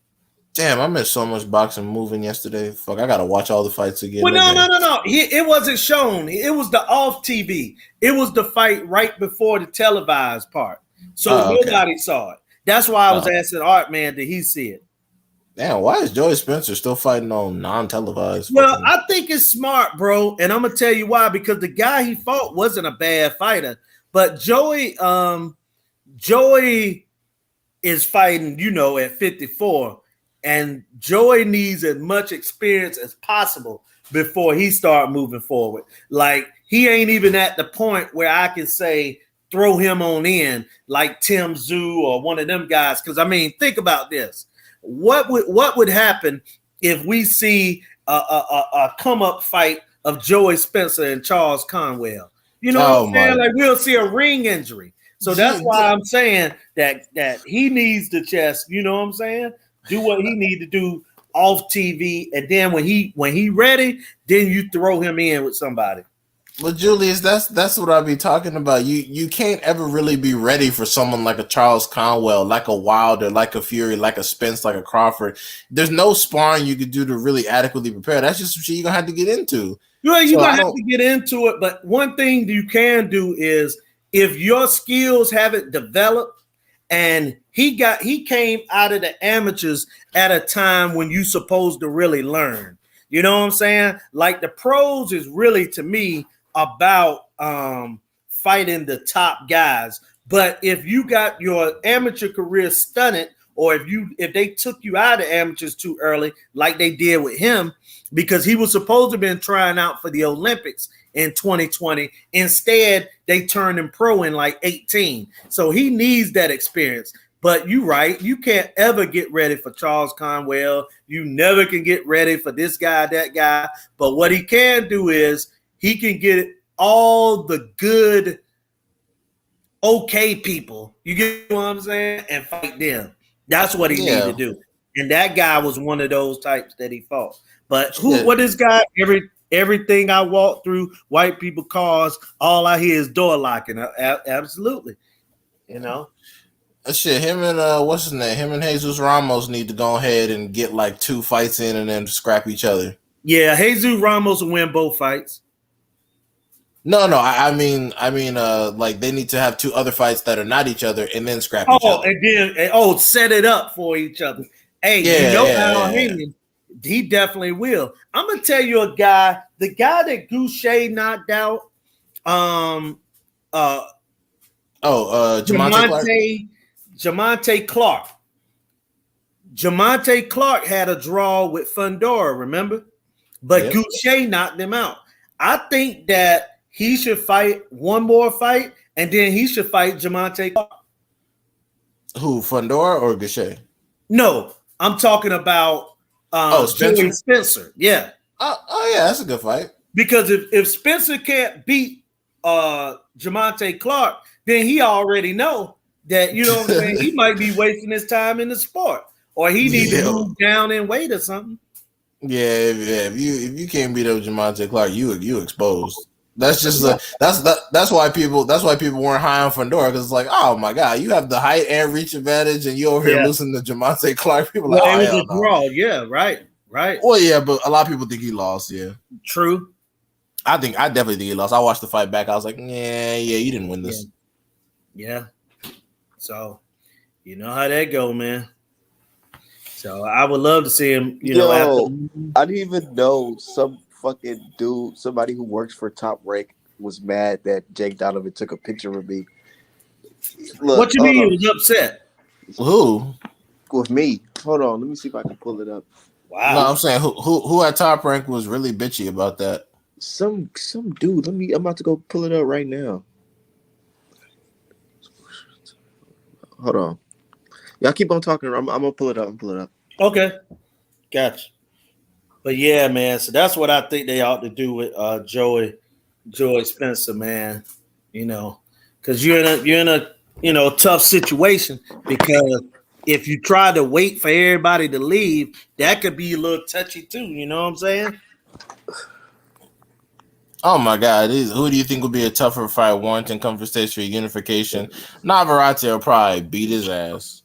Damn, I missed so much boxing moving yesterday. Fuck, I gotta watch all the fights again. Well, no. It wasn't shown. It was the off TV. It was the fight right before the televised part. So nobody saw it. That's why I was asking Art Man, did he see it? Damn, why is Joey Spencer still fighting on non-televised? Well, I think it's smart, bro. And I'm going to tell you why. Because the guy he fought wasn't a bad fighter. But Joey is fighting, at 54. And Joey needs as much experience as possible before he start moving forward. Like, he ain't even at the point where I can say throw him on in like Tim Zoo or one of them guys. Because I mean, think about this: what would happen if we see a come up fight of Joey Spencer and Charles Conwell? You know what I'm saying? Like we'll see a ring injury. So that's why I'm saying that he needs to just, you know what I'm saying? Do what he need to do off TV, and then when he ready, then you throw him in with somebody. Well, Julius, that's what I be talking about. You can't ever really be ready for someone like a Charles Conwell, like a Wilder, like a Fury, like a Spence, like a Crawford. There's no sparring you could do to really adequately prepare. That's just some shit you're gonna have to get into. Well, you're gonna have to get into it, but one thing you can do is if your skills haven't developed, and he came out of the amateurs at a time when you're supposed to really learn. You know what I'm saying? Like the pros is really, to me, about fighting the top guys. But if you got your amateur career stunted, or if they took you out of amateurs too early, like they did with him, because he was supposed to have been trying out for the Olympics in 2020. Instead, they turned him pro in like 18. So he needs that experience. But you're right. You can't ever get ready for Charles Conwell. You never can get ready for this guy, that guy. But what he can do is he can get all the good, okay people. You get what I'm saying? And fight them. That's what he needs to do. And that guy was one of those types that he fought. But what this guy, everything I walk through, white people cars, all I hear is door locking. Absolutely. You know? Shit, him and what's his name? Him and Jesus Ramos need to go ahead and get like 2 fights in and then scrap each other. Yeah, Jesus Ramos will win both fights. No, I mean, like they need to have 2 other fights that are not each other and then scrap each other. And then set it up for each other. Hey, Al Haney, he definitely will. I'm gonna tell you a guy, the guy that Goucher knocked out, Jamonte Clark. Jamonte Clark had a draw with Fundora, remember? But Goucher knocked him out. I think that he should fight one more fight, and then he should fight Jamonte Clark. Who, Fundora or Goucher? No, I'm talking about Spencer. Yeah. Oh, yeah, that's a good fight. Because if Spencer can't beat Jamonte Clark, then he already know that, you know what I'm saying, he might be wasting his time in the sport, or he needs to move down in weight or something. Yeah, if you can't beat up Jamonte Clark, you exposed. That's just that's why people weren't high on Fundora, because it's like, oh my god, you have the height and reach advantage, and you over here losing to Jamonte Clark. People it was a draw. Yeah, right. Well, yeah, but a lot of people think he lost. Yeah, true. I definitely think he lost. I watched the fight back. I was like, yeah, you didn't win this. Yeah. So, you know how that go, man. So I would love to see him. I didn't even know some fucking dude, somebody who works for Top Rank, was mad that Jake Donovan took a picture with me. Look, what you mean he was upset? Who? With me. Hold on, let me see if I can pull it up. Wow. No, I'm saying who at Top Rank was really bitchy about that? Some dude. I'm about to go pull it up right now. Hold on. Y'all keep on talking. I'm gonna pull it up. Okay. Gotcha. But yeah, man. So that's what I think they ought to do with Joey Spencer, man. You know, because you're in a tough situation, because if you try to wait for everybody to leave, that could be a little touchy too. You know what I'm saying? Oh my God! Who do you think would be a tougher fight? Warrington coming stage for unification. Navarrete will probably beat his ass.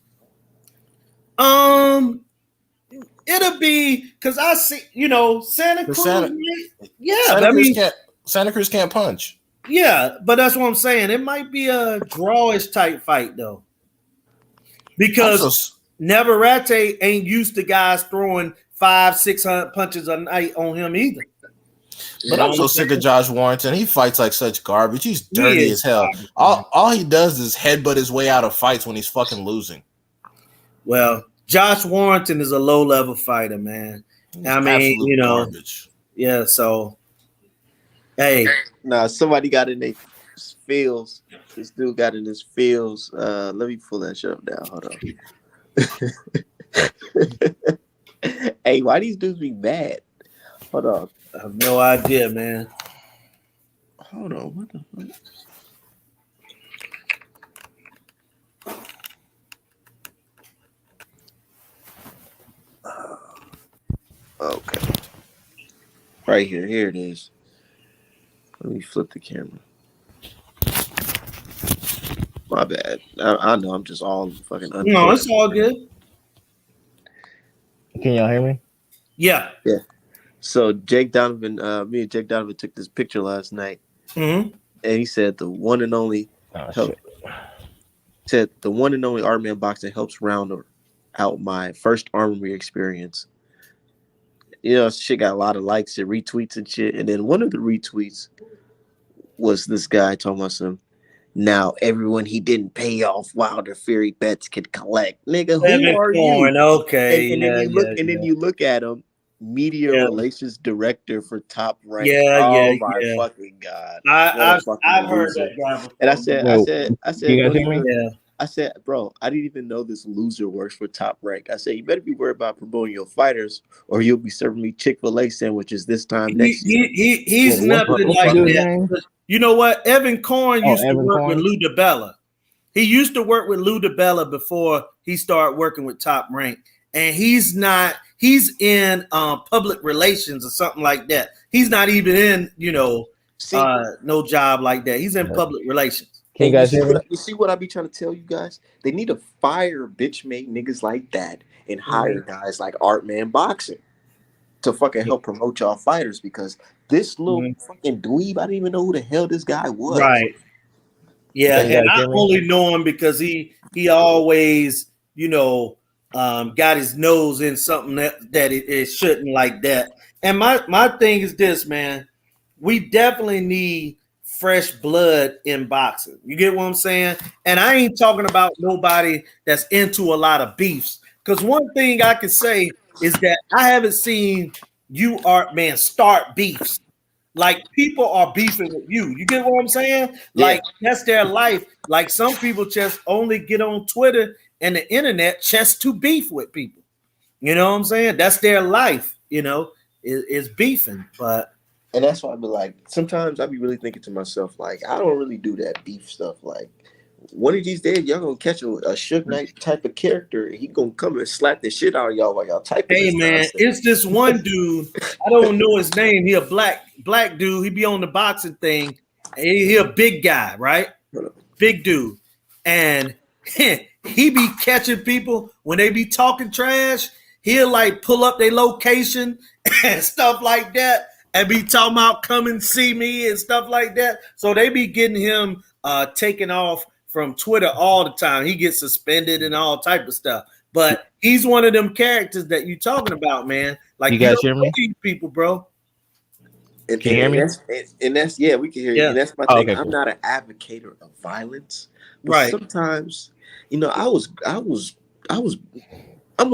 It'll be because I see, Santa Cruz. Santa Cruz can't punch. Yeah, but that's what I'm saying. It might be a drawish type fight though, because Navarrete ain't used to guys throwing 500-600 punches a night on him either. But I'm so sick of Josh Warrington. He fights like such garbage. He's dirty as hell. All he does is headbutt his way out of fights when he's fucking losing. Well, Josh Warrington is a low-level fighter, man. I mean, garbage. Yeah, so, hey. Nah, somebody got in there. feels. This dude got in his feels. Let me pull that shit up now. Hold on. Hey, why these dudes be mad? Hold on. I have no idea, man. Hold on. What the fuck? Okay. Right here. Here it is. Let me flip the camera. My bad. I know I'm just all fucking No, it's all good. Can y'all hear me? Yeah. Yeah. So Jake Donovan, me and Jake Donovan took this picture last night, Mm-hmm. and he said the one and only said the one and only Art Man boxing helps round out my first armory experience. You know, shit got a lot of likes and retweets and shit. And then one of the retweets was this guy talking about some. Now everyone he didn't pay off Wilder Fury bets can collect. Nigga, who Devin are Corn, you? okay. And then you look then you look at him, media Yeah. relations director for Top Rank. Yeah, oh yeah, my yeah. fucking God. What a fucking I've heard loser. that guy before. And I said, you guys don't hear me? even, Yeah. I said, bro, I didn't even know this loser works for Top Rank. I said, you better be worried about promoting your fighters, or you'll be serving me Chick-fil-A sandwiches this time next year. He's nothing what's like the dude's that. name? You know what? Evan Corn used to Evan work Corn? with Lou DiBella. He used to work with Lou DiBella before he started working with Top Rank. And he's in public relations or something like that. He's not even in, no job like that. He's in public relations. Can you guys hear me? You see what I be trying to tell you guys? They need to fire bitch made niggas like that and hire guys like Art Man Boxing to fucking help promote y'all fighters, because this little fucking dweeb, I didn't even know who the hell this guy was. Right. Yeah, and I only know him because he always, got his nose in something that it shouldn't, like that. And my thing is this, man. We definitely need fresh blood in boxing. You get what I'm saying? And I ain't talking about nobody that's into a lot of beefs. Because one thing I can say is that I haven't seen you, Art Man, start beefs. Like, people are beefing with you. You get what I'm saying? Like, that's their life. Like, some people just only get on Twitter and the internet just to beef with people. You know what I'm saying? That's their life, is beefing. And that's why I be like, sometimes I be really thinking to myself, like, I don't really do that beef stuff. Like, one of these days, y'all gonna catch a Suge Knight type of character. He gonna come and slap the shit out of y'all while y'all typing. Hey, man, nonsense. It's this one dude. I don't know his name. He a black dude. He be on the boxing thing. He a big guy, right? Big dude. And he be catching people when they be talking trash. He'll like pull up their location and stuff like that, and be talking about come and see me and stuff like that. So they be getting him taken off from Twitter all the time. He gets suspended and all type of stuff. But he's one of them characters that you talking about, man. Like, you guys hear me? These people, bro. Can you hear me? And that's we can hear you. And that's my thing. Okay, I'm not an advocate of violence, but right. Sometimes, I'm one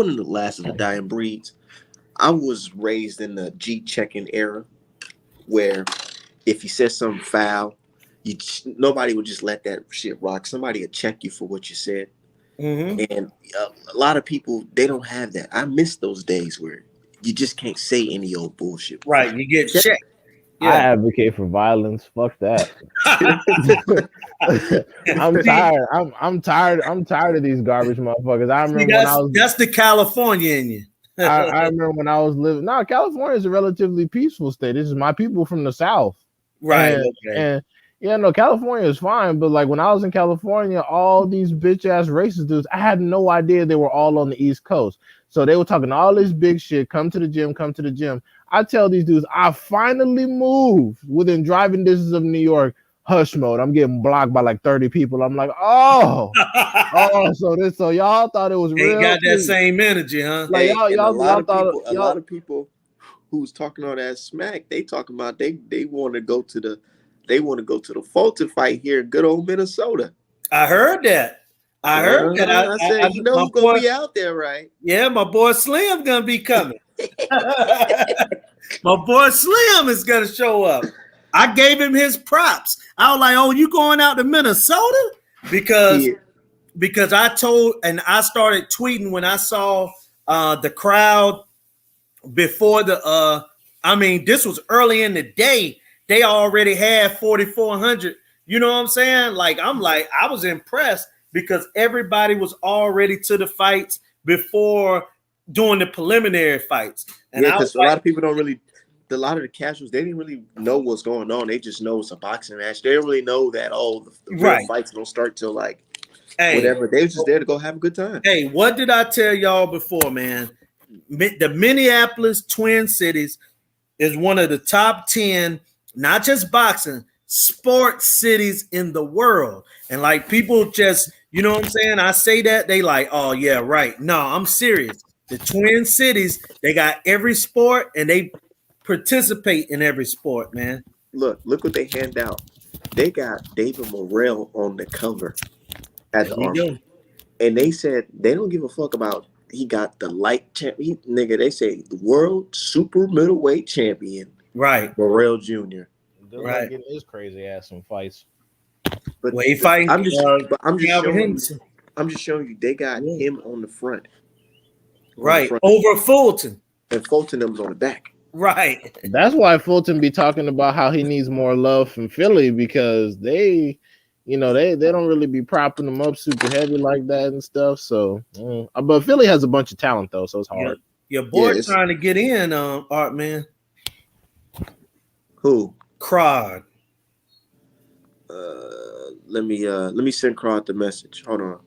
of the last of the dying breeds. I was raised in the G checking era, where if you said something foul, nobody would just let that shit rock. Somebody would check you for what you said. Mm-hmm. And a lot of people, they don't have that. I miss those days where you just can't say any old bullshit. Right, you get checked. Yeah. I advocate for violence. Fuck that. I'm tired. I'm tired. I'm tired of these garbage motherfuckers. I remember that's the California in you. I remember when I was living. No, California is a relatively peaceful state. This is my people from the South. Right. And California is fine, but like when I was in California, all these bitch ass racist dudes, I had no idea they were all on the East Coast. So they were talking all this big shit. Come to the gym. I tell these dudes, I finally moved within driving distance of New York. Hush mode. I'm getting blocked by like 30 people. I'm like, so y'all thought it was real. They got that same energy, huh? Like y'all thought a lot of people who's talking all that smack, they talking about they want to go to the Fulton fight here in good old Minnesota. I heard that. I said, who's gonna be out there, right? Yeah, my boy Slim gonna be coming. My boy Slim is gonna show up. I gave him his props. I was like, "Oh, you going out to Minnesota?" Because I told and I started tweeting when I saw the crowd before the I mean, this was early in the day. They already had 4,400. You know what I'm saying? Like, I'm like, I was impressed because everybody was already to the fights before doing the preliminary fights. And yeah, I was because a lot of people don't really, a lot of the casuals, they didn't really know what's going on. They just know it's a boxing match. They don't really know that, the real right. fights don't start till like Hey, whatever. They was just there to go have a good time. hey, what did I tell y'all before, man? The Minneapolis Twin Cities is one of the top 10, not just boxing, sports cities in the world. And like people just, you know what I'm saying? I say that, they like, oh yeah, right. No, I'm serious. The Twin Cities, they got every sport and they participate in every sport, man. Look what they hand out. They got David Morrell on the cover at the There you Armory. go. And they said they don't give a fuck about he got the light champion. Nigga, they say the world super middleweight champion, Right. Morrell Jr. Good Right. luck getting his crazy ass some fights. But Well, he fighting. I'm just Calvin showing Henderson. I'm just showing you they got Yeah. him on the front. Right. front. Over Fulton. And Fulton was on the back. Right. That's why Fulton be talking about how he needs more love from Philly because they don't really be propping him up super heavy like that and stuff. So, but Philly has a bunch of talent though, so it's hard. Your boy Yeah, trying to get in, Art man. Who? Crod. Let me send Crowd the message. Hold on.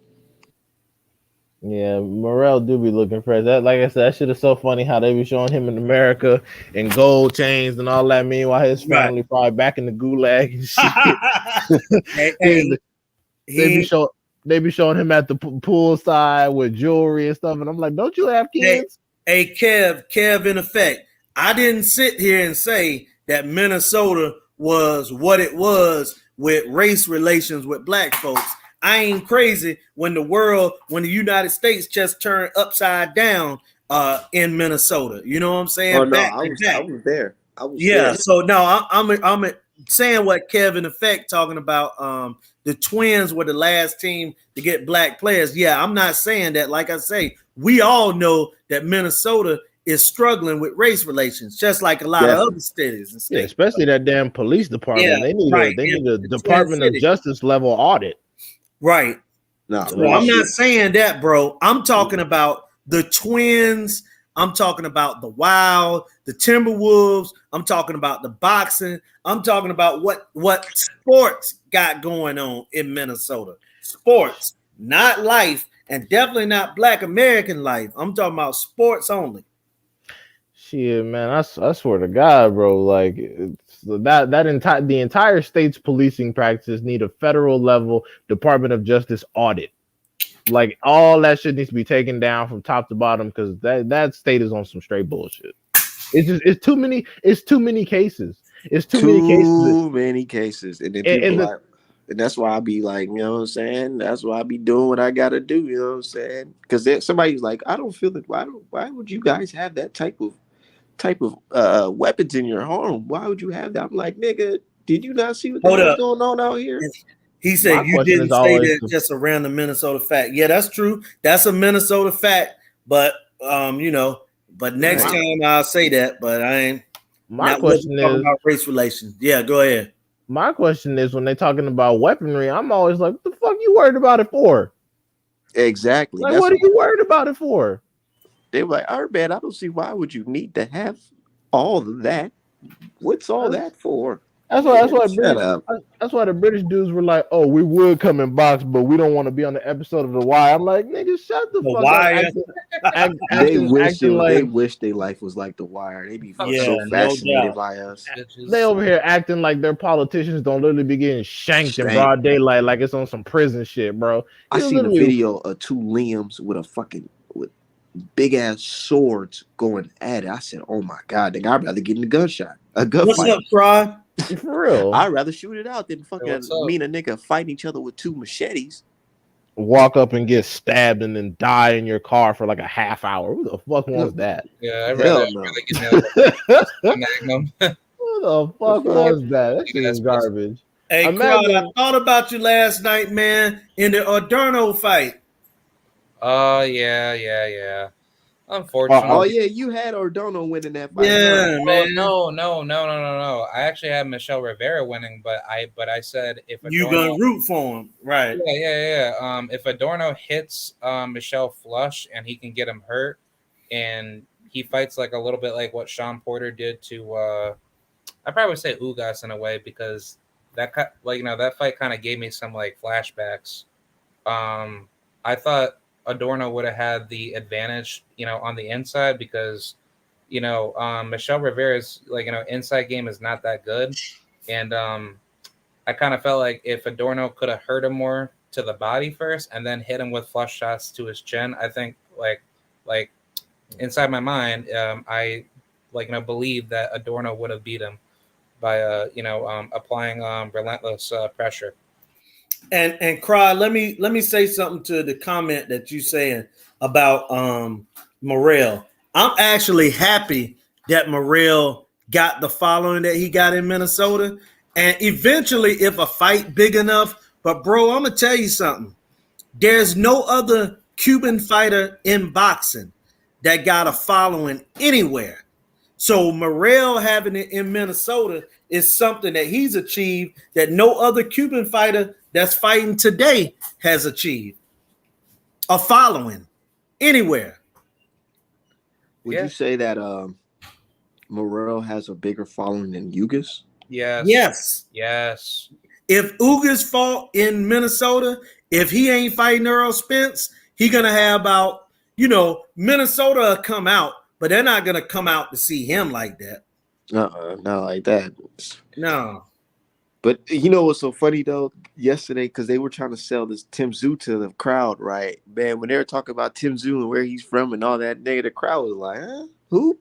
Yeah, Morrell do be looking fresh. That, like I said, that shit is so funny how they be showing him in America in gold chains and all that. Meanwhile, his family probably back in the gulag and shit. They be showing him at the pool side with jewelry and stuff, and I'm like, don't you have kids? Hey, Kev, in effect, I didn't sit here and say that Minnesota was what it was with race relations with black folks. I ain't crazy when the United States just turned upside down in Minnesota. You know what I'm saying? Oh no, I was there. There. So no, I'm saying what Kevin effect talking about. The Twins were the last team to get black players. Yeah, I'm not saying that. Like I say, we all know that Minnesota is struggling with race relations, just like a lot of other cities and states. Yeah, especially that damn police department. Yeah, they need a Department of Justice level audit. Right. No, well, I'm not saying that, bro. I'm talking about the Twins. I'm talking about the Wild, the Timberwolves. I'm talking about the boxing. I'm talking about what sports got going on in Minnesota. Sports, not life, and definitely not Black American life. I'm talking about sports only. Shit, man, I swear to God, bro. Like the entire state's policing practices need a federal level Department of Justice audit. Like all that shit needs to be taken down from top to bottom because that state is on some straight bullshit. It's too many cases. It's too many cases, and then people and that's why I be like, you know what I'm saying? That's why I be doing what I gotta do. You know what I'm saying? Because somebody's like, I don't feel that. Why would you guys have that type of weapons in your home? Why would you have that? I'm like, nigga, did you not see what's going on out here? He said you didn't say that just a random Minnesota fact. Yeah, that's true. That's a Minnesota fact. But but next time I'll say that. But I ain't. My question is about race relations. Yeah, go ahead. My question is when they're talking about weaponry, I'm always like, what the fuck you worried about it for? Exactly. Like, what are you worried about it for? They were like, all right, man, I don't see why would you need to have all of that. What's all that for? That's why the British dudes were like, oh, we would come in box, but we don't want to be on the episode of The Wire. I'm like, nigga, shut the fuck up. They wish their life was like The Wire. They be so fascinated by us. They over here acting like their politicians don't literally be getting shanked in broad daylight like it's on some prison shit, bro. I seen a video of two Liams with big ass swords going at it. I said, oh my God, nigga, I'd rather get in a gunshot. What's up, Fry? For real, I'd rather shoot it out than fucking me and a nigga fighting each other with two machetes. Walk up and get stabbed and then die in your car for like a half hour. Who the fuck wants that? Yeah, I'd rather get Magnum. What What the fuck was that? That shit is garbage. Hey, Crowd, I Imagine. thought about you last night, man, in the Adorno fight. Oh yeah. Unfortunately. Oh yeah, you had Ordono winning that fight. Yeah, Huh? man. No. I actually had Michelle Rivera winning, but I said if You Adorno, gonna root for him, right? yeah. If Adorno hits Michelle flush and he can get him hurt, and he fights like a little bit like what Sean Porter did to I probably would say Ugas in a way, because that that fight kind of gave me some like flashbacks. I thought Adorno would have had the advantage, on the inside, because Michelle Rivera's inside game is not that good, and I kind of felt like if Adorno could have hurt him more to the body first and then hit him with flush shots to his chin, I think like inside my mind, I believe that Adorno would have beat him by applying relentless pressure. And Cry, let me say something to the comment that you saying about Morrell. I'm actually happy that Morrell got the following that he got in Minnesota. And eventually, if a fight big enough, but bro, I'm gonna tell you something. There's no other Cuban fighter in boxing that got a following anywhere. So Morrell having it in Minnesota is something that he's achieved that no other Cuban fighter that's fighting today has achieved. A following anywhere. Would you say that Morrell has a bigger following than Ugas? Yes. If Ugas fought in Minnesota, if he ain't fighting Earl Spence, he gonna have about, Minnesota will come out, but they're not gonna come out to see him like that. Not like that. No. But you know what's so funny though? Yesterday, because they were trying to sell this Tim Tszyu to the crowd, right? Man, when they were talking about Tim Tszyu and where he's from and all that, nigga, the crowd was like, huh? Who?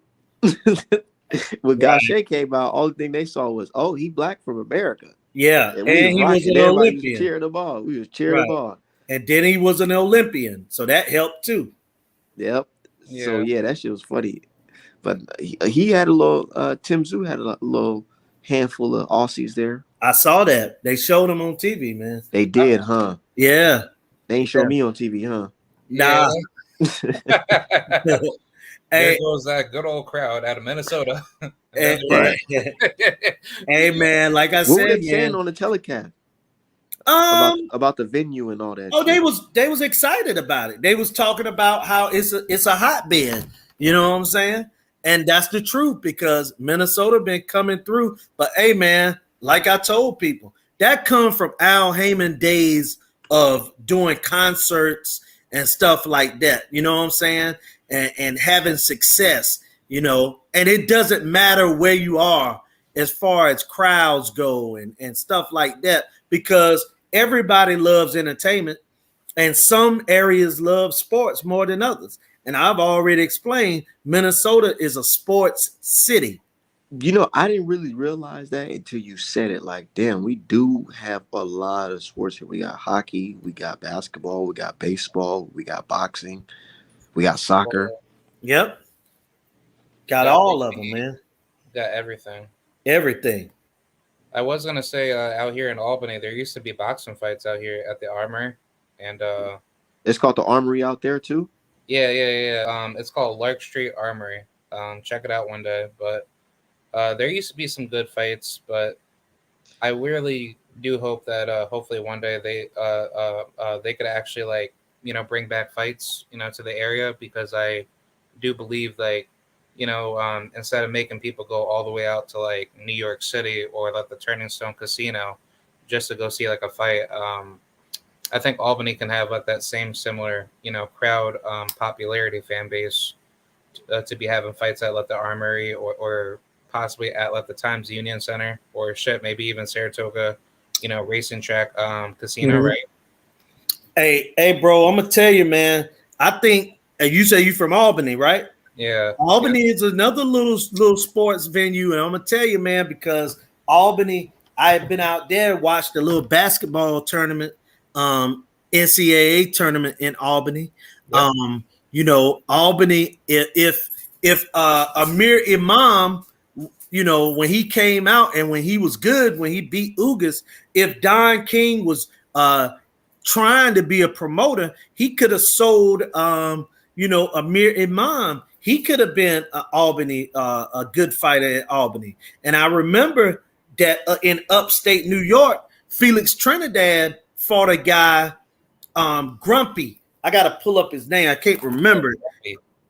When Gaucher came out, all the thing they saw was, oh, he black from America. Yeah, and he was an Olympian. Was cheering them on. We was cheering them on. And then he was an Olympian, so that helped too. Yep. Yeah. So yeah, that shit was funny. But he had a little. Tim Tszyu had a little handful of Aussies there. I saw that. They showed him on TV, man. They did, huh? Yeah. They ain't show me on TV, huh? Nah. There goes that good old crowd out of Minnesota. Hey, man, like I said, what were they saying on the telecast? About the venue and all that. Oh, shit. They was excited about it. They was talking about how it's a hotbed. You know what I'm saying? And that's the truth, because Minnesota been coming through. But hey, man, like I told people, that come from Al Heyman days of doing concerts and stuff like that. You know what I'm saying? And having success, and it doesn't matter where you are as far as crowds go and stuff like that, because everybody loves entertainment and some areas love sports more than others. And I've already explained Minnesota is a sports city. I didn't really realize that until you said it. Like, damn, we do have a lot of sports here. We got hockey, we got basketball, we got baseball, we got boxing. We got soccer. Yep. Got all of them, man. Got everything. Everything. I was going to say out here in Albany, there used to be boxing fights out here at the Armory. And it's called the Armory out there too? Yeah. It's called Lark Street Armory. Check it out one day. But there used to be some good fights, but I really do hope that hopefully one day they could actually bring back fights, to the area, because I do believe instead of making people go all the way out to New York City or the Turning Stone Casino just to go see a fight, I think Albany can have that same similar, crowd popularity fan base to be having fights at the Armory or possibly at the Times Union Center or maybe even Saratoga, racing track casino, mm-hmm. Right? Hey, bro, I'm gonna tell you, man. I think you say you from Albany, right? Yeah. Albany is another little sports venue, and I'm gonna tell you, man, because Albany, I've been out there, watched a little basketball tournament, NCAA tournament in Albany. Yep. Albany. If Amir Imam you know, when he came out and when he was good, when he beat Ugas, if Don King was trying to be a promoter, he could have sold you know, Amir Imam. He could have been Albany, a good fighter at Albany. And I remember that in upstate New York, Felix Trinidad fought a guy, Grumpy. I got to pull up his name. I can't remember.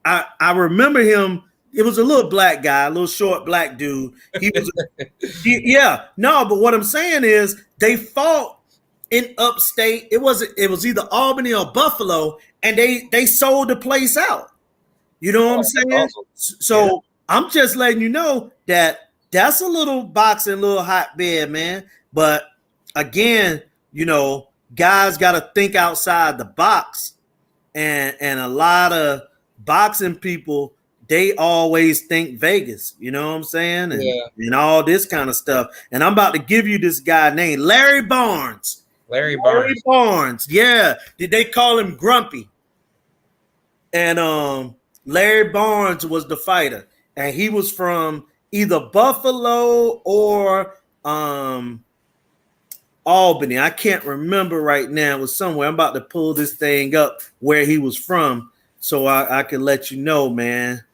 I remember him. It was a little black guy, a little short black dude. He was, yeah, no, but what I'm saying is they fought in upstate. It was either Albany or Buffalo, and they sold the place out. You know what I'm saying? Awesome. So Yeah. I'm just letting you know that that's a little boxing, little hotbed, man. But again, you know, guys got to think outside the box, and a lot of boxing people, they always think Vegas. You know what I'm saying? And all this kind of stuff. And I'm about to give you this guy named Larry Barnes. Larry Barnes. Yeah. Did they call him Grumpy? And Larry Barnes was the fighter, and he was from either Buffalo or Albany. I can't remember right now. It was somewhere. I'm about to pull this thing up where he was from, so I can let you know, man.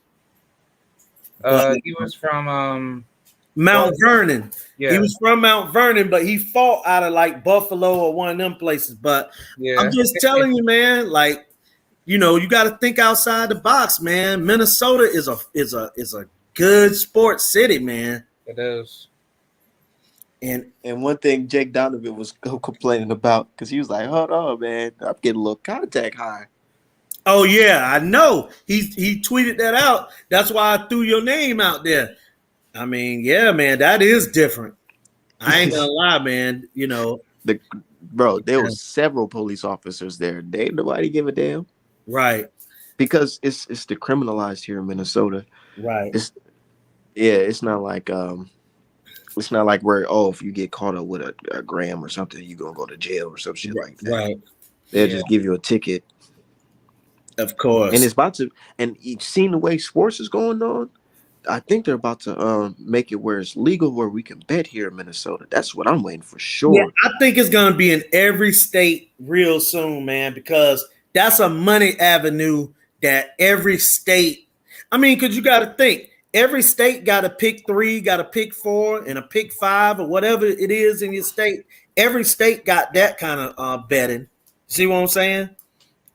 He was from Mount Vernon. Yeah. He was from Mount Vernon, but he fought out of like Buffalo or one of them places. But yeah. I'm just telling you, man, like, you know, you got to think outside the box, man. Minnesota is a good sports city, man. It is. And one thing Jake Donovan was complaining about, because he was like, hold on, man, I'm getting a little contact high. Oh yeah, I know. He tweeted that out. That's why I threw your name out there. I mean, yeah, man, that is different. I ain't gonna lie, man. You know, there was several police officers there. They ain't nobody give a damn. Right. Because it's decriminalized here in Minnesota. Right. It's not like where, if you get caught up with a gram or something, you're gonna go to jail or some shit like that. Right. They'll just give you a ticket. Of course. And it's about to, and you've seen the way sports is going on. I think they're about to make it where it's legal, where we can bet here in Minnesota. That's what I'm waiting for sure. Yeah, I think it's gonna be in every state real soon, man, because that's a money avenue that every state. I mean, because you got to think, every state got a pick 3, got a pick 4, and a pick 5, or whatever it is in your state. Every state got that kind of betting. See what I'm saying?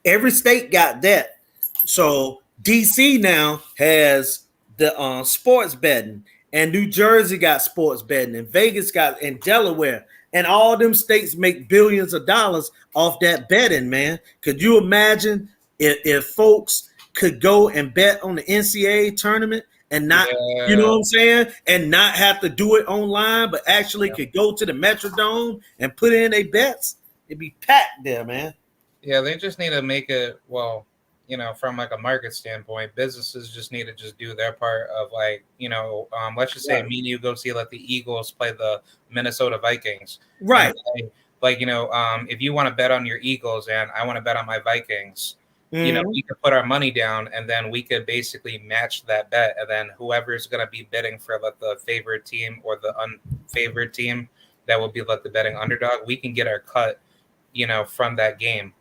Every state got that. So DC now has the sports betting, and New Jersey got sports betting, and Vegas got, and Delaware, and all them states make billions of dollars off that betting, man. Could you imagine if folks could go and bet on the NCAA tournament and not, you know what I'm saying, and not have to do it online, but actually could go to the Metrodome and put in their bets? It'd be packed there, man. Yeah, they just need to make it, well, you know, from like a market standpoint, businesses just need to just do their part of, like, you know, let's just say me and you go see like the Eagles play the Minnesota Vikings. Right. And, like, you know, if you want to bet on your Eagles and I want to bet on my Vikings, you know, we could put our money down and then we could basically match that bet. And then whoever's going to be bidding for like the favorite team or the unfavored team that will be like the betting underdog, we can get our cut, you know, from that game.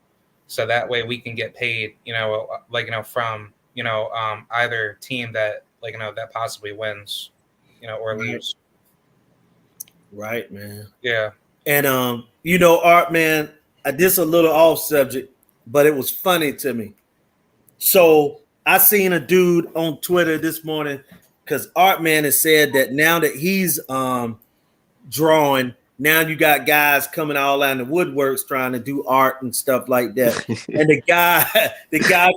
So that way we can get paid, you know, like, you know, from, you know, either team that, like, you know, that possibly wins, you know, or lose. Right, man. Yeah. And, you know, Art, man, this a little off subject, but it was funny to me. So I seen a dude on Twitter this morning, because Art Man has said that now that he's drawing, now you got guys coming all out in the woodworks trying to do art and stuff like that. And the guy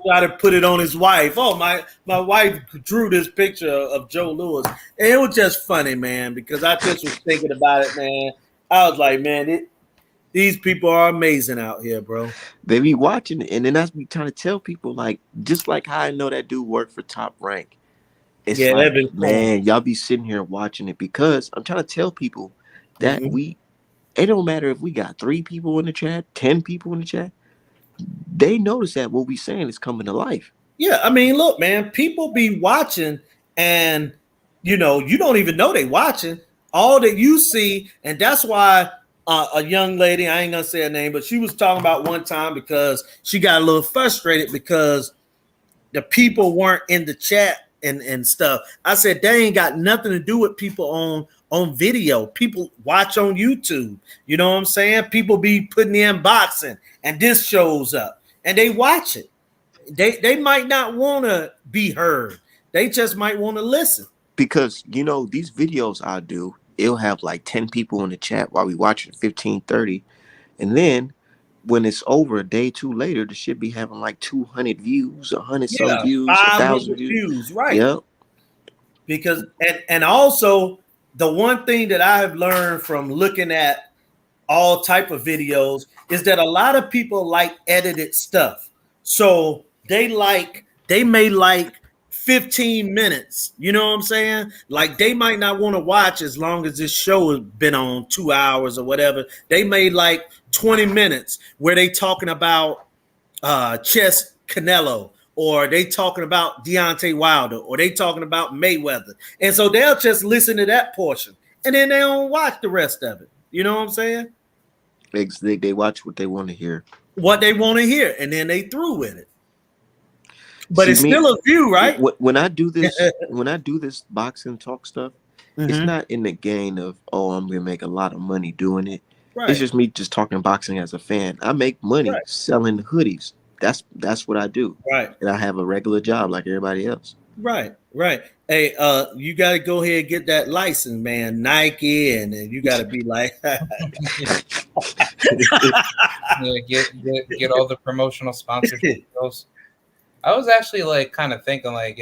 tried to put it on his wife. Oh, my wife drew this picture of Joe Louis. And it was just funny, man, because I just was thinking about it, man. I was like, man, these people are amazing out here, bro. They be watching it, and then that's me trying to tell people, like, just like how I know that dude worked for Top Rank. It's like, man, y'all be sitting here watching it, because I'm trying to tell people that it don't matter if we got 3 people in the chat, 10 people in the chat. They notice that what we saying is coming to life. Yeah, I mean, look, man, people be watching, and you don't even know they watching. All that you see, and that's why a young lady, I ain't gonna say her name, but she was talking about one time because she got a little frustrated because the people weren't in the chat and stuff. I said they ain't got nothing to do with people on video. People watch on YouTube. You know what I'm saying? People be putting in boxing and this shows up and they watch it. They might not want to be heard. They just might want to listen. Because these videos I do, it'll have like 10 people in the chat while we watching 15, 30, and then when it's over a day two later, the shit be having like 200 views, 100 some Yeah, views, 1,000 500 views. views, right? Yep. Because and also the one thing that I have learned from looking at all type of videos is that a lot of people like edited stuff. So they may like 15 minutes. You know what I'm saying? Like they might not want to watch as long as this show has been on 2 hours or whatever. They made like 20 minutes where they talking about Chess Canelo, or they talking about Deontay Wilder, or they talking about Mayweather. And so they'll just listen to that portion and then they don't watch the rest of it. You know what I'm saying? They watch what they want to hear. What they want to hear, and then they through with it. But See, it's still a view, right? When I do this boxing talk stuff, it's not in the gain of, I'm gonna make a lot of money doing it. Right. It's just me just talking boxing as a fan. I make money selling hoodies. That's what I do. Right. And I have a regular job like everybody else. Right. Hey, you got to go ahead and get that license, man. Nike, and you got to be like, get all the promotional sponsorship deals. I was actually like kind of thinking like,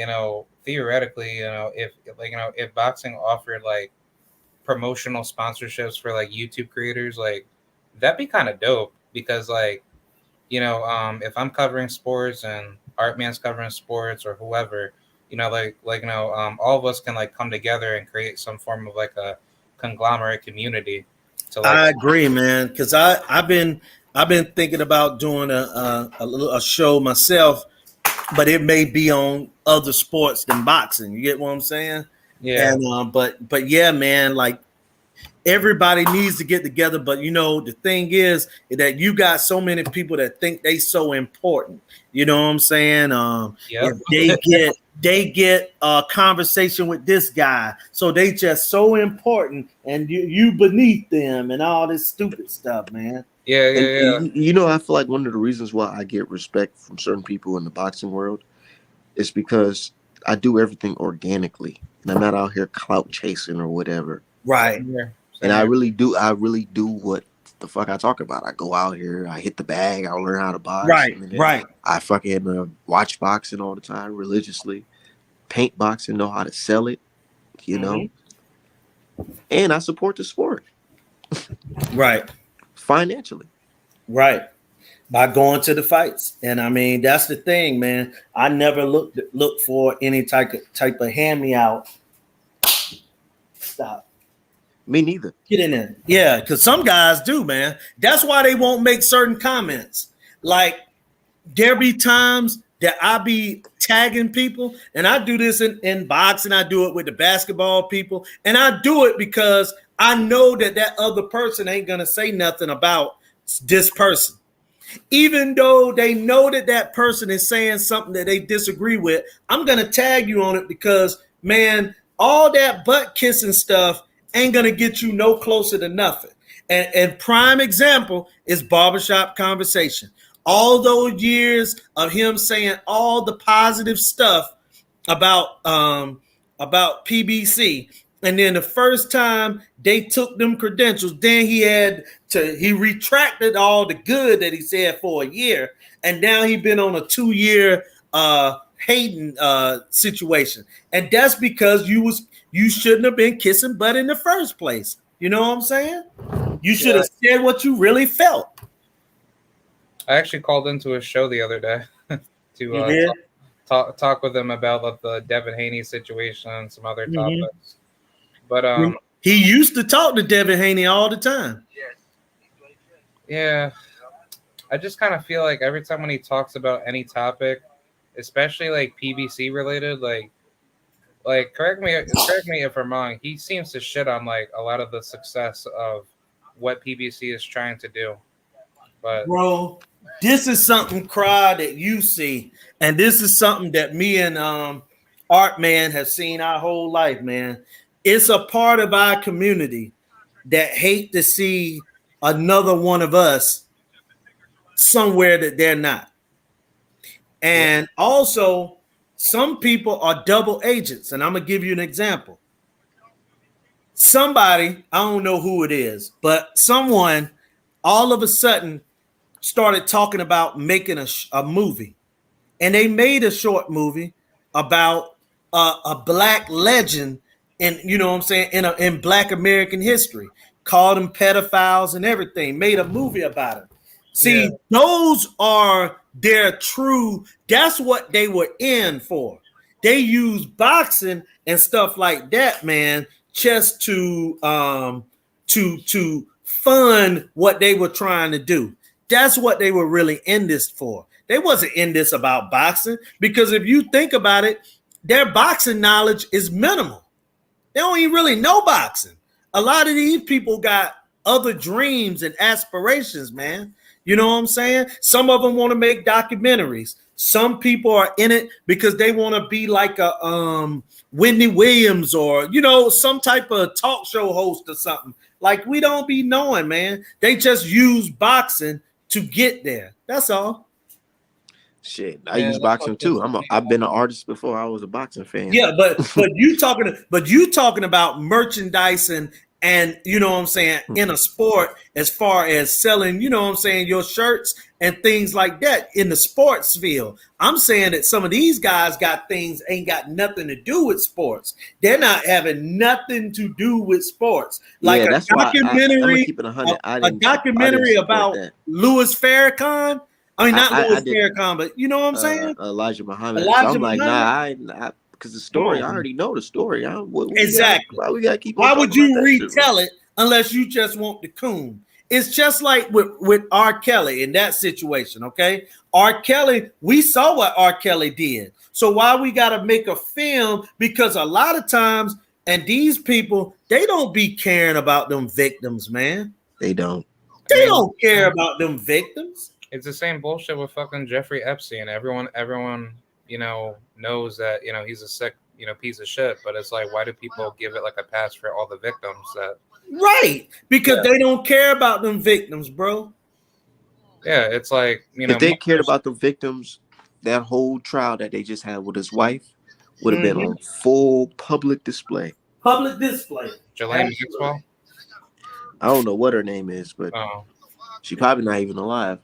theoretically, if boxing offered like promotional sponsorships for like YouTube creators, like that'd be kind of dope because like, if I'm covering sports and Artman's covering sports or whoever, all of us can like come together and create some form of like a conglomerate community. To like, I agree, man, because I've been thinking about doing a show myself, but it may be on other sports than boxing. You get what I'm saying? Yeah. And but yeah, man, like everybody needs to get together. But the thing is that you got so many people that think they so important. You know what I'm saying? Yep. If they get a conversation with this guy, so they just so important, and you beneath them, and all this stupid stuff, man. Yeah. I feel like one of the reasons why I get respect from certain people in the boxing world is because I do everything organically, and I'm not out here clout chasing or whatever. Right. And I really do what the fuck I talk about. I go out here, I hit the bag, I learn how to box. Right. I fucking watch boxing all the time religiously, paint boxing, know how to sell it, and I support the sport. Right. Financially. Right. By going to the fights. And I mean, that's the thing, man. I never look for any type of hand me out. Stop. Me neither. Get in there. Yeah, because some guys do, man. That's why they won't make certain comments. Like there be times that I be tagging people, and I do this in boxing. I do it with the basketball people, and I do it because I know that other person ain't gonna say nothing about this person. Even though they know that person is saying something that they disagree with, I'm gonna tag you on it because, man, all that butt kissing stuff ain't gonna get you no closer to nothing. And prime example is barbershop conversation. All those years of him saying all the positive stuff about PBC, and then the first time they took them credentials, then he retracted all the good that he said for a year, and now he been on a 2-year hating situation, and that's because you shouldn't have been kissing butt in the first place. You know what I'm saying? You should have said what you really felt. I actually called into a show the other day to talk with him about the Devin Haney situation and some other topics. But he used to talk to Devin Haney all the time. Yeah, I just kind of feel like every time when he talks about any topic, especially like PBC related, like like correct me if I'm wrong. He seems to shit on like a lot of the success of what PBC is trying to do. But Bro, this is something cry that you see, and this is something that me and Art Man have seen our whole life, man. It's a part of our community that hate to see another one of us somewhere that they're not. And also, some people are double agents, and I'm gonna give you an example. Somebody, I don't know who it is, but someone all of a sudden started talking about making a movie, and they made a short movie about a black legend, and you know what I'm saying, in Black American history, called them pedophiles and everything, made a movie about it. See, those are their true, that's what they were in for. They use boxing and stuff like that, man, just to fund what they were trying to do. That's what they were really in this for. They wasn't in this about boxing, because if you think about it, their boxing knowledge is minimal. They don't even really know boxing. A lot of these people got other dreams and aspirations, man. You know what I'm saying? Some of them want to make documentaries. Some people are in it because they want to be like a Whitney Williams, or you know, some type of talk show host or something. Like, we don't be knowing, man. They just use boxing to get there. That's all. Shit, I use boxing too. I've been an artist before. I was a boxing fan. Yeah, but you talking about merchandise and you know what I'm saying, in a sport, as far as selling, you know what I'm saying, your shirts and things like that in the sports field. I'm saying that some of these guys got things ain't got nothing to do with sports. They're not having nothing to do with sports. Like a documentary, a documentary about Louis Farrakhan. I mean, not Louis Farrakhan, but you know what I'm saying? Elijah Muhammad. So I'm like, nah, because the story, I already know the story. Exactly. Why we gotta keep? Why would you retell it unless you just want the coon? It's just like with R. Kelly in that situation, okay? R. Kelly, we saw what R. Kelly did. So why we gotta make a film? Because a lot of times, and these people, they don't be caring about them victims, man. They don't. They don't care about them victims. It's the same bullshit with fucking Jeffrey Epstein. Everyone, you know, knows that, you know, he's a sick, you know, piece of shit. But it's like, why do people give it like a pass for all the victims that? Right, because they don't care about them victims, bro. Yeah, it's like, you know, if they cared about the victims, that whole trial that they just had with his wife would have been on full public display. Public display. Ghislaine Maxwell. I don't know what her name is, but she probably not even alive.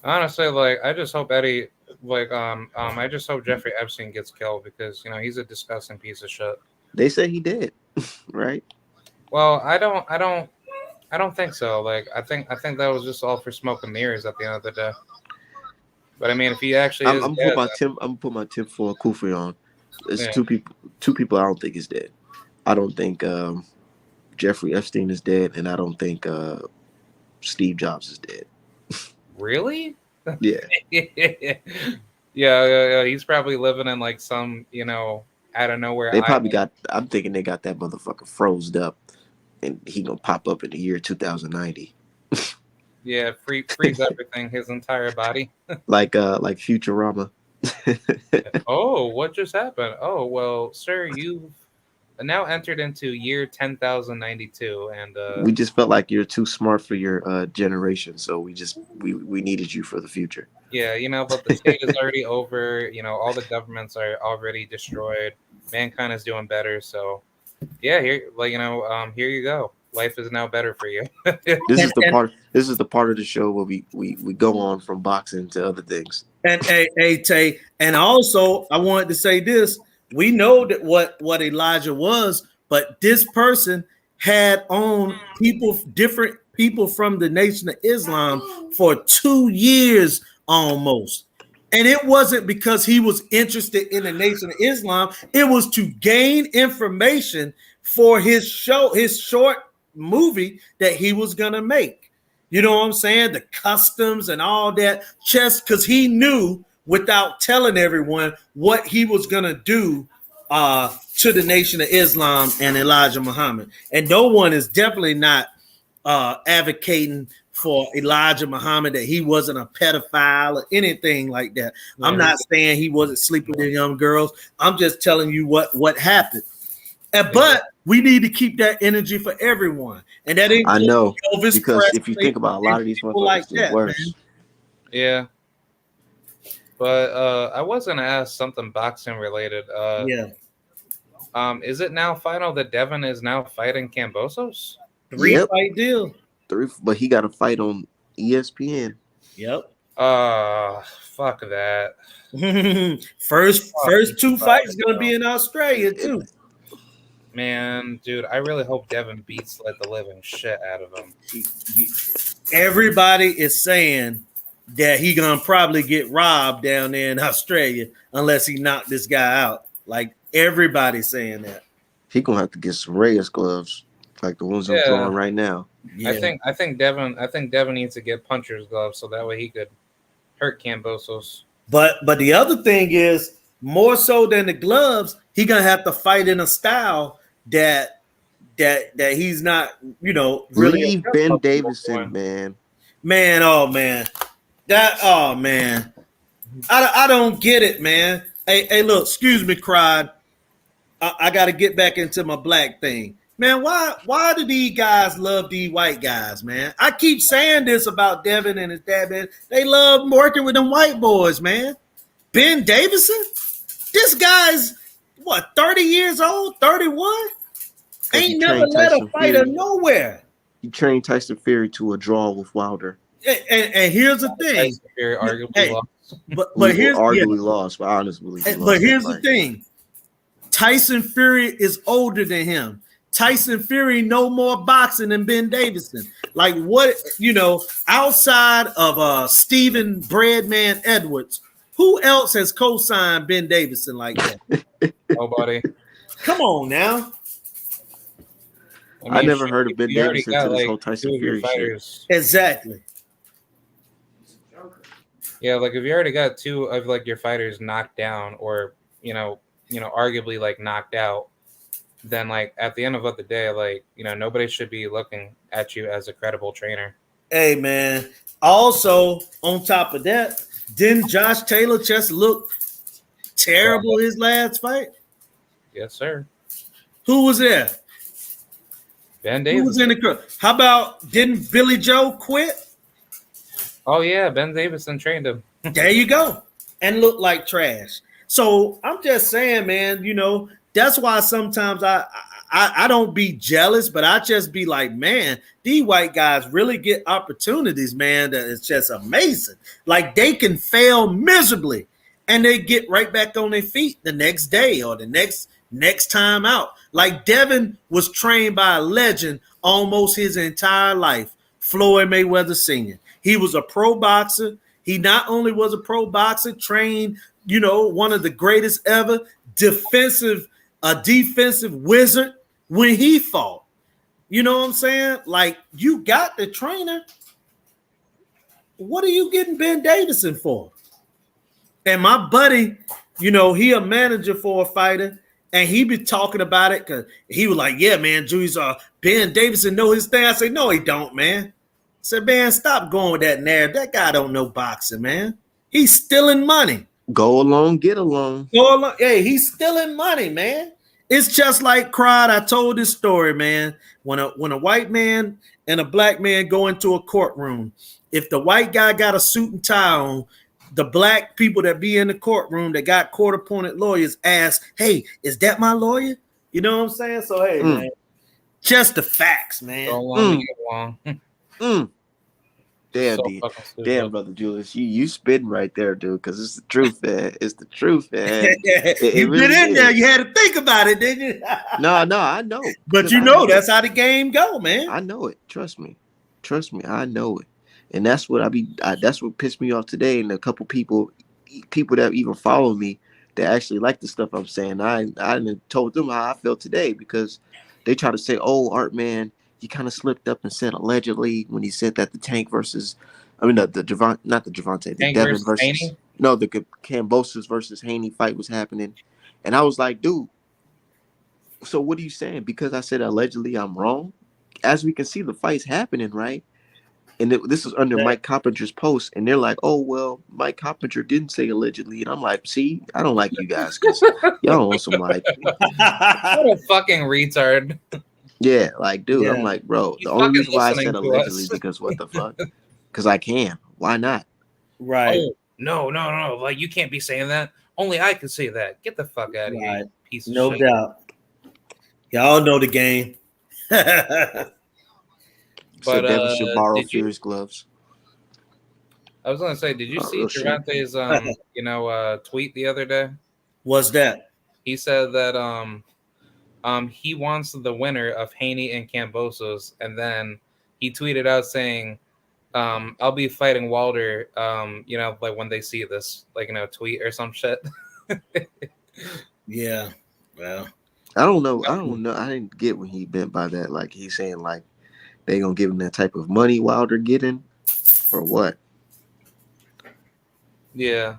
Honestly, like, I just hope Eddie, like, I just hope Jeffrey Epstein gets killed, because, you know, he's a disgusting piece of shit. They say he did, right? Well, I don't think so. Like, I think that was just all for smoke and mirrors at the end of the day. But I mean, if he actually I'm gonna put my tip for Kufi on. It's two people I don't think is dead. I don't think Jeffrey Epstein is dead, and I don't think Steve Jobs is dead. Really? Yeah. yeah. He's probably living in like some, you know, out of nowhere. They probably I'm thinking they got that motherfucker froze up, and he gonna pop up in the year 2090. Yeah, freeze everything, his entire body. like Futurama. Oh, what just happened? Oh, well, sir, you've now entered into year 10,092, and we just felt like you're too smart for your generation, so we needed you for the future. Yeah, you know, but the state is already over. You know, all the governments are already destroyed. Mankind is doing better, so yeah, here, like, you know, here you go. Life is now better for you. This is the part of the show where we go on from boxing to other things. And Tay, and also I wanted to say this. We know that what Elijah was, but this person had on different people from the Nation of Islam for 2 years almost. And it wasn't because he was interested in the Nation of Islam. It was to gain information for his short movie that he was going to make. You know what I'm saying? The customs and all that, just because he knew without telling everyone what he was going to do to the Nation of Islam and Elijah Muhammad. And no one is definitely not advocating for Elijah Muhammad that he wasn't a pedophile or anything like that. Yeah. I'm not saying he wasn't sleeping with young girls. I'm just telling you what happened. But we need to keep that energy for everyone. And that includes I know, Elvis because Presley, if you think about a lot of these motherfuckers, like that, worse. Man. Yeah. But I was gonna ask something boxing related. Is it now final that Devin is now fighting Kambosos? 3-fight deal. 3, but he got a fight on ESPN. Yep. Fuck that. first 2 fights gonna be in Australia too. Man, dude, I really hope Devin beats like the living shit out of him. Everybody is saying that he gonna probably get robbed down there in Australia unless he knocked this guy out. Like everybody's saying that. He gonna have to get some Reyes gloves, like the ones I'm throwing right now. Yeah. I think Devin needs to get puncher's gloves so that way he could hurt Kambosos. But the other thing is, more so than the gloves, he gonna have to fight in a style that he's not, really. Leave Ben Davison, man. Man, oh man, I don't get it, man. Hey, look, excuse me, Cried. I got to get back into my black thing, man. Why do these guys love these white guys, man? I keep saying this about Devin and his dad, man. They love working with them white boys, man. Ben Davison, this guy's 30 years old, 31. Ain't never let a fighter nowhere. He trained Tyson Fury to a draw with Wilder. And here's the thing. Tyson Fury arguably lost. But here's arguably lost, but I honestly believe he lost. But here's the thing. Tyson Fury is older than him. Tyson Fury know more boxing than Ben Davison. Like what, outside of Stephen Breadman Edwards, who else has co-signed Ben Davison like that? Nobody. Come on now. I never heard of Ben Davison until this whole Tyson Fury shit. Exactly. Yeah, like if you already got 2 of like your fighters knocked down or arguably like knocked out, then like at the end of the day, like nobody should be looking at you as a credible trainer. Hey man. Also, on top of that, didn't Josh Taylor just look terrible his last fight? Yes, sir. Who was there? Ben Davis. Who was in the crowd? How about didn't Billy Joe quit? Oh yeah, Ben Davison trained him. There you go. And looked like trash. So I'm just saying, man, that's why sometimes I don't be jealous, but I just be like, man, these white guys really get opportunities, man. That is just amazing. Like they can fail miserably and they get right back on their feet the next day or the next time out. Like Devin was trained by a legend almost his entire life, Floyd Mayweather Sr. He was a pro boxer. He not only was a pro boxer, trained, one of the greatest ever, defensive wizard when he fought. You know what I'm saying? Like, you got the trainer. What are you getting Ben Davison for? And my buddy, he a manager for a fighter, and he be talking about it because he was like, yeah, man, Julius, Ben Davison know his thing. I say, no, he don't, man. I said, man, stop going with that narrative. That guy don't know boxing, man. He's stealing money. Go along, get along. Go along. Hey, he's stealing money, man. It's just like Cried. I told this story, man. When a white man and a black man go into a courtroom, if the white guy got a suit and tie on, the black people that be in the courtroom that got court-appointed lawyers ask, hey, is that my lawyer? You know what I'm saying? So, hey, man, just the facts, man. Go along, get along. Damn, So damn, brother Julius, you spitting right there, dude. Because it's the truth, man. It's the truth, man. You really get in there, you had to think about it, didn't you? No, I know. But that's how the game go, man. I know it. Trust me, I know it. And that's what that's what pissed me off today. And a couple people that even follow me that actually like the stuff I'm saying. I told them how I felt today because they try to say, "Oh, Art Man, you kind of slipped up and said allegedly when he said that the Tank versus, not the Devin versus Haney? No, the Kambosos versus Haney fight was happening." And I was like, dude, So what are you saying? Because I said allegedly, I'm wrong. As we can see, the fight's happening, right? And this is under That- Mike Coppinger's post, and they're like, "Oh well, Mike Coppinger didn't say allegedly," and I'm like, "See, I don't like you guys because y'all on some like, What a fucking retard. yeah, like, dude." I'm Yeah. like, bro, He's the only fucking reason why I listening said to allegedly us. because what the fuck? Because I can. Why not? Right. Oh, no. Like, you can't be saying that. Only I can say that. Get the fuck out of here, Right. you piece of No shit. doubt. Y'all know the game. So But Devin should borrow did you? Fury's gloves. I was gonna say, did you see Real shit. Gervante's tweet the other day? What's that? He said that he wants the winner of Haney and Kambosos, and then he tweeted out saying, I'll be fighting Wilder, like when they see this, like, tweet or some shit. Yeah. Well, I don't know. I didn't get what he meant by that. Like he's saying like they gonna give him that type of money Wilder getting, or what? Yeah.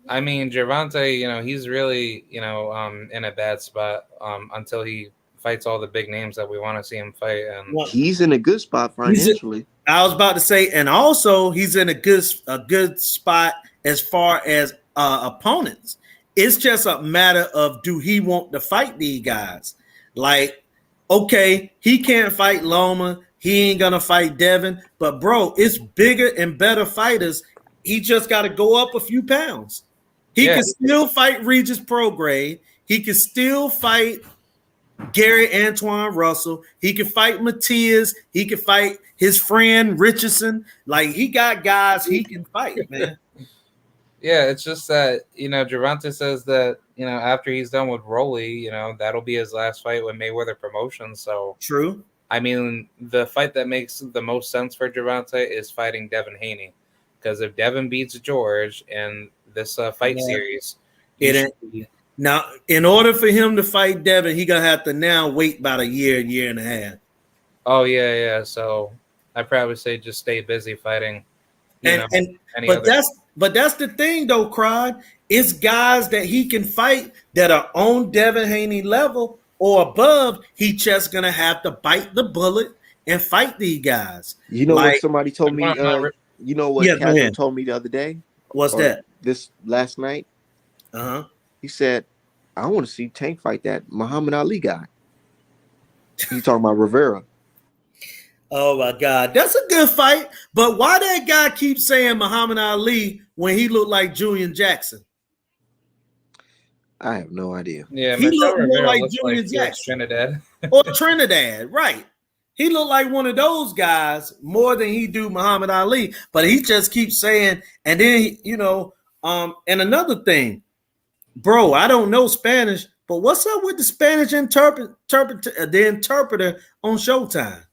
I mean, Gervonta, he's really, in a bad spot until he fights all the big names that we want to see him fight. And Well, He's in a good spot financially. I was about to say, and also he's in a good spot as far as opponents. It's just a matter of do he want to fight these guys? Like, okay, he can't fight Loma, he ain't gonna fight Devin, but bro, it's bigger and better fighters. He just got to go up a few pounds. He Yeah. can still fight Regis Prograde. He can still fight Gary Antoine Russell. He can fight Matias. He can fight his friend Richardson. Like, he got guys he can fight, man. yeah, it's just that, Gervonta says that, after he's done with Rolly, that'll be his last fight with Mayweather Promotions. So, True. I mean, the fight that makes the most sense for Gervonta is fighting Devin Haney. Because if Devin beats George in this fight series, now, in order for him to fight Devin, he gonna have to now wait about a year and a half. Oh yeah. So I probably say just stay busy fighting. But that's the thing though, Crod. It's guys that he can fight that are on Devin Haney level or above. He just gonna have to bite the bullet and fight these guys. You know what somebody told me? You know what Castro told me the other day? What's that? This last night? He said, I want to see Tank fight that Muhammad Ali guy. You talking about Rivera? Oh my God, that's a good fight. But why that guy keep saying Muhammad Ali when he looked like Julian Jackson? I have no idea. Yeah, he looked more like looks Julian like Jackson Trinidad. or Trinidad, right? He looked like one of those guys more than he do Muhammad Ali. But he just keeps saying, and then and another thing, bro, I don't know Spanish, but what's up with the Spanish interpreter on Showtime?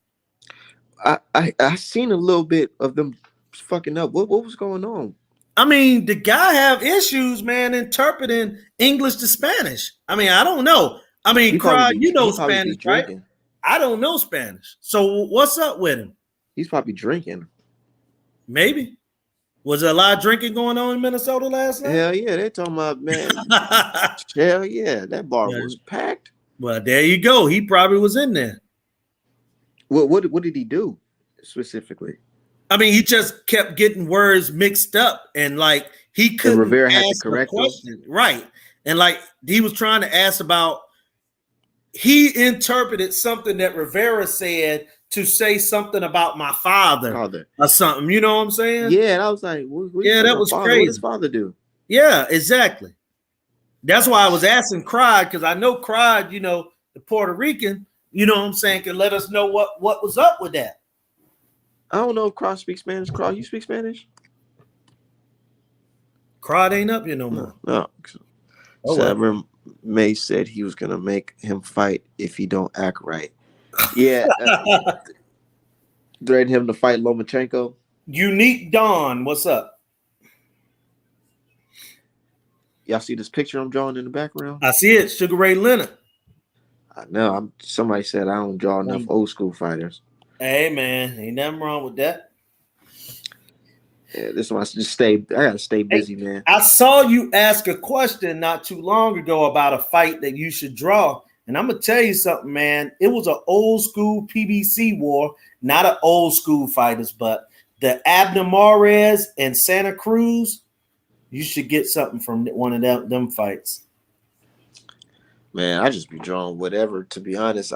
I seen a little bit of them fucking up. What was going on? I mean, the guy have issues, man, interpreting English to Spanish. I mean, I don't know. I mean, Cry, you know Spanish, right? I don't know Spanish. So what's up with him? He's probably drinking. Maybe. Was there a lot of drinking going on in Minnesota last night? Hell yeah, they're talking about, man. Hell yeah, that bar was packed. Well, there you go. He probably was in there. What did he do specifically? I mean, he just kept getting words mixed up, and like he couldn't. And Rivera had to correct him, right? And like he was trying to ask about. He interpreted something that Rivera said to say something about my father or something. You know what I'm saying? Yeah, and I was like, that was crazy. What did his father do? Yeah, exactly. That's why I was asking Cried, because I know Cried, the Puerto Rican, you know what I'm saying, can let us know what was up with that. I don't know if Cried speaks Spanish. Cried, you speak Spanish? Cried ain't up here no more. No. Severin May said he was gonna make him fight if he don't act right. Yeah, threatened him to fight Lomachenko. Unique Dawn, what's up? Y'all see this picture I'm drawing in the background? I see it, Sugar Ray Leonard. I know. Somebody said I don't draw enough old school fighters. Hey man, ain't nothing wrong with that. Yeah, this one I just stay. I gotta stay busy, man. I saw you ask a question not too long ago about a fight that you should draw. And I'm gonna tell you something, man. It was an old school PBC war, not an old school fighters, but the Abner Mares and Santa Cruz. You should get something from one of them fights. Man, I just be drawing whatever. To be honest,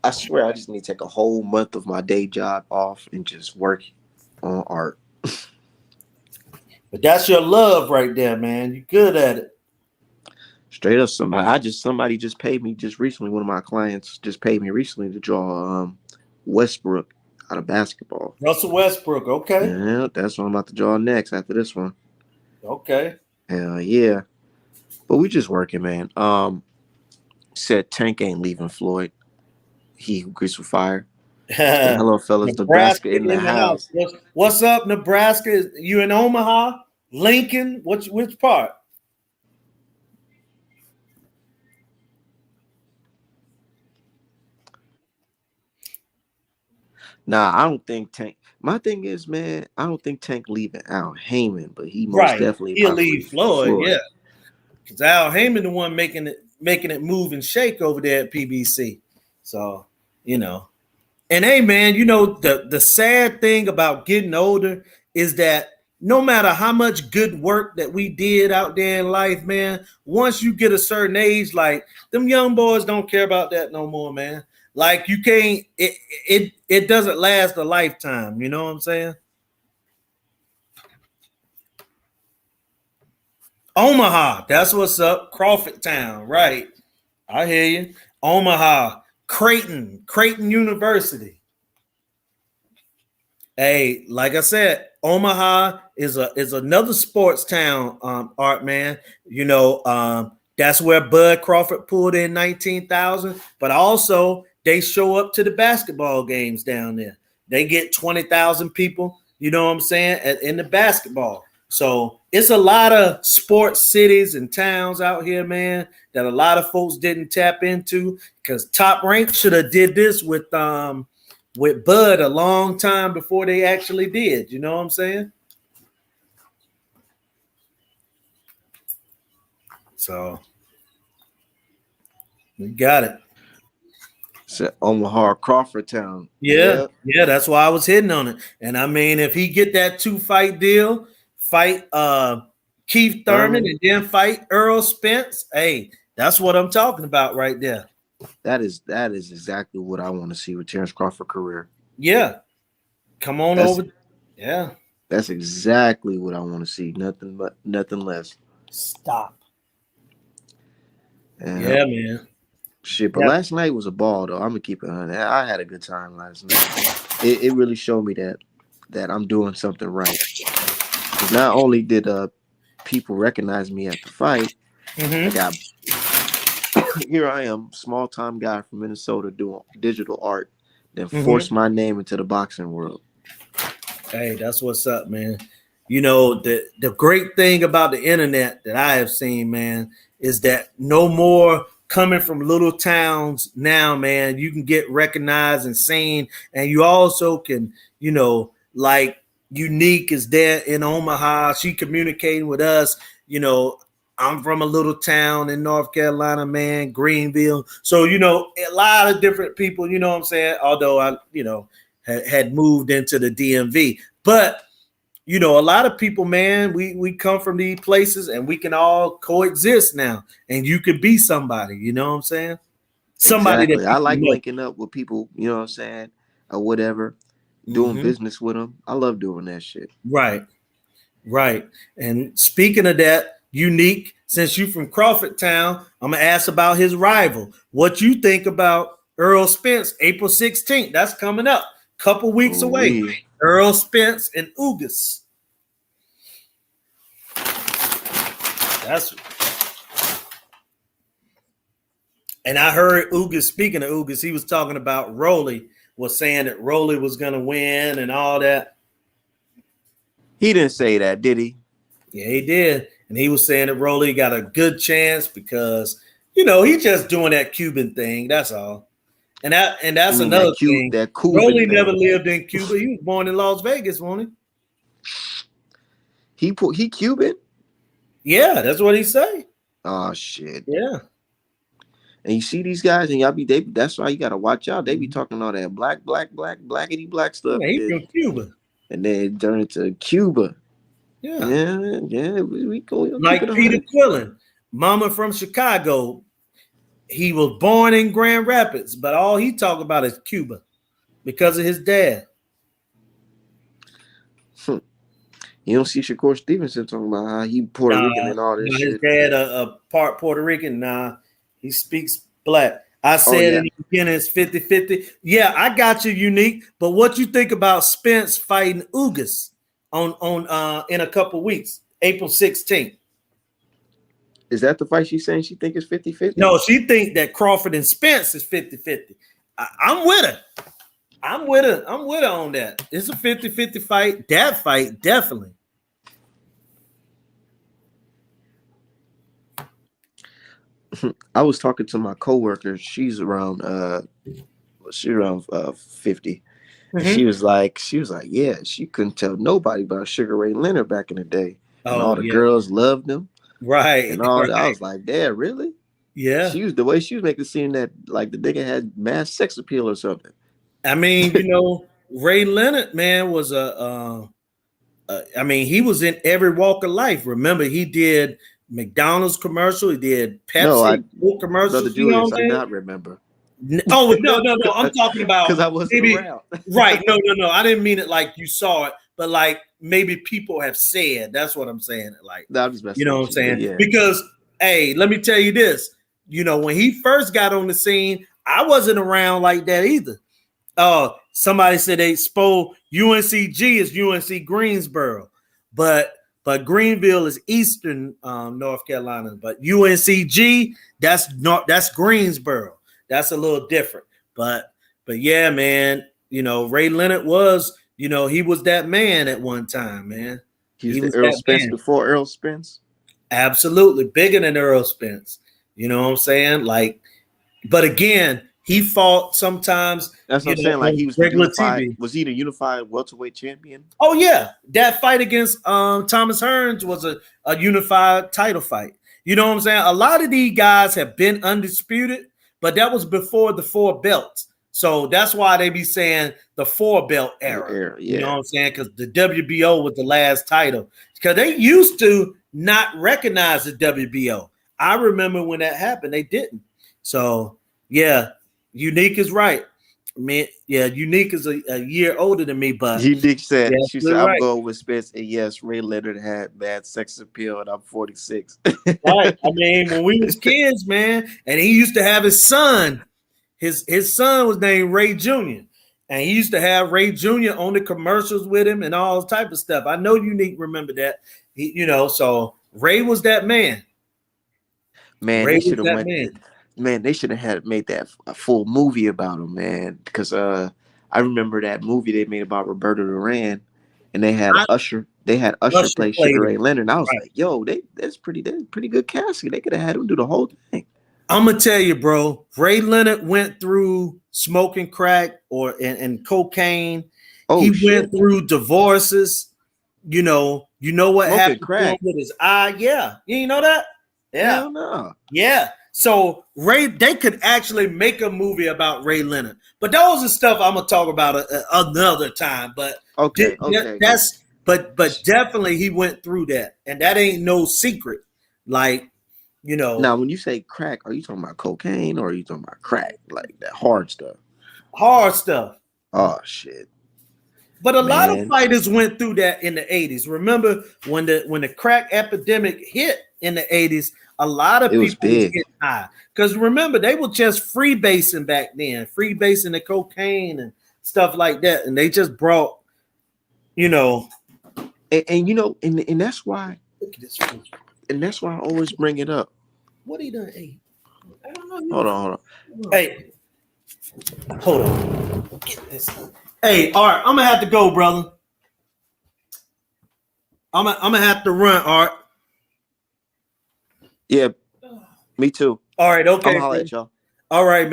I swear, I just need to take a whole month of my day job off and just work on art. But that's your love right there, man. You're good at it. Straight up, somebody just paid me just recently. One of my clients just paid me recently to draw Westbrook out of basketball. Russell Westbrook, okay. Yeah, that's what I'm about to draw next after this one. Okay. Hell yeah. But we just working, man. Said Tank ain't leaving Floyd. He who greets with fire. Hello, fellas. Nebraska in the house. What's up, Nebraska? You in Omaha? Lincoln? Which part? Nah, I don't think Tank. My thing is, man, I don't think Tank leaving Al Heyman, but he most definitely he'll leave Floyd, yeah. Because Al Heyman the one making it move and shake over there at PBC. So, you know. And hey, man, you know, the sad thing about getting older is that no matter how much good work that we did out there in life, man, once you get a certain age, like them young boys don't care about that no more, man. Like you can't, it doesn't last a lifetime. You know what I'm saying? Omaha, that's what's up. Crawford Town, right? I hear you. Omaha, Creighton University. Hey, like I said, Omaha is another sports town, Art man. You know, that's where Bud Crawford pulled in 19,000, but also they show up to the basketball games down there. They get 20,000 people, you know what I'm saying, in the basketball. So it's a lot of sports cities and towns out here, man, that a lot of folks didn't tap into because Top Rank should have did this with Bud a long time before they actually did. You know what I'm saying? So we got it. Omaha, Crawford Town. Yeah, that's why I was hitting on it. And I mean, if he get that 2-fight deal, fight Keith Thurman and then fight Earl Spence, hey, that's what I'm talking about right there. That is exactly what I want to see with Terrence Crawford's career. Yeah. Come on over. Yeah. That's exactly what I want to see. Nothing less. Stop. Yeah, man. Shit, but last night was a ball though. I'm gonna keep it on. I had a good time last night. It really showed me that I'm doing something right. Not only did people recognize me at the fight, I got here I am, small time guy from Minnesota doing digital art, then forced my name into the boxing world. Hey, that's what's up, man. You know, the great thing about the internet that I have seen, man, is that no more coming from little towns now, man. You can get recognized and seen, and you also can, you know, like Unique is there in Omaha. She communicating with us. You know, I'm from a little town in North Carolina, man, Greenville. So, you know, a lot of different people, you know what I'm saying? Although I, you know, had moved into the DMV. But, you know, a lot of people, man, we come from these places and we can all coexist now. And you could be somebody, you know what I'm saying? Somebody exactly. that I like linking up with people, you know what I'm saying, or whatever, doing business with them. I love doing that shit. Right. And speaking of that, Unique, since you from Crawford Town, I'm going to ask about his rival. What you think about Earl Spence, April 16th? That's coming up. Couple weeks away. Earl Spence and Ugas. And I heard Ugas, speaking of Ugas, he was talking about Rolly, was saying that Rolly was going to win and all that. He didn't say that, did he? Yeah, he did. And he was saying that Rolly got a good chance because, you know, he's just doing that Cuban thing. That's all. And that's another thing. That Cuban Rolly thing. never lived in Cuba. He was born in Las Vegas, wasn't He Cuban. Yeah, that's what he say. Oh shit. Yeah. And you see these guys, and y'all be that's why you gotta watch out. They be talking all that blackity black stuff, Yeah, he from Cuba. and then turn it to Cuba. Yeah. Yeah. We go keep Like it Peter 100. Quillen, mama from Chicago. He was born in Grand Rapids, but all he talk about is Cuba because of his dad. You don't see Shakur Stevenson talking about how he Puerto Rican and all this His shit. dad a part Puerto Rican. Nah, he speaks black. I said in the beginning it's 50-50. Yeah, I got you, Unique. But what you think about Spence fighting Ugas on in a couple weeks, April 16th? Is that the fight she's saying she think is 50-50? No, she think that Crawford and Spence is 50-50. I'm with her. I'm with her on that. It's a 50-50 fight. That fight, definitely. I was talking to my coworker. She's around 50. And she was like, yeah, she couldn't tell nobody about Sugar Ray Leonard back in the day. And all the girls loved him. Right. And all right. I was like, damn, really? Yeah. She was the way she was making it seem that like the nigga had mass sex appeal or something. I mean, Ray Leonard, man, was I mean, he was in every walk of life. Remember, he did McDonald's commercial, he did Pepsi commercials. Brother Julius, I not remember. Oh no! I'm talking about because I wasn't around. Right? No. I didn't mean it like you saw it, but like maybe people have said. That's what I'm saying. Like, no, I'm just messing you know with what I'm saying? Yeah. Because hey, let me tell you this. When he first got on the scene, I wasn't around like that either. Somebody said they spoke UNCG is UNC Greensboro, but Greenville is Eastern North Carolina. But UNCG that's Greensboro. That's a little different. But yeah, man. Ray Leonard was he was that man at one time, man. He was the Earl Spence man. Before Earl Spence. Absolutely, bigger than Earl Spence. You know what I'm saying? Like, but again. He fought sometimes. That's what I'm saying. Like he was regular TV. Was he the unified welterweight champion? Oh yeah, that fight against Thomas Hearns was a unified title fight. You know what I'm saying? A lot of these guys have been undisputed, but that was before the 4 belts. So that's why they be saying the 4 belt era. Yeah. You know what I'm saying? Because the WBO was the last title. Because they used to not recognize the WBO. I remember when that happened, they didn't. So yeah. Unique is right. Man, yeah, Unique is a year older than me, but Unique said she said I'm going with Spence, and yes, Ray Leonard had bad sex appeal, and I'm 46. Right. I mean, when we was kids, man, and he used to have his son. His son was named Ray Jr. And he used to have Ray Jr. on the commercials with him and all type of stuff. I know Unique remember that. So Ray was that man. Man, Ray they should have went. Man, they should have made that a full movie about him, man. Because I remember that movie they made about Roberto Duran, and they had Usher. They had Usher play Sugar Ray Leonard. And I was like, yo, that's pretty good casting. They could have had him do the whole thing. I'm gonna tell you, bro. Ray Leonard went through smoking crack and cocaine. He went through divorces. You know what happened with his eye? Yeah, you know that? Yeah, hell no. Yeah. So they could actually make a movie about Ray Leonard, but those are stuff I'm gonna talk about another time. But but definitely he went through that, and that ain't no secret. Like, Now, when you say crack, are you talking about cocaine or are you talking about crack, like that hard stuff? Hard stuff. Oh shit. But a lot of fighters went through that in the 80s. Remember when the crack epidemic hit in the 80s? A lot of people was getting high because remember they were just freebasing back then, freebasing the cocaine and stuff like that, and they just brought, and that's why. Look at this food. And that's why I always bring it up. What he done ate? I don't know. Hold on. Hey, hold on. Get this. Hey, Art, I'm gonna have to go, brother. I'm gonna have to run, Art. Yeah, me too. All right, okay. I'll holler at y'all. All right, man.